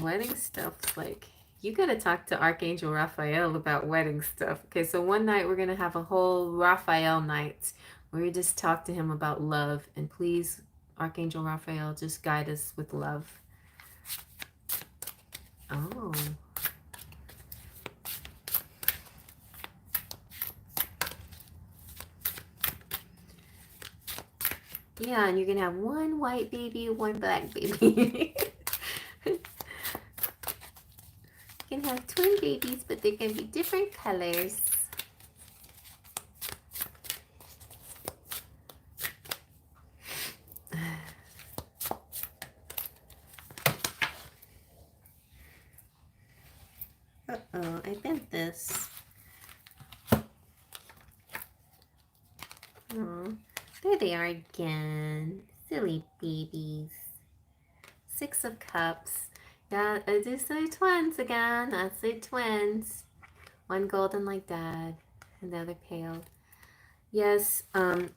wedding stuff's like, you gotta talk to Archangel Raphael about wedding stuff. Okay, so one night we're gonna have a whole Raphael night where we just talk to him about love. And please, Archangel Raphael, just guide us with love. Oh. Yeah, and you can have one white baby, one black baby. You can have twin babies, but they can be different colors. Uh-oh, I bent this. Oh, there they are again. Silly babies. Six of Cups. Yeah, I do say twins again. I say twins. One golden like dad, and the other pale. Yes,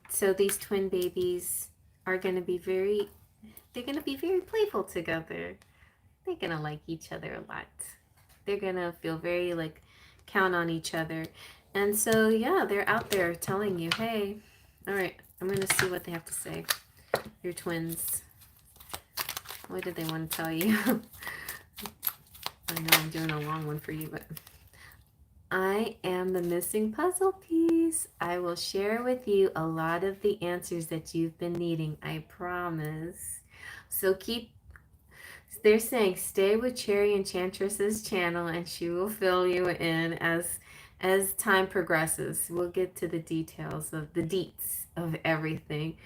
so these twin babies are gonna be they're gonna be very playful together. They're gonna like each other a lot. They're gonna feel very like count on each other. And so yeah, they're out there telling you, hey, all right, I'm gonna see what they have to say. Your twins. What did they want to tell you? I know I'm doing a long one for you, but I am the missing puzzle piece. I will share with you a lot of the answers that you've been needing, I promise. So they're saying stay with Cherry Enchantress's channel and she will fill you in as time progresses. We'll get to the details of the deets of everything.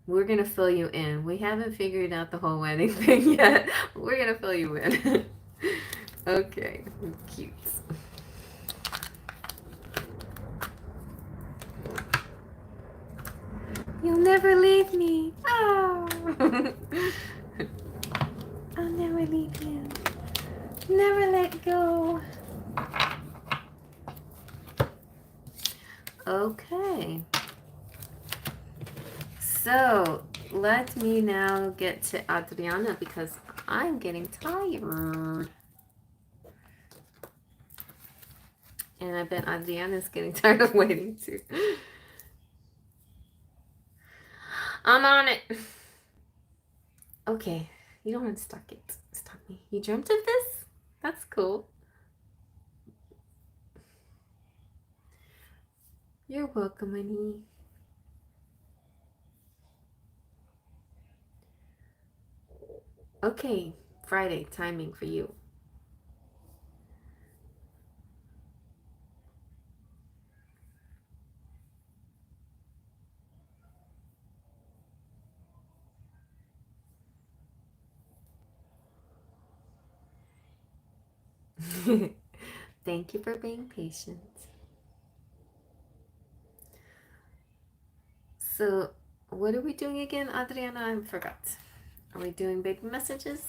We're going to fill you in. We haven't figured out the whole wedding thing yet. We're going to fill you in. Okay, cute. You'll never leave me. Oh. I'll never leave you. Never let go. Okay. So let me now get to Adriana because I'm getting tired. And I bet Adriana's getting tired of waiting too. I'm on it. Okay. You don't want to stop me. You dreamt of this? That's cool. You're welcome, honey. Okay, Friday timing for you. Thank you for being patient. So, what are we doing again, Adriana? I forgot. Are we doing big messages?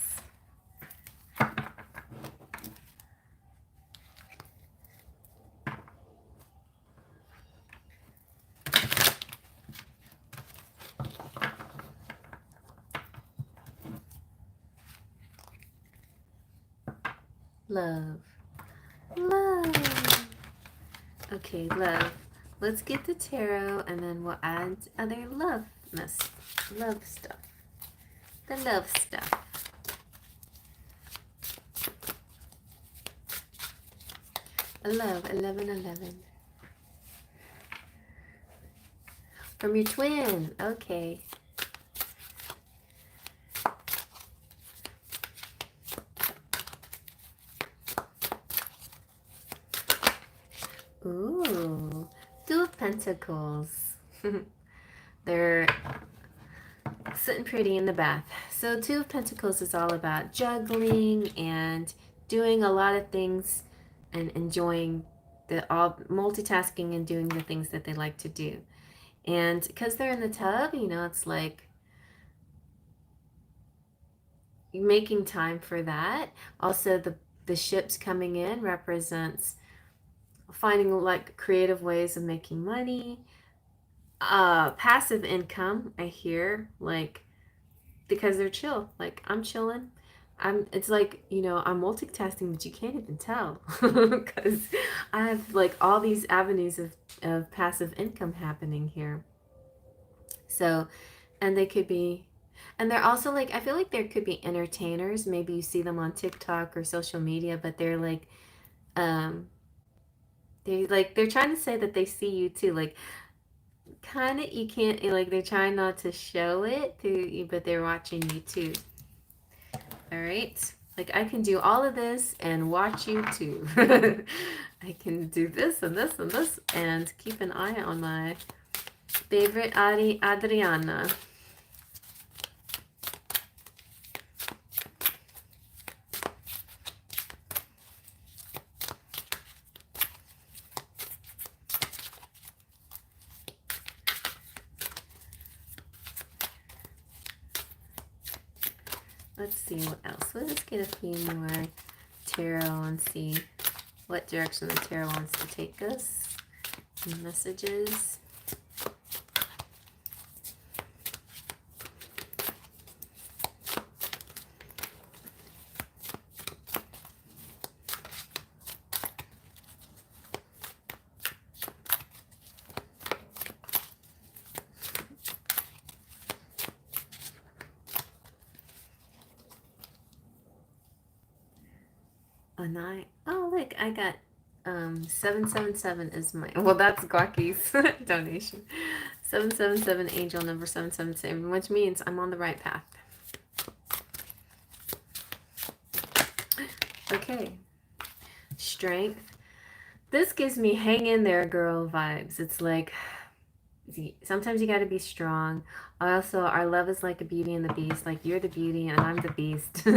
Love. Love. Okay, love. Let's get the tarot and then we'll add other love stuff. The love stuff. Love, 1111. From your twin. Okay. Ooh, Two of Pentacles. They're sitting pretty in the bath. So Two of Pentacles is all about juggling and doing a lot of things and enjoying all multitasking and doing the things that they like to do. And because they're in the tub, you know, it's like making time for that. Also, the ships coming in represents finding like creative ways of making money. Passive income, I hear, like, because they're chill. Like, I'm chilling. It's like, you know, I'm multitasking, but you can't even tell because I have like all these avenues of passive income happening here. So, and they could be, and they're also like, I feel like there could be entertainers. Maybe you see them on TikTok or social media, but they're like, they're trying to say that they see you too. Like, kind of, you can't, like, they're trying not to show it to you, but they're watching you too. All right. Like, I can do all of this and watch you too. I can do this and this and this and keep an eye on my favorite Adriana. let's see what else. Let's get a few more tarot and see what direction the tarot wants to take us. Messages. A 9. Oh, look, I got 777 is my, well, that's Guaki's donation. 777, angel number 777, which means I'm on the right path. Okay. Strength. This gives me hang in there, girl vibes. It's like, sometimes you got to be strong. Also, our love is like a beauty and the beast. Like, you're the beauty and I'm the beast.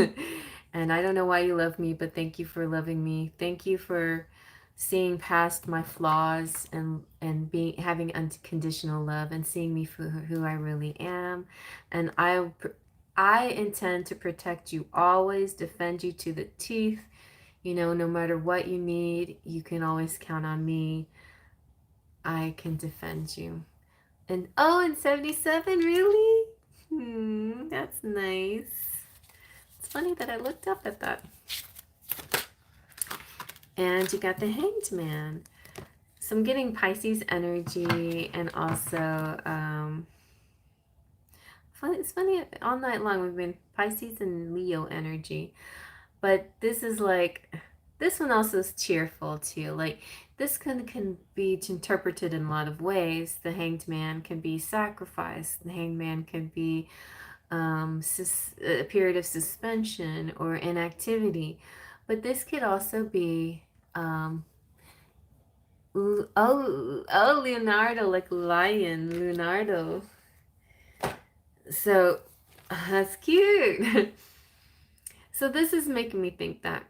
And I don't know why you love me, but thank you for loving me. Thank you for seeing past my flaws and being having unconditional love and seeing me for who I really am. And I intend to protect you always, defend you to the teeth. You know, no matter what you need, you can always count on me. I can defend you. And oh, and 77, really? That's nice. It's funny that I looked up at that. And you got the Hanged Man. So I'm getting Pisces energy and also, it's funny, all night long we've been Pisces and Leo energy. But this is like, this one also is cheerful too. Like, this can be interpreted in a lot of ways. The Hanged Man can be sacrifice. The Hanged Man can be a period of suspension or inactivity. But this could also be, Leonardo, like lion, Leonardo. So, that's cute. So this is making me think that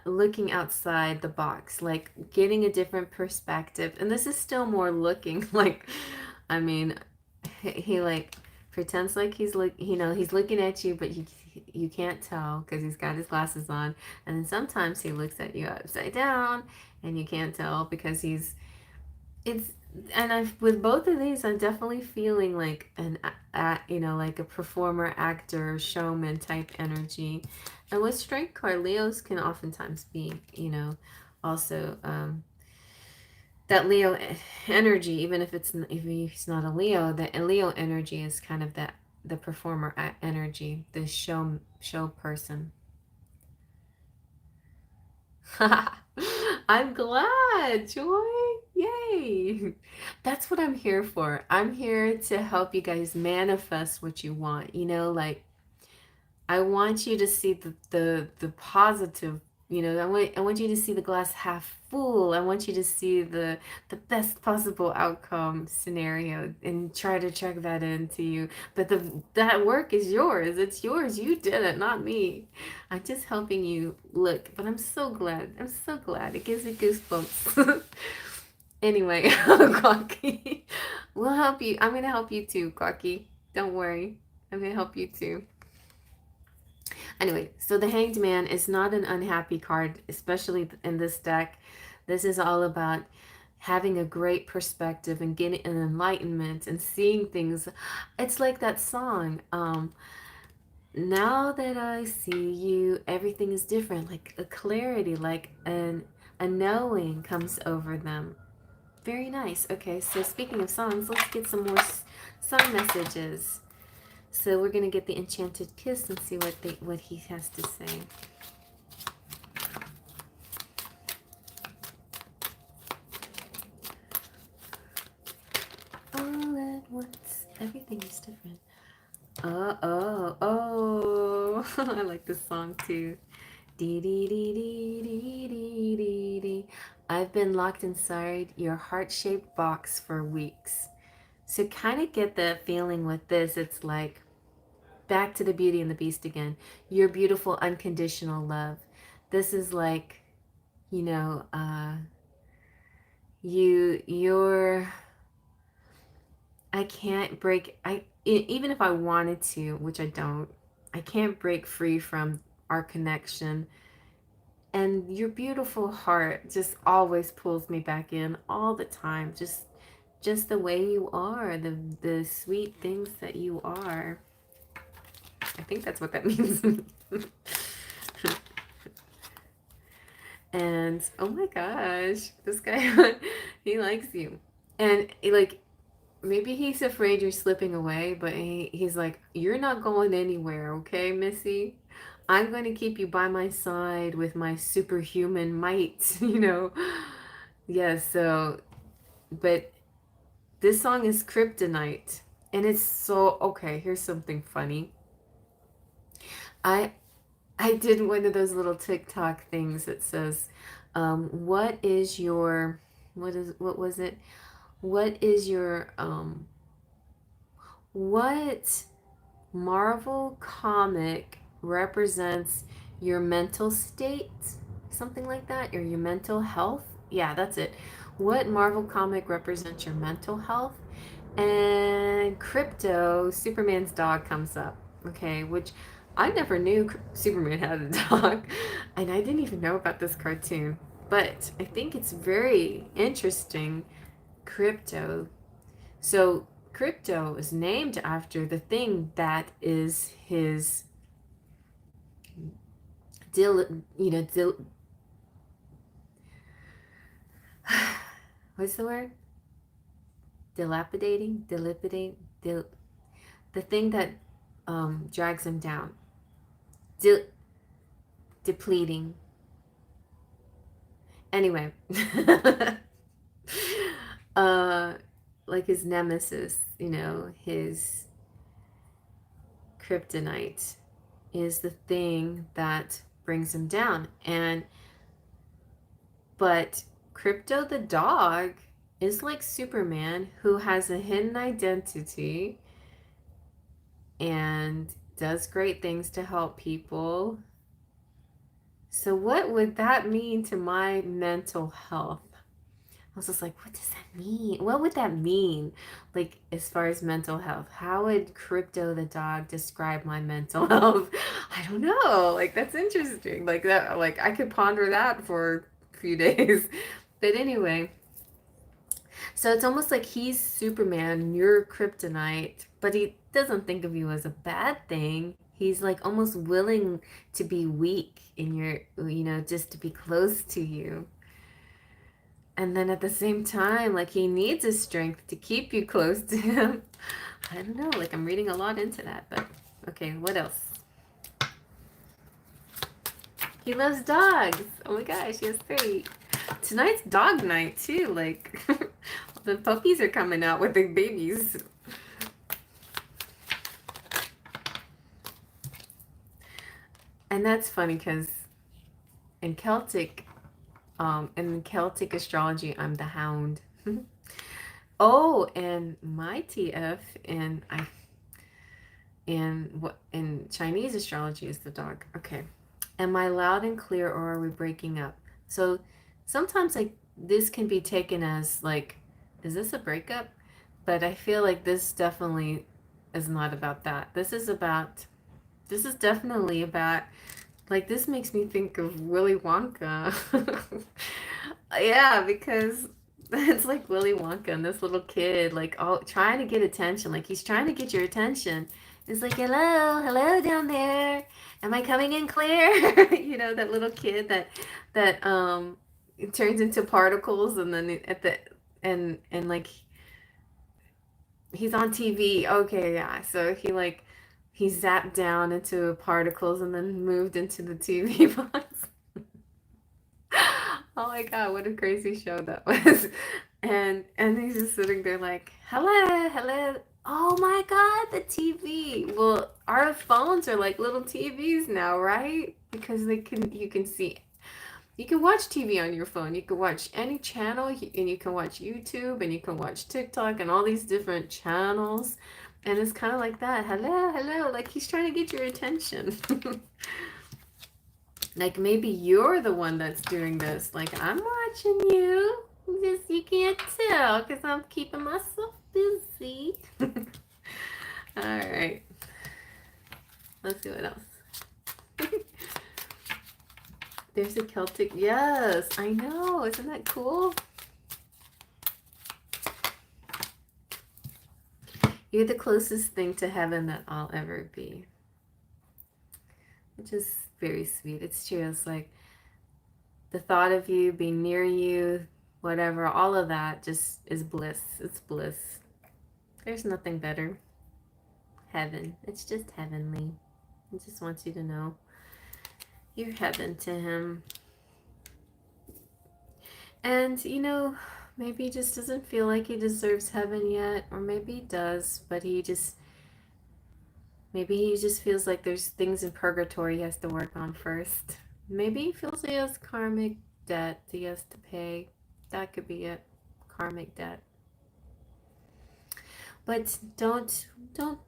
looking outside the box, like getting a different perspective. And this is still more looking like, I mean, he like pretends like he's he's looking at you, but you can't tell because he's got his glasses on. And then sometimes he looks at you upside down and you can't tell because with both of these, I'm definitely feeling like like a performer, actor, showman type energy. And with strength card, Leos can oftentimes be, also that Leo energy, even if he's not a Leo, the Leo energy is kind of the performer energy, the show person. I'm glad, Joy. Yay. That's what I'm here for. I'm here to help you guys manifest what you want. Like, I want you to see the positive, I want you to see the glass half full. I want you to see the best possible outcome scenario and try to check that into you. But that work is yours. It's yours. You did it, not me. I'm just helping you look. But I'm so glad. I'm so glad. It gives me goosebumps. Anyway, Quacky, we'll help you. I'm gonna help you too, Quacky. Don't worry. I'm gonna help you too. Anyway, so the Hanged Man is not an unhappy card, especially in this deck. This is all about having a great perspective and getting an enlightenment and seeing things. It's like that song, now that I see you, everything is different. Like a clarity, like a knowing comes over them. Very nice. Okay, so speaking of songs, let's get some more song messages. So we're going to get the Enchanted Kiss and see what he has to say. All at once, everything is different. Oh. I like this song too. Dee dee dee dee dee dee dee dee. I've been locked inside your heart-shaped box for weeks. So kind of get the feeling with this. It's like back to the Beauty and the Beast again. Your beautiful unconditional love. This is like, you're, I can't break, even if I wanted to, which I don't, I can't break free from our connection. And your beautiful heart just always pulls me back in all the time. Just the way you are, the sweet things that you are. I think that's what that means. And oh my gosh, this guy, he likes you. And like, maybe he's afraid you're slipping away, but he's like, you're not going anywhere, okay, Missy? I'm going to keep you by my side with my superhuman might, you know? Yeah, so, but this song is Kryptonite. And it's so, okay, here's something funny. I I did one of those little TikTok things that says, what is your, what was it? What is your, what Marvel comic represents your mental state? Something like that, or your mental health? Yeah, that's it. What Marvel comic represents your mental health? And Crypto, Superman's dog, comes up. Okay, which I never knew Superman had a dog, and I didn't even know about this cartoon. But I think it's very interesting. Crypto. So Crypto is named after the thing that is his what's the word? The thing that drags him down. Depleting. Anyway, like his nemesis, his kryptonite is the thing that brings him down. But Crypto the dog is like Superman, who has a hidden identity and does great things to help people. So what would that mean to my mental health? I was just like, what does that mean? What would that mean? Like, as far as mental health, how would Crypto the dog describe my mental health? I don't know. Like, that's interesting. Like that, like I could ponder that for a few days. But anyway, so it's almost like he's Superman, you're Kryptonite, but he doesn't think of you as a bad thing. He's like almost willing to be weak in your, just to be close to you. And then at the same time, like he needs his strength to keep you close to him. I don't know, like I'm reading a lot into that, but okay, what else? He loves dogs. Oh my gosh, he has 3. Tonight's dog night too, like the puppies are coming out with the babies. And that's funny because in Celtic astrology, I'm the hound. Oh, and my TF in Chinese astrology is the dog. Okay. Am I loud and clear, or are we breaking up? So sometimes like this can be taken as like, is this a breakup? But I feel like this definitely is not about that. This is definitely about, like, this makes me think of Willy Wonka. Yeah, because it's like Willy Wonka and this little kid, like, all trying to get attention. Like, he's trying to get your attention. It's like, hello down there. Am I coming in clear? That little kid that it turns into particles, and then and like he's on TV. Okay, yeah. So he zapped down into particles and then moved into the TV box. Oh my God, what a crazy show that was. And he's just sitting there like, hello. Oh my God, the TV. Well, our phones are like little TVs now, right? Because you can see, you can watch TV on your phone. You can watch any channel, and you can watch YouTube, and you can watch TikTok and all these different channels. And it's kind of like that. Hello. Like he's trying to get your attention. Like maybe you're the one that's doing this. Like, I'm watching you. Just you can't tell because I'm keeping myself busy. Let's see what else. There's a Celtic. Yes, I know. Isn't that cool? You're the closest thing to heaven that I'll ever be. Which is very sweet. It's true. It's like the thought of you being near you, whatever, all of that just is bliss. It's bliss. There's nothing better. Heaven. It's just heavenly. He just wants you to know you're heaven to him. And, you know, maybe he just doesn't feel like he deserves heaven yet. Or maybe he does, but maybe he just feels like there's things in purgatory he has to work on first. Maybe he feels he has karmic debt he has to pay. That could be it. Karmic debt. But don't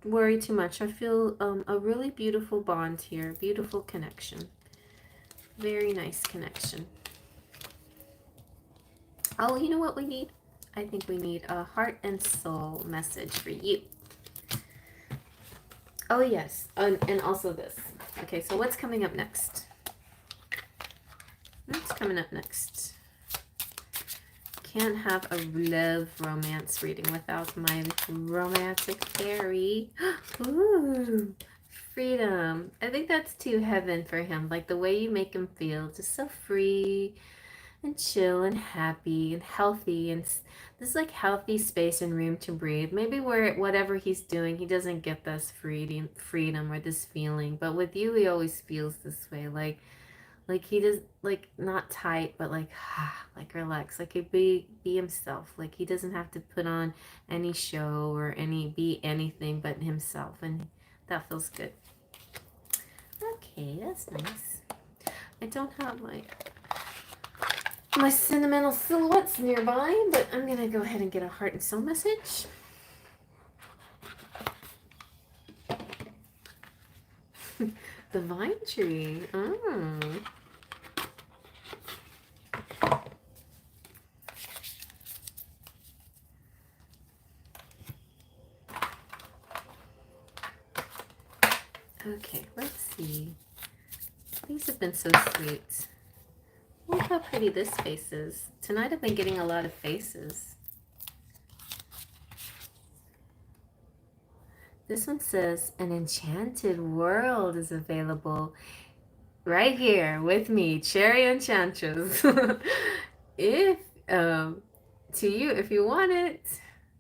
worry too much. I feel a really beautiful bond here. Beautiful connection. Very nice connection. Oh, you know what we need? I think we need a heart and soul message for you. Oh, yes. And also this. Okay, so what's coming up next? What's coming up next? Can't have a love romance reading without my romantic fairy. Ooh, freedom. I think that's too heaven for him. Like the way you make him feel, just so free and chill and happy and healthy. And this like healthy space and room to breathe. Maybe where whatever he's doing, he doesn't get this freedom or this feeling. But with you, he always feels this way. Like he does, like not tight, but like relax, like he'd be himself. Like he doesn't have to put on any show or be anything but himself, and that feels good. Okay, that's nice. I don't have my sentimental silhouettes nearby, but I'm gonna go ahead and get a heart and soul message. The vine tree. Okay, let's see. These have been so sweet. Look how pretty this face is. Tonight I've been getting a lot of faces. This one says, an enchanted world is available right here with me, CherryEnchantress. If, to you, if you want it,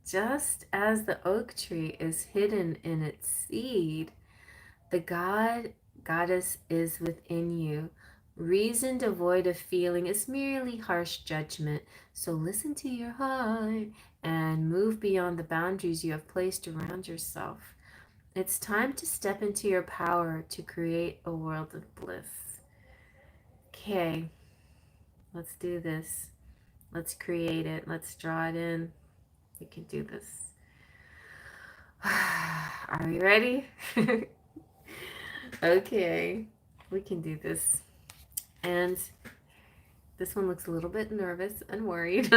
just as the oak tree is hidden in its seed, the goddess is within you. Reason devoid of feeling is merely harsh judgment. So listen to your heart and move beyond the boundaries you have placed around yourself. It's time to step into your power to create a world of bliss. Okay, let's do this. Let's create it. Let's draw it in. We can do this. Are we ready? Okay, we can do this. And this one looks a little bit nervous and worried.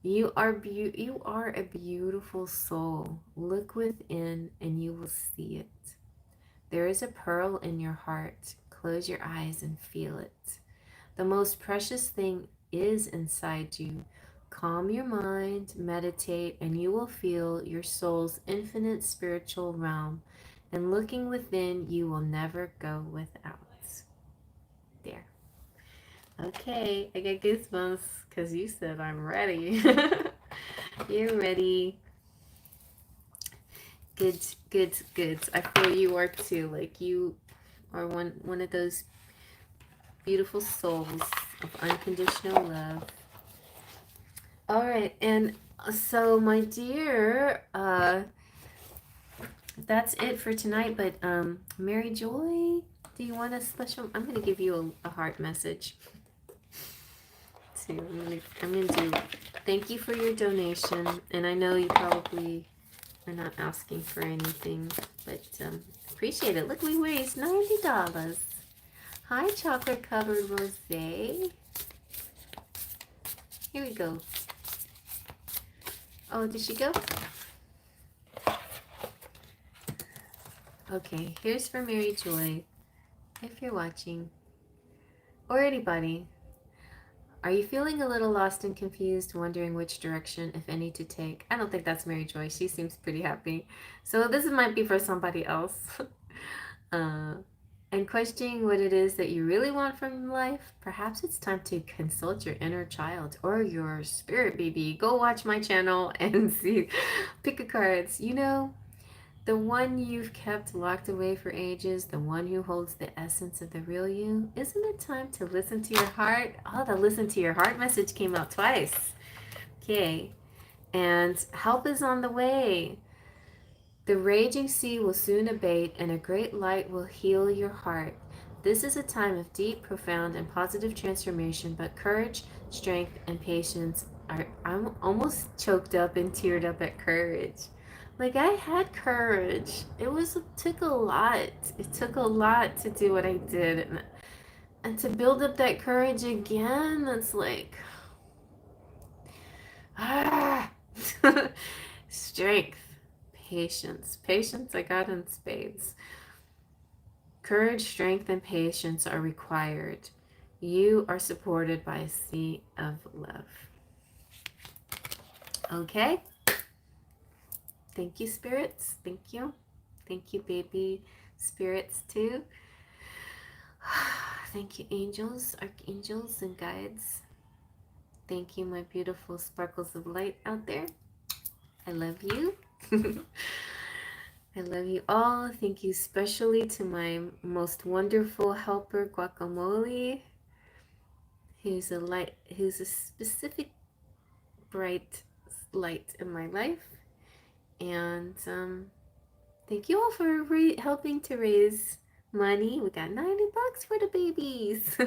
You are a beautiful soul. Look within and you will see it. There is a pearl in your heart. Close your eyes and feel it. The most precious thing is inside you. Calm your mind, meditate, and you will feel your soul's infinite spiritual realm. And looking within, you will never go without. There. Okay, I get goosebumps because you said I'm ready. You're ready. Good, good, good. I feel you are too. Like you are one of those beautiful souls of unconditional love. All right, and so my dear, that's it for tonight. But Mary Joy, do you want a special? I'm gonna give you a heart message. So I'm gonna do. Thank you for your donation, and I know you probably are not asking for anything, but appreciate it. Look, we raised $90. Hi, chocolate covered rosé. Here we go. Oh, did she go? Okay, here's for Mary Joy. If you're watching, or anybody, are you feeling a little lost and confused, wondering which direction, if any, to take? I don't think that's Mary Joy. She seems pretty happy. So this might be for somebody else. uh, and questioning what it is that you really want from life, perhaps it's time to consult your inner child or your spirit baby. Go watch my channel and see, pick a cards. You know, the one you've kept locked away for ages, the one who holds the essence of the real you. Isn't it time to listen to your heart? Oh, the listen to your heart message came out twice. Okay. And help is on the way. The raging sea will soon abate, and a great light will heal your heart. This is a time of deep, profound, and positive transformation, but courage, strength, and patience are. I'm almost choked up and teared up at courage. Like, I had courage. It took a lot. It took a lot to do what I did. And to build up that courage again, it's like, ah. Strength. Patience. Patience I got in spades. Courage, strength, and patience are required. You are supported by a sea of love. Okay? Thank you, spirits. Thank you. Thank you, baby spirits, too. Thank you, angels, archangels, and guides. Thank you, my beautiful sparkles of light out there. I love you. I love you all. Thank you especially to my most wonderful helper, Guacamole, who's a specific bright light in my life. And thank you all for helping to raise money. We got $90 for the babies.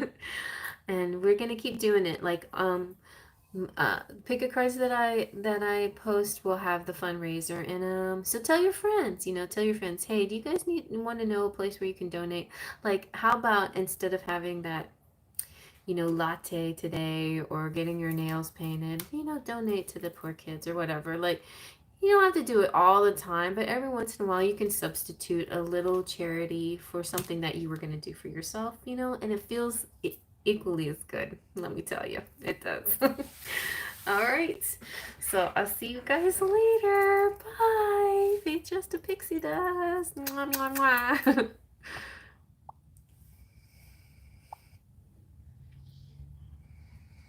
And we're gonna keep doing it. Like pick a cards that I post will have the fundraiser, and so tell your friends, tell your friends, hey, do you guys want to know a place where you can donate? Like, how about instead of having that latte today or getting your nails painted, donate to the poor kids or whatever. Like, you don't have to do it all the time, but every once in a while you can substitute a little charity for something that you were going to do for yourself, and it feels equally as good. Let me tell you, it does. All right. So I'll see you guys later. Bye. Be just a pixie dust. Mwah, mwah, mwah.